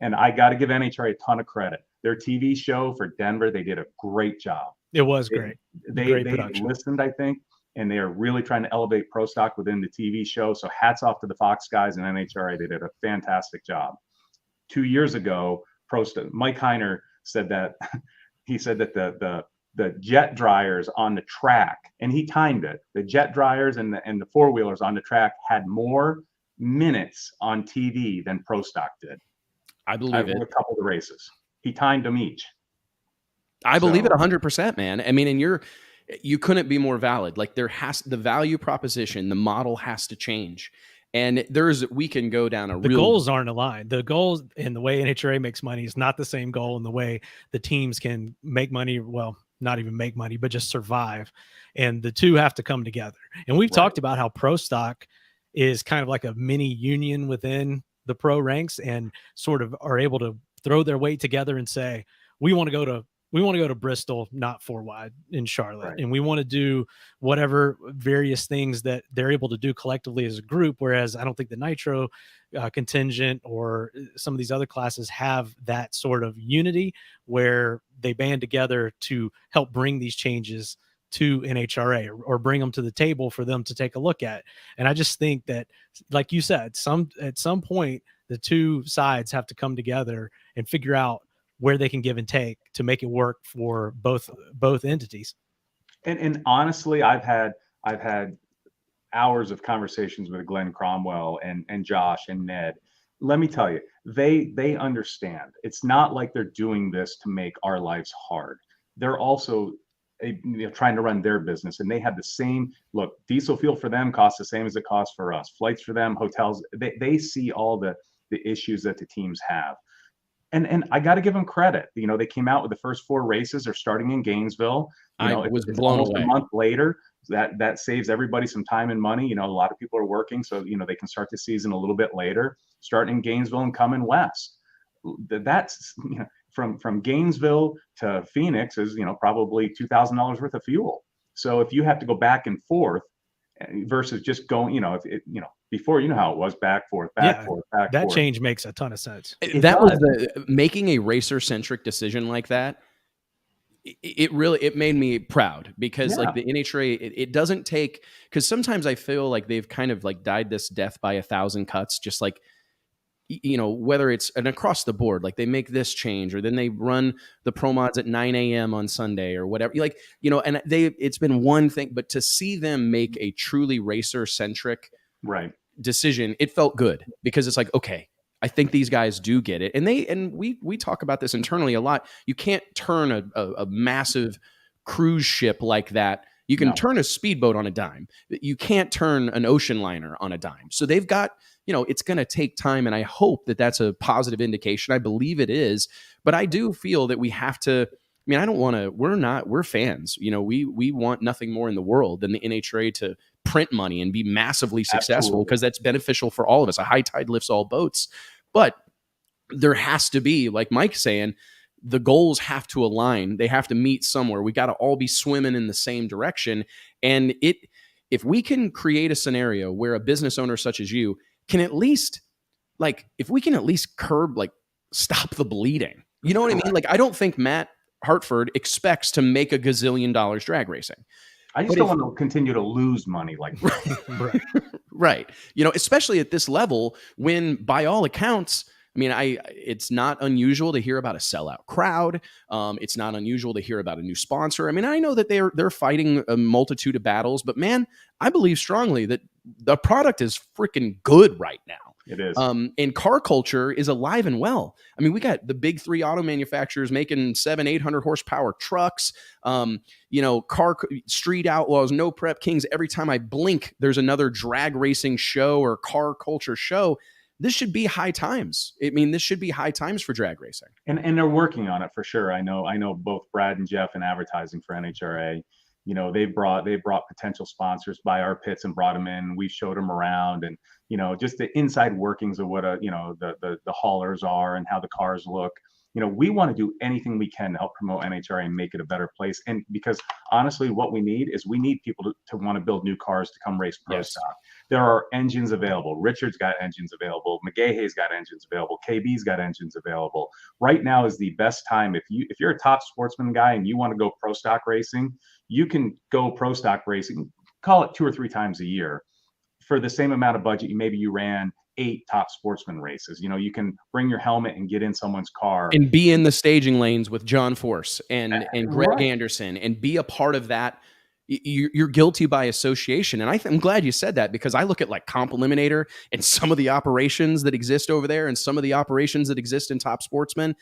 and I got to give NHRA a ton of credit. Their TV show for Denver, they did a great job. It was great. They listened, I think, and they are really trying to elevate Pro Stock within the TV show. So hats off to the Fox guys and NHRA. They did a fantastic job. 2 years ago, Mike Heiner said that he said that the jet dryers on the track, and he timed it. The jet dryers and the 4-wheelers on the track had more minutes on TV than Pro Stock did. I believe it. A couple of the races, he timed them each. I believe it 100%, man. I mean, and you couldn't be more valid. Like, the value proposition, the model has to change. And we can go down the goals aren't aligned. The goals and the way NHRA makes money is not the same goal, and the way the teams can make money. Well, not even make money, but just survive. And the two have to come together. And we've talked about how Pro Stock is kind of like a mini union within the pro ranks, and sort of are able to throw their weight together and say, we want to go to we want to go to Bristol, not 4 wide in Charlotte. Right. And we want to do whatever various things that they're able to do collectively as a group. Whereas I don't think the Nitro contingent or some of these other classes have that sort of unity where they band together to help bring these changes to NHRA or bring them to the table for them to take a look at. And I just think that, like you said, at some point, the two sides have to come together and figure out where they can give and take to make it work for both entities. And honestly, I've had hours of conversations with Glenn Cromwell and Josh and Ned. Let me tell you, they understand. It's not like they're doing this to make our lives hard. They're also trying to run their business, and they have the same look. Diesel fuel for them costs the same as it costs for us. Flights for them, hotels. They see all the issues that the teams have. And I got to give them credit. They came out with the first 4 races. They're starting in Gainesville. I was it's blown almost away. a month later. That saves everybody some time and money. A lot of people are working, so they can start the season a little bit later, starting in Gainesville and coming west. That's from Gainesville to Phoenix is probably $2,000 worth of fuel. So if you have to go back and forth versus just going, before, how it was, back forth. That change makes a ton of sense. That was making a racer centric decision like that. It made me proud because like the NHRA, it doesn't take, because sometimes I feel like they've kind of like died this death by 1,000 cuts, just like, whether it's an across the board, like they make this change, or then they run the pro mods at 9 a.m. on Sunday or whatever, and it's been one thing, but to see them make a truly racer centric decision, it felt good because it's like, okay, I think these guys do get it. And we talk about this internally a lot. You can't turn a massive cruise ship like that. You can turn a speedboat on a dime. You can't turn an ocean liner on a dime. So they've got, it's going to take time. And I hope that that's a positive indication. I believe it is. But I do feel that we have to, I don't want to, we're fans. We want nothing more in the world than the NHRA to print money and be massively successful, because that's beneficial for all of us. A high tide lifts all boats. But there has to be, like Mike's saying, the goals have to align. They have to meet somewhere. We got to all be swimming in the same direction. And if we can create a scenario where a business owner such as you can at least, if we can at least curb, stop the bleeding. You know what I mean? I don't think Matt Hartford expects to make $1 gazillion drag racing. I just don't want to continue to lose money like that. Right. Especially at this level, when by all accounts, it's not unusual to hear about a sellout crowd. It's not unusual to hear about a new sponsor. I know that they're fighting a multitude of battles, but man, I believe strongly that the product is freaking good right now. It is. And car culture is alive and well. We got the big 3 auto manufacturers making 700-800 horsepower trucks. Street outlaws, no prep kings. Every time I blink, there's another drag racing show or car culture show. This should be high times. This should be high times for drag racing. And they're working on it for sure. I know both Brad and Jeff in advertising for NHRA. They brought potential sponsors by our pits and brought them in. We showed them around, and just the inside workings of what the haulers are and how the cars look. We want to do anything we can to help promote NHRA and make it a better place. And because honestly, what we need people to want to build new cars to come race pro stock. There are engines available. Richard's got engines available. McGahey's got engines available. KB's got engines available. Right now is the best time. If you're a top sportsman guy and you want to go pro stock racing, you can go pro stock racing, call it 2 or 3 times a year for the same amount of budget. Maybe you ran 8 top sportsman races. You can bring your helmet and get in someone's car and be in the staging lanes with John Force and Greg Anderson and be a part of that. You're guilty by association. And I'm glad you said that, because I look at Comp Eliminator and some of the operations that exist over there and some of the operations that exist in Top Sportsman.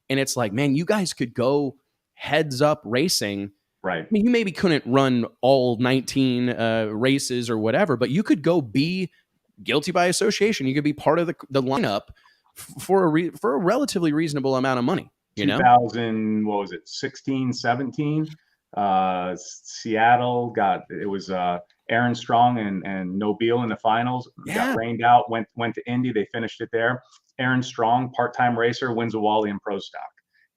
And it's like, man, you guys could go heads up racing. Right. You maybe couldn't run all 19 races or whatever, but you could go be guilty by association. You could be part of the lineup for a relatively reasonable amount of money. 2000, what was it, 16, 17? Seattle was Aaron Strong and Nobile in the finals. Got rained out, went to Indy. They finished it there. Aaron Strong, part-time racer, wins a Wally in pro stock.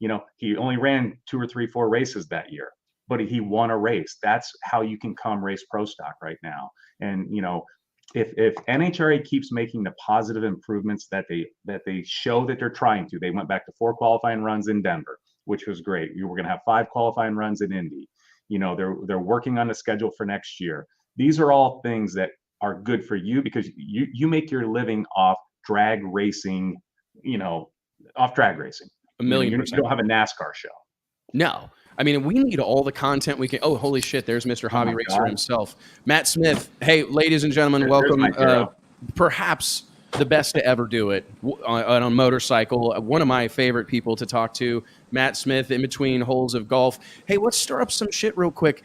You know, he only ran 2 or 3, 4 races that year, but he won a race. That's how you can come race pro stock right now. And, you know, if NHRA keeps making the positive improvements that they show that they're trying to, they went back to 4 qualifying runs in Denver, which was great. You were going to have 5 qualifying runs in Indy. You know, they're working on the schedule for next year. These are all things that are good for you because you make your living off drag racing, you know, off drag racing. A million you percent. don't have a NASCAR show. No. I mean, we need all the content we can. Oh, holy shit. There's Mr. Hobby Racer God. himself. Matt Smith. Hey, ladies and gentlemen, There's welcome. my hero. Perhaps the best to ever do it on a motorcycle. One of my favorite people to talk to, Matt Smith, in between holes of golf. Hey, let's stir up some shit real quick.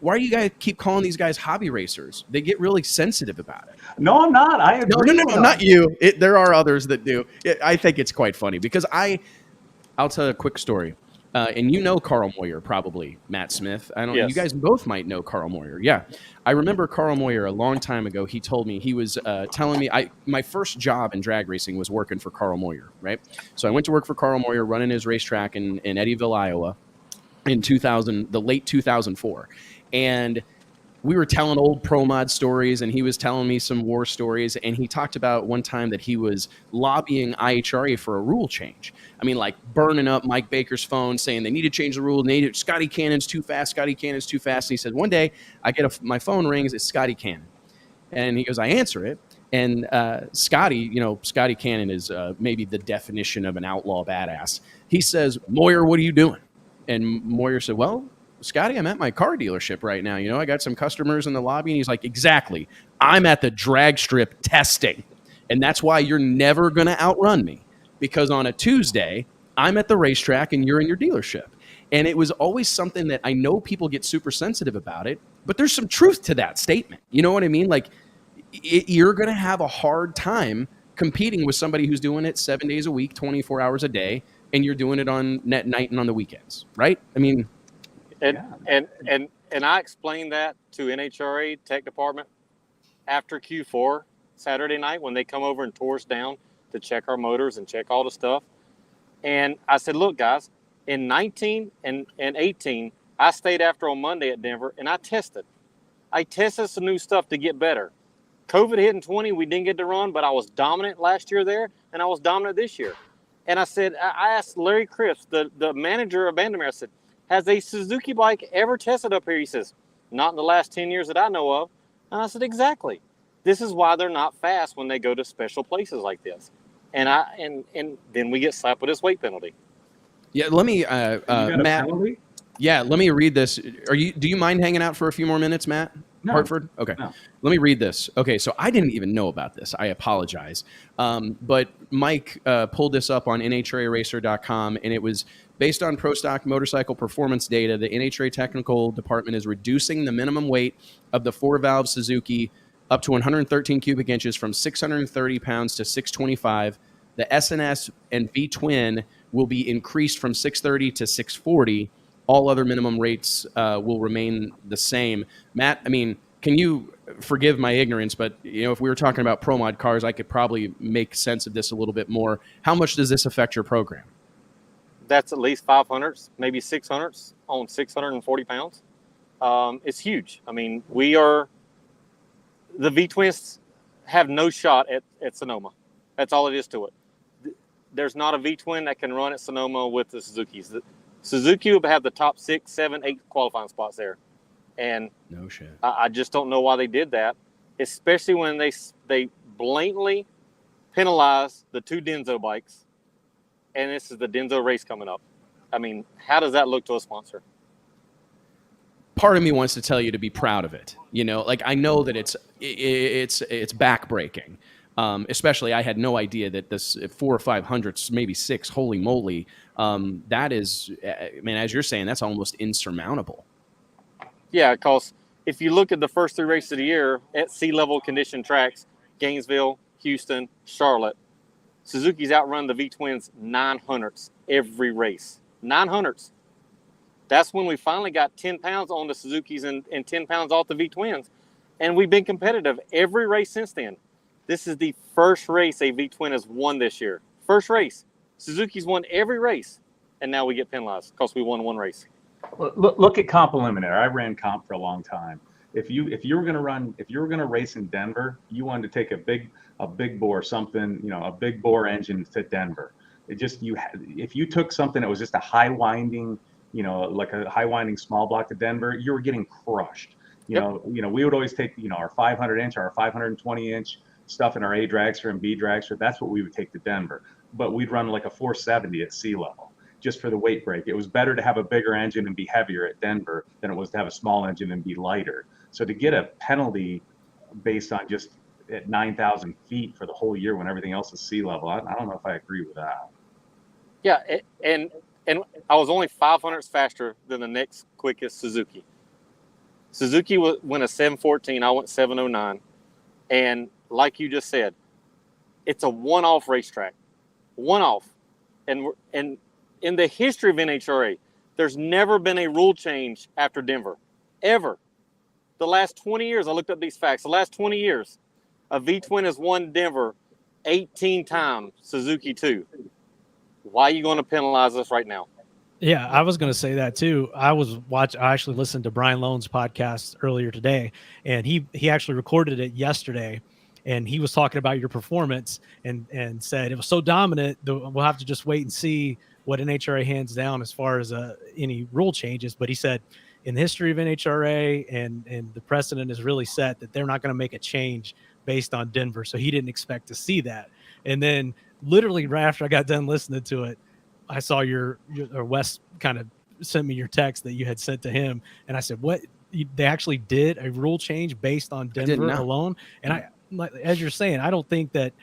Why do you guys keep calling these guys hobby racers? They get really sensitive about it. No, I'm not. I agree. No, not you. There are others that do. I think it's quite funny because I'll tell a quick story. And you know Carl Moyer, probably, Matt Smith. I don't. Yes. You guys both might know Carl Moyer. Yeah, I remember Carl Moyer a long time ago. He told me he was telling me my first job in drag racing was working for Carl Moyer. Right, so I went to work for Carl Moyer, running his racetrack in Eddyville, Iowa, in the late 2004, and we were telling old pro mod stories, and he was telling me some war stories, and he talked about one time that he was lobbying IHRA for a rule change. I mean, like burning up Mike Baker's phone, saying they need to change the rule. Scotty Cannon's too fast. Scotty Cannon's too fast. And he said, one day I get my phone rings. It's Scotty Cannon. And he goes, I answer it. And Scotty Cannon is maybe the definition of an outlaw badass. He says, Moyer, what are you doing? And Moyer said, well, Scotty, I'm at my car dealership right now. You know, I got some customers in the lobby. And he's like, exactly. I'm at the drag strip testing. And that's why you're never going to outrun me. Because on a Tuesday, I'm at the racetrack and you're in your dealership. And it was always something that I know people get super sensitive about it, but there's some truth to that statement. You know what I mean? Like, you're going to have a hard time competing with somebody who's doing it 7 days a week, 24 hours a day, and you're doing it on net night and on the weekends, right? I mean, and I explained that to NHRA Tech Department after Q4 Saturday night when they come over and tore us down to check our motors and check all the stuff. And I said, look, guys, in 19 and 18, I stayed after on Monday at Denver and I tested. I tested some new stuff to get better. COVID hit in 20, we didn't get to run, but I was dominant last year there and I was dominant this year. And I said, I asked Larry Cripps, the manager of Bandamere, I said, has a Suzuki bike ever tested up here? He says, not in the last 10 years that I know of. And I said, exactly. This is why they're not fast when they go to special places like this. And then we get slapped with this weight penalty. Yeah, let me, Matt. Yeah, let me read this. Do you mind hanging out for a few more minutes, Matt? No. Hartford? Okay. No. Let me read this. Okay, so I didn't even know about this. I apologize. But Mike pulled this up on NHRAracer.com, and it was based on Pro Stock motorcycle performance data. The NHRA technical department is reducing the minimum weight of the 4-valve Suzuki up to 113 cubic inches from 630 pounds to 625. The SNS and V-twin will be increased from 630 to 640. All other minimum rates will remain the same. Matt, I mean, can you forgive my ignorance, but you know, if we were talking about pro mod cars, I could probably make sense of this a little bit more. How much does this affect your program? That's at least 500s, maybe 600s on 640 pounds. It's huge. I mean, the V-twins have no shot at Sonoma. That's all it is to it. There's not a V-twin that can run at Sonoma with the Suzukis. The Suzuki will have the top 6, 7, 8 qualifying spots there. And no shit. I just don't know why they did that, especially when they blatantly penalize the 2 Denso bikes. And this is the Denso race coming up. I mean, how does that look to a sponsor? Part of me wants to tell you to be proud of it. You know, like I know that it's backbreaking. Especially, I had no idea that this 4 or 500s, maybe 6. Holy moly! That is, I mean, as you're saying, that's almost insurmountable. Yeah, because if you look at the first 3 races of the year at sea-level condition tracks, Gainesville, Houston, Charlotte, Suzuki's outrun the V-twins 900s every race. 900s. That's when we finally got 10 pounds on the Suzukis and 10 pounds off the V-twins. And we've been competitive every race since then. This is the first race a V-twin has won this year. First race. Suzuki's won every race. and now we get penalized because we won one race. Look at comp preliminary. I ran comp for a long time. If you were going to race in Denver, you wanted to take a big bore something, a big bore engine to Denver. If you took something that was just a high winding, like a high winding small block to Denver, you were getting crushed. We would always take, our 500 inch, our 520 inch stuff in our A dragster and B dragster. That's what we would take to Denver. But we'd run like a 470 at sea level just for the weight break. It was better to have a bigger engine and be heavier at Denver than it was to have a small engine and be lighter. So to get a penalty based on just at 9,000 feet for the whole year when everything else is sea level, I don't know if I agree with that. Yeah, and I was only 500ths faster than the next quickest Suzuki. Suzuki went a 714, I went 709. And like you just said, it's a one-off racetrack. One-off. And in the history of NHRA, there's never been a rule change after Denver, ever. The last 20 years, I looked up these facts. The last 20 years, a V-twin has won Denver 18 times, Suzuki 2. Why are you going to penalize us right now? Yeah, I was going to say that too. I actually listened to Brian Lone's podcast earlier today, and he actually recorded it yesterday, and he was talking about your performance and said it was so dominant that we'll have to just wait and see what NHRA hands down as far as any rule changes. But he said in the history of NHRA and the precedent is really set that they're not going to make a change based on Denver. So he didn't expect to see that. And then literally right after I got done listening to it, I saw or Wes kind of sent me your text that you had sent to him. And I said, what? They actually did a rule change based on Denver alone. And as you're saying, I don't think that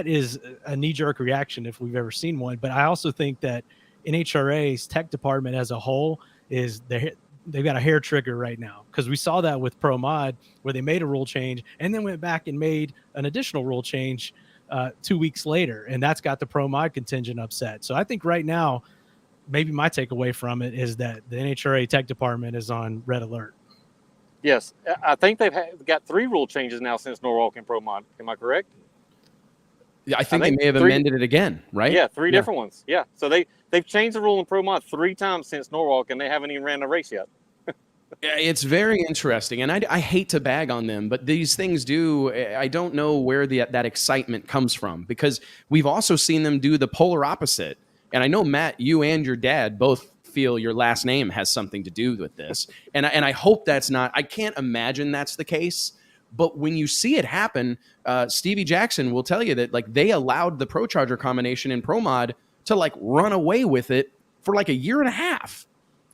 is a knee-jerk reaction if we've ever seen one. But I also think that NHRA's tech department as a whole they've got a hair trigger right now, because we saw that with Pro Mod where they made a rule change and then went back and made an additional rule change 2 weeks later, and that's got the Pro Mod contingent upset. So I think right now, maybe my takeaway from it is that the NHRA tech department is on red alert. Yes, I think they've got 3 rule changes now since Norwalk and Pro Mod. Am I correct? Yeah, I think they may have amended it again, right? Yeah, 3 different ones. Yeah, so they've changed the rule in Pro Mod 3 times since Norwalk, and they haven't even ran a race yet. It's very interesting, and I hate to bag on them, but these things I don't know where that excitement comes from, because we've also seen them do the polar opposite. And I know, Matt, you and your dad both feel your last name has something to do with this. And I hope that's not, I can't imagine that's the case. But when you see it happen, Stevie Jackson will tell you that they allowed the Pro Charger combination in Pro Mod to run away with it for a year and a half.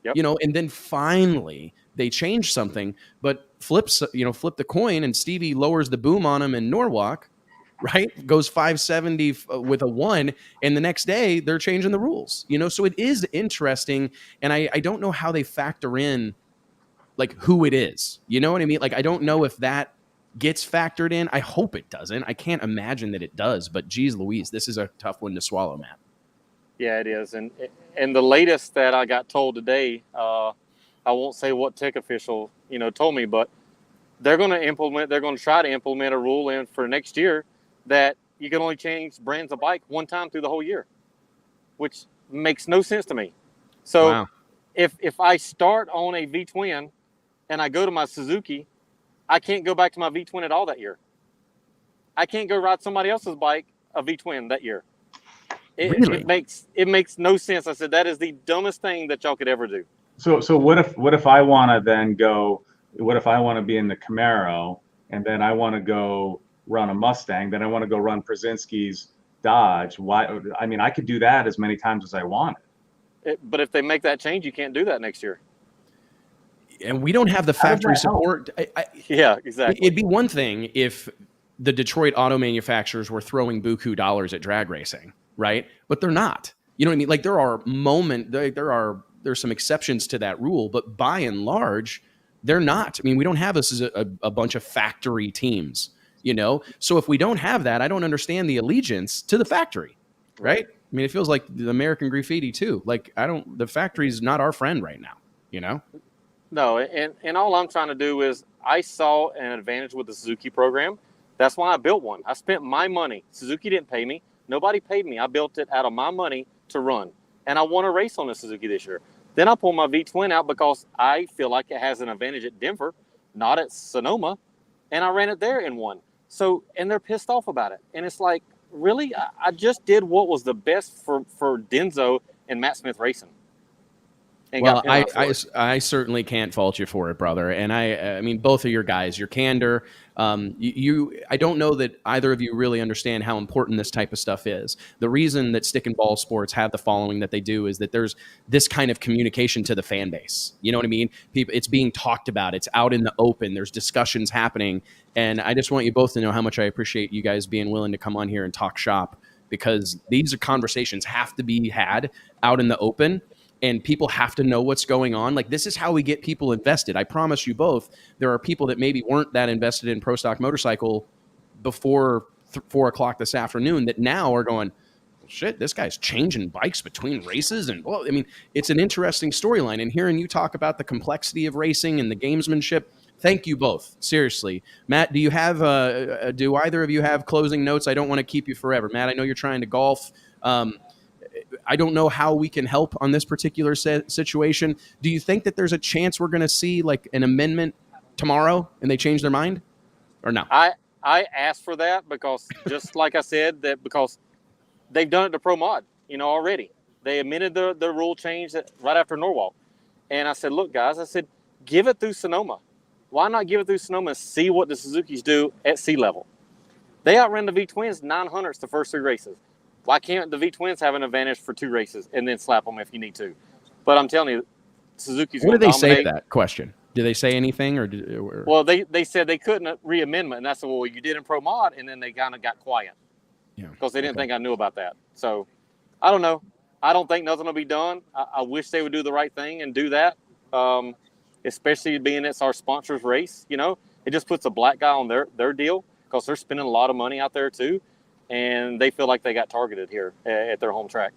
Yep. And then finally they change something, but flip the coin, and Stevie lowers the boom on him in Norwalk, right? Goes 570 with a 1, and the next day they're changing the rules, so it is interesting. And I don't know how they factor in who it is, you know what I mean? I don't know if that gets factored in. I hope it doesn't. I can't imagine that it does, but geez Louise, this is a tough one to swallow, Matt. Yeah, it is. And the latest that I got told today, I won't say what tech official, told me, but they're going to try to implement a rule in for next year that you can only change brands of bike one time through the whole year, which makes no sense to me. So wow. if I start on a V-twin and I go to my Suzuki, I can't go back to my V-twin at all that year. I can't go ride somebody else's bike, a V-twin, that year. Really? It makes no sense. I said, that is the dumbest thing that y'all could ever do. So what if I want to then go? What if I want to be in the Camaro and then I want to go run a Mustang? Then I want to go run Przinski's Dodge. Why? I mean, I could do that as many times as I want. But if they make that change, you can't do that next year. And we don't have the factory support. Yeah, exactly. It'd be one thing if the Detroit auto manufacturers were throwing buku dollars at drag racing, right? But they're not. You know what I mean? There's some exceptions to that rule, but by and large, they're not. I mean, we don't have this as a bunch of factory teams, So if we don't have that, I don't understand the allegiance to the factory, right? I mean, it feels like the American Graffiti too. The factory's not our friend right now, No, and all I'm trying to do is I saw an advantage with the Suzuki program. That's why I built one. I spent my money. Suzuki didn't pay me. Nobody paid me. I built it out of my money to run. and I won a race on the Suzuki this year. Then I pull my V-twin out because I feel like it has an advantage at Denver, not at Sonoma, and I ran it there and won. So, and they're pissed off about it. And it's like, really? I just did what was the best for Denzo and Matt Smith Racing. And Well, got penalized for it. I certainly can't fault you for it, brother. And I mean, both of your guys, your candor. I don't know that either of you really understand how important this type of stuff is. The reason that stick and ball sports have the following that they do is that there's this kind of communication to the fan base. You know what I mean? People, it's being talked about. It's out in the open. There's discussions happening. And I just want you both to know how much I appreciate you guys being willing to come on here and talk shop, because these are conversations have to be had out in the open. And people have to know what's going on. Like, this is how we get people invested. I promise you both, there are people that maybe weren't that invested in Pro Stock Motorcycle before 4 o'clock this afternoon that now are going, shit, this guy's changing bikes between races. And, well, I mean, it's an interesting storyline. And hearing you talk about the complexity of racing and the gamesmanship, thank you both. Seriously. Matt, do you have, do either of you have closing notes? I don't want to keep you forever. Matt, I know you're trying to golf. I don't know how we can help on this particular situation. Do you think that there's a chance we're going to see like an amendment tomorrow and they change their mind, or no? I asked for that because, just like I said, that because they've done it to Pro Mod, already. They amended the rule change right after Norwalk. And I said, look, guys, I said, give it through Sonoma. Why not give it through Sonoma and see what the Suzukis do at sea level? They outran the V-Twins 900s the first 3 races. Why can't the V-Twins have an advantage for 2 races and then slap them if you need to? But I'm telling you, Suzuki's going to dominate. What did they say to that question? Did they say anything? Or? Well, they said they couldn't re-amendment, and I said, well, you did in Pro Mod, and then they kind of got quiet. Yeah. Because they didn't think I knew about that. So, I don't know. I don't think nothing will be done. I wish they would do the right thing and do that, especially being it's our sponsors race. It just puts a black guy on their deal because they're spending a lot of money out there too. And they feel like they got targeted here at their home track.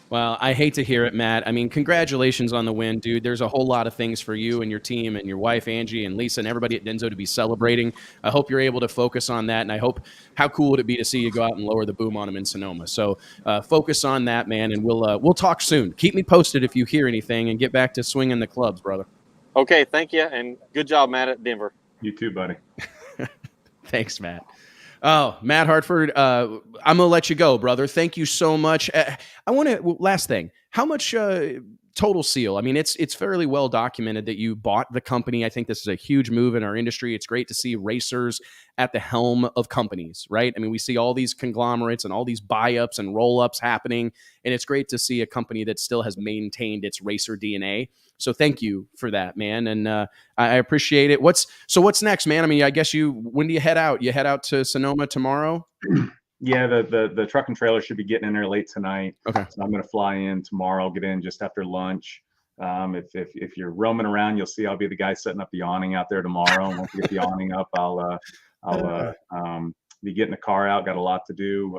Well, I hate to hear it, Matt. I mean, congratulations on the win, dude. There's a whole lot of things for you and your team and your wife, Angie, and Lisa, and everybody at Denzo to be celebrating. I hope you're able to focus on that, and I hope, how cool would it be to see you go out and lower the boom on them in Sonoma. So focus on that, man, and we'll talk soon. Keep me posted if you hear anything, and get back to swinging the clubs, brother. Okay, thank you, and good job, Matt, at Denver. You too, buddy. Thanks, Matt. Oh, Matt Hartford, I'm going to let you go, brother. Thank you so much. I want to, last thing, how much Total Seal? I mean, it's fairly well documented that you bought the company. I think this is a huge move in our industry. It's great to see racers at the helm of companies, right? I mean, we see all these conglomerates and all these buy-ups and roll-ups happening, and it's great to see a company that still has maintained its racer DNA. So thank you for that, man. And I appreciate it. What's next, man? I mean, I guess when do you head out? You head out to Sonoma tomorrow? Yeah, the truck and trailer should be getting in there late tonight. Okay. So I'm going to fly in tomorrow, get in just after lunch. If you're roaming around, you'll see I'll be the guy setting up the awning out there tomorrow. And once we get the awning up, I'll be getting the car out. Got a lot to do.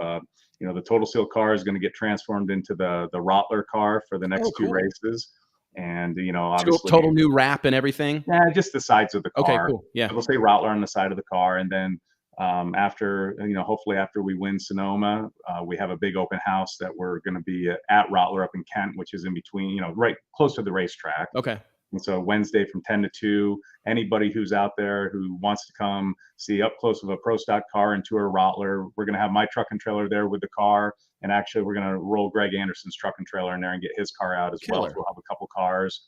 The Total Seal car is going to get transformed into the Rottler car for the next 2 races. And, obviously total new wrap and everything. Yeah, just the sides of the car. Okay, cool. Yeah. So they'll say Rottler on the side of the car. And then after, hopefully after we win Sonoma, we have a big open house that we're going to be at Rottler up in Kent, which is in between, right close to the racetrack. Okay. And so Wednesday from 10 to 2, anybody who's out there who wants to come see up close of a Pro Stock car and tour Rottler, we're going to have my truck and trailer there with the car. And actually, we're going to roll Greg Anderson's truck and trailer in there and get his car out as well. So we'll have a couple cars.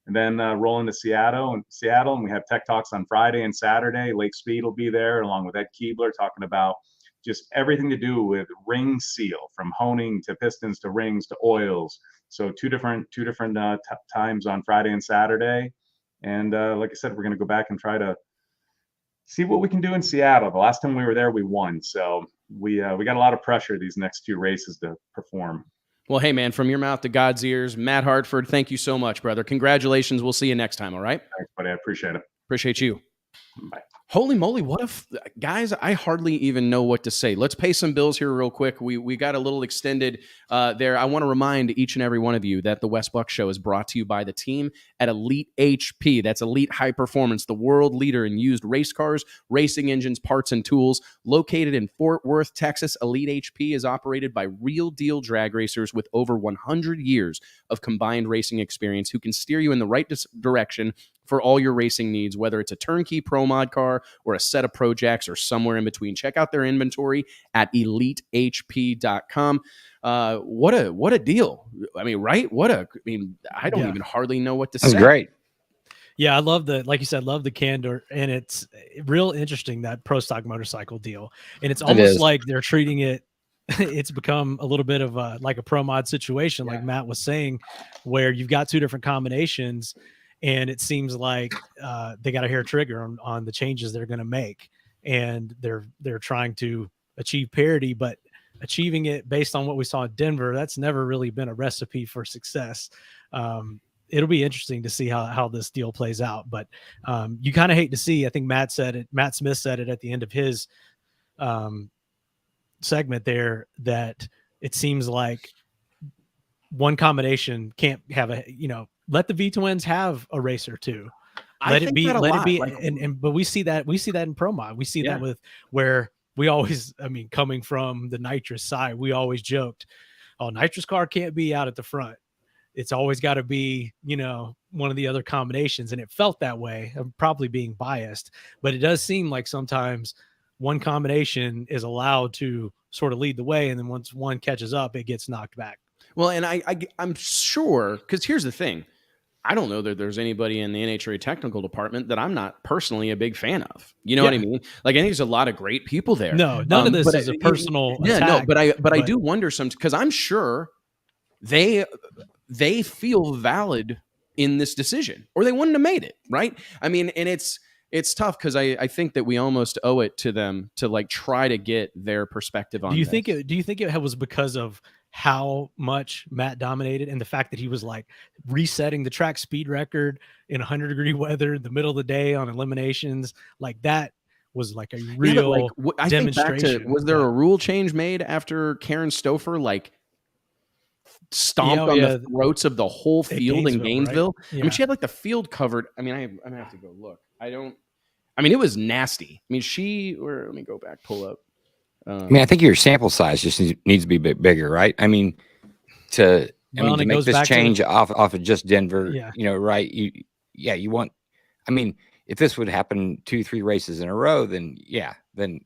And then roll into Seattle, and we have Tech Talks on Friday and Saturday. Lake Speed will be there, along with Ed Keebler, talking about just everything to do with ring seal, from honing to pistons to rings to oils. So two different times on Friday and Saturday. And like I said, we're going to go back and try to see what we can do in Seattle. The last time we were there, we won. So we got a lot of pressure these next 2 races to perform. Well, hey, man, from your mouth to God's ears, Matt Hartford, thank you so much, brother. Congratulations. We'll see you next time, all right? Thanks, buddy. I appreciate it. Appreciate you. Holy moly, what if, guys, I hardly even know what to say. Let's pay some bills here real quick. We got a little extended there. I want to remind each and every one of you that the Wes Buck Show is brought to you by the team at Elite HP. That's Elite High Performance, the world leader in used race cars, racing engines, parts, and tools. Located in Fort Worth, Texas, Elite HP is operated by real deal drag racers with over 100 years of combined racing experience who can steer you in the right direction for all your racing needs, whether it's a turnkey Pro Mod car or a set of Pro Jacks or somewhere in between. Check out their inventory at elitehp.com. What a deal. I mean, right? I don't even hardly know what to say. That's great. Yeah, I love like you said, love the candor, and it's real interesting, that Pro Stock motorcycle deal. And it's almost like they're treating it, it's become a little bit of like a Pro Mod situation, like Matt was saying, where you've got two different combinations. And it seems like they got a hair trigger on the changes they're going to make, and they're trying to achieve parity, but achieving it based on what we saw in Denver, that's never really been a recipe for success. It'll be interesting to see how this deal plays out, but you kind of hate to see. I think Matt Smith said it at the end of his segment there, that it seems like one combination can't have let the V twins have a race or two. Let it be. But we see that in Pro Mod. We see that with where we always, coming from the nitrous side, we always joked, oh, nitrous car can't be out at the front. It's always got to be, one of the other combinations. And it felt that way. I'm probably being biased, but it does seem like sometimes one combination is allowed to sort of lead the way. And then once one catches up, it gets knocked back. Well, and I'm sure, because here's the thing. I don't know that there's anybody in the NHRA technical department that I'm not personally a big fan of. You know what I mean? Like, I think there's a lot of great people there. No, none of this is a personal attack. But I do wonder because I'm sure they feel valid in this decision, or they wouldn't have made it, right? I mean, and it's tough because I think that we almost owe it to them to like try to get their perspective on. Do you think it was because of how much Matt dominated and the fact that he was like resetting the track speed record in 100-degree weather in the middle of the day on eliminations? Like, that was like a real demonstration. Was there a rule change made after Karen Stouffer like stomped on the throats of the whole field in Gainesville? Right? Yeah. I mean, she had like the field covered. I mean, I'm gonna have to go look. It was nasty. I mean, let me go back, pull up. I think your sample size just needs to be a bit bigger, right? I mean, to make this change off of just Denver, right? You want. I mean, if this would happen 2-3 races in a row, then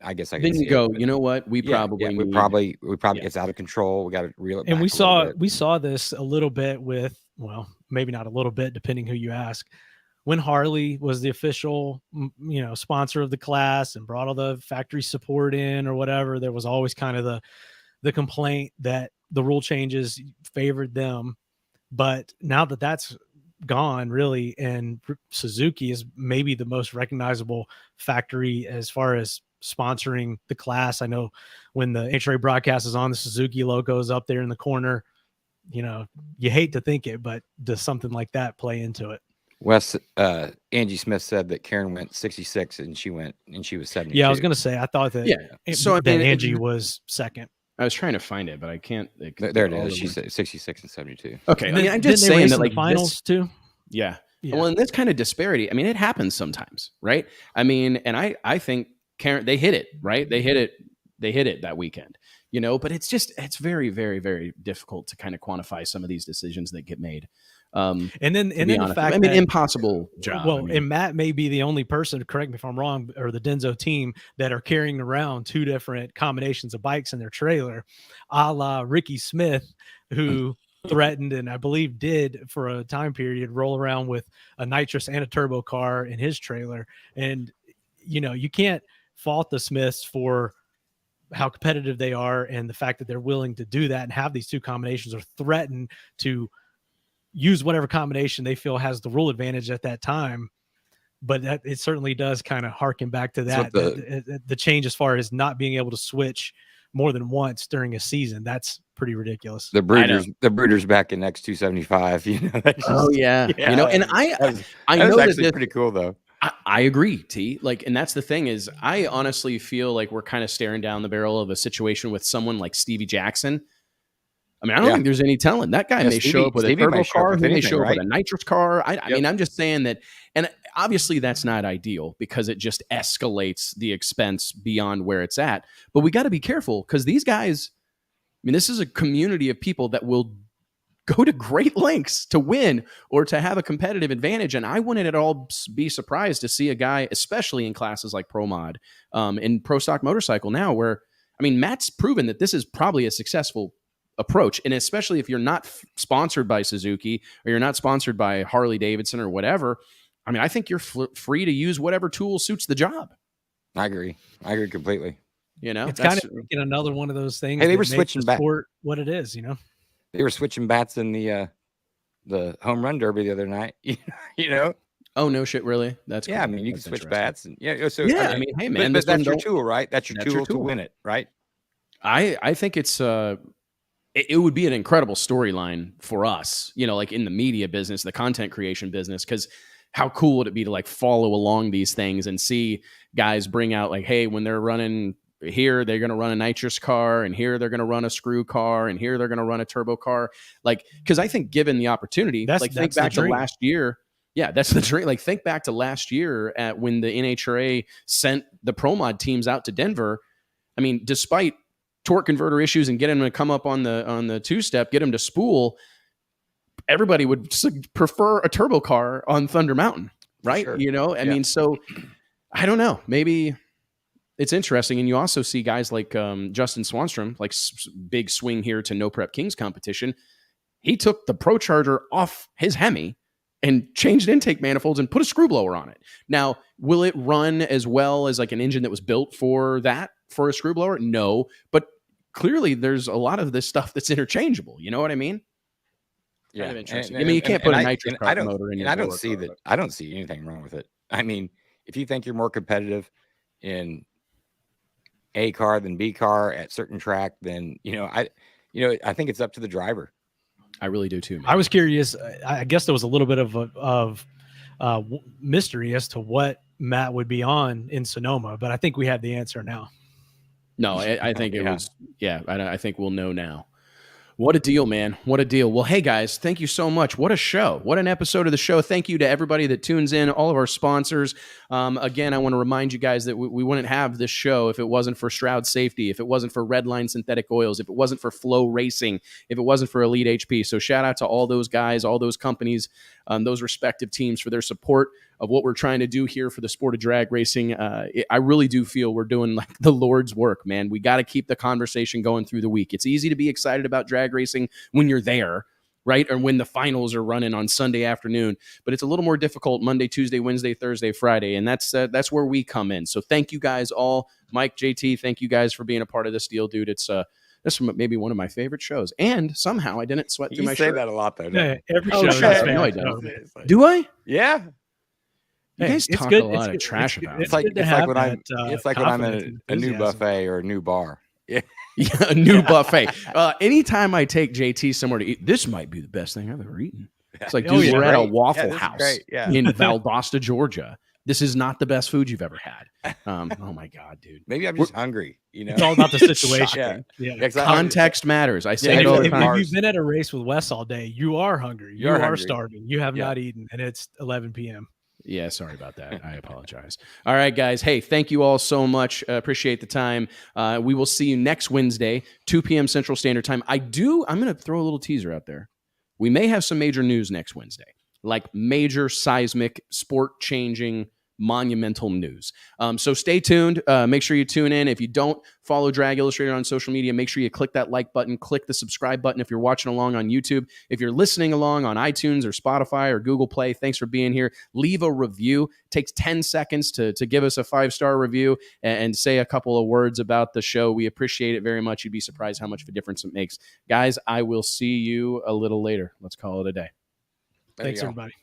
I guess I can. Then you go. You know what? We probably it's out of control. We got to reel it back. And we saw this a little bit with, well, maybe not a little bit, depending who you ask. When Harley was the official, sponsor of the class and brought all the factory support in or whatever, there was always kind of the complaint that the rule changes favored them. But now that that's gone, really, and Suzuki is maybe the most recognizable factory as far as sponsoring the class. I know when the NHRA broadcast is on, the Suzuki logo is up there in the corner. You hate to think it, but does something like that play into it? Wes, Angie Smith said that Karen went 66 and she was 72. Yeah, I was going to say, I thought that, Angie was second. I was trying to find it, but I can't. There it is. She's 66 and 72. Okay. I'm just saying that, like, finals too. Yeah. Well, in this kind of disparity, it happens sometimes, right? And I think Karen, they hit it, right? They hit it that weekend, but it's very, very, very difficult to kind of quantify some of these decisions that get made. And then the fact impossible job. Well, and Matt may be the only person, correct me if I'm wrong, or the Denso team that are carrying around two different combinations of bikes in their trailer, a la Ricky Smith, who threatened and I believe did for a time period roll around with a nitrous and a turbo car in his trailer. And you can't fault the Smiths for how competitive they are and the fact that they're willing to do that and have these two combinations, or threaten to use whatever combination they feel has the rule advantage at that time. But it certainly does kind of harken back to that, the change as far as not being able to switch more than once during a season. That's pretty ridiculous. The Brooders back in X275, oh yeah. And I know that actually pretty cool though. I agree, T. Like, and that's the thing is, I honestly feel like we're kind of staring down the barrel of a situation with someone like Stevie Jackson. I mean, I don't think there's any telling. That guy may show up with a turbo car. He may show up with a nitrous car. I mean, I'm just saying that, and obviously that's not ideal because it just escalates the expense beyond where it's at. But we got to be careful because these guys, I mean, this is a community of people that will go to great lengths to win or to have a competitive advantage. And I wouldn't at all be surprised to see a guy, especially in classes like Pro Mod, in Pro Stock Motorcycle now, where, I mean, Matt's proven that this is probably a successful approach. And especially if you're not sponsored by Suzuki or you're not sponsored by Harley Davidson or whatever, I mean, I think you're free to use whatever tool suits the job. I agree completely. You know, it's kind of another one of those things. Hey, they were switching back what it is, you know. They were switching bats in the home run derby the other night. You know. Oh no shit! Really? That's cool. I mean, you can switch bats, and So I mean, hey man, but that's your tool, right? That's your tool to win it, right? I think it's it would be an incredible storyline for us, you know, like in the media business, the content creation business, because how cool would it be to like follow along these things and see guys bring out like, hey, when they're running here, they're going to run a nitrous car, and here they're going to run a screw car, and here they're going to run a turbo car. Like, because I think given the opportunity, think back to last year. Yeah, that's the dream. Like, think back to last year at when the NHRA sent the Pro Mod teams out to Denver. I mean, despite torque converter issues and getting them to come up on the two-step, get them to spool, everybody would prefer a turbo car on Thunder Mountain, right? Sure. You know, I mean, so I don't know. Maybe it's interesting. And you also see guys like Justin Swanstrom, like big swing here to No Prep Kings competition. He took the Pro Charger off his Hemi and changed intake manifolds and put a screw blower on it. Now, will it run as well as like an engine that was built for a screw blower? No, but clearly there's a lot of this stuff that's interchangeable. You know what I mean? Yeah. Kind of interesting. I mean, you can't put a nitrous motor in your I don't see that. I don't see anything wrong with it. I mean, if you think you're more competitive in A car than B car at certain track, then, I think it's up to the driver. I really do too, man. I was curious. I guess there was a little bit of mystery as to what Matt would be on in Sonoma, but I think we have the answer now. No, I think it was. Yeah, I think we'll know now. What a deal, man. What a deal. Well, hey, guys, thank you so much. What a show. What an episode of the show. Thank you to everybody that tunes in, all of our sponsors. Again, I want to remind you guys that we wouldn't have this show if it wasn't for Stroud Safety, if it wasn't for Redline Synthetic Oils, if it wasn't for Flow Racing, if it wasn't for Elite HP. So shout out to all those guys, all those companies, those respective teams for their support of what we're trying to do here for the sport of drag racing. I really do feel we're doing like the Lord's work, man. We got to keep the conversation going through the week. It's easy to be excited about drag racing when you're there, right? Or when the finals are running on Sunday afternoon, but it's a little more difficult Monday, Tuesday, Wednesday, Thursday, Friday. And that's where we come in. So thank you guys all. Mike, JT, thank you guys for being a part of this deal, dude. This is maybe one of my favorite shows. And somehow I didn't sweat through my shirt. You say that a lot, though. Yeah, every show. No, I don't. Do I? Yeah. You guys talk a lot of trash about it. It's like when I'm at a new buffet or a new bar. Yeah. Yeah, a new buffet. Anytime I take JT somewhere to eat, this might be the best thing I've ever eaten. It's like, dude, we're at a Waffle House in Valdosta, Georgia. This is not the best food you've ever had. Oh my God, dude. Maybe I'm just hungry. It's all about the situation. Context matters. I say it all the time. If you've been at a race with Wes all day, you are hungry. You are starving. You have not eaten, and it's 11 p.m. Yeah, sorry about that. I apologize. All right, guys. Hey, thank you all so much. Appreciate the time. We will see you next Wednesday, 2 p.m. Central Standard Time. I'm going to throw a little teaser out there. We may have some major news next Wednesday, like major seismic, sport-changing, monumental news. So stay tuned. Make sure you tune in. If you don't follow Drag Illustrated on social media, make sure you click that like button, click the subscribe button if you're watching along on YouTube. If you're listening along on iTunes or Spotify or Google Play, thanks for being here. Leave a review. It takes 10 seconds to give us a 5-star review and say a couple of words about the show. We appreciate it very much. You'd be surprised how much of a difference it makes. Guys, I will see you a little later. Let's call it a day. Thanks, everybody.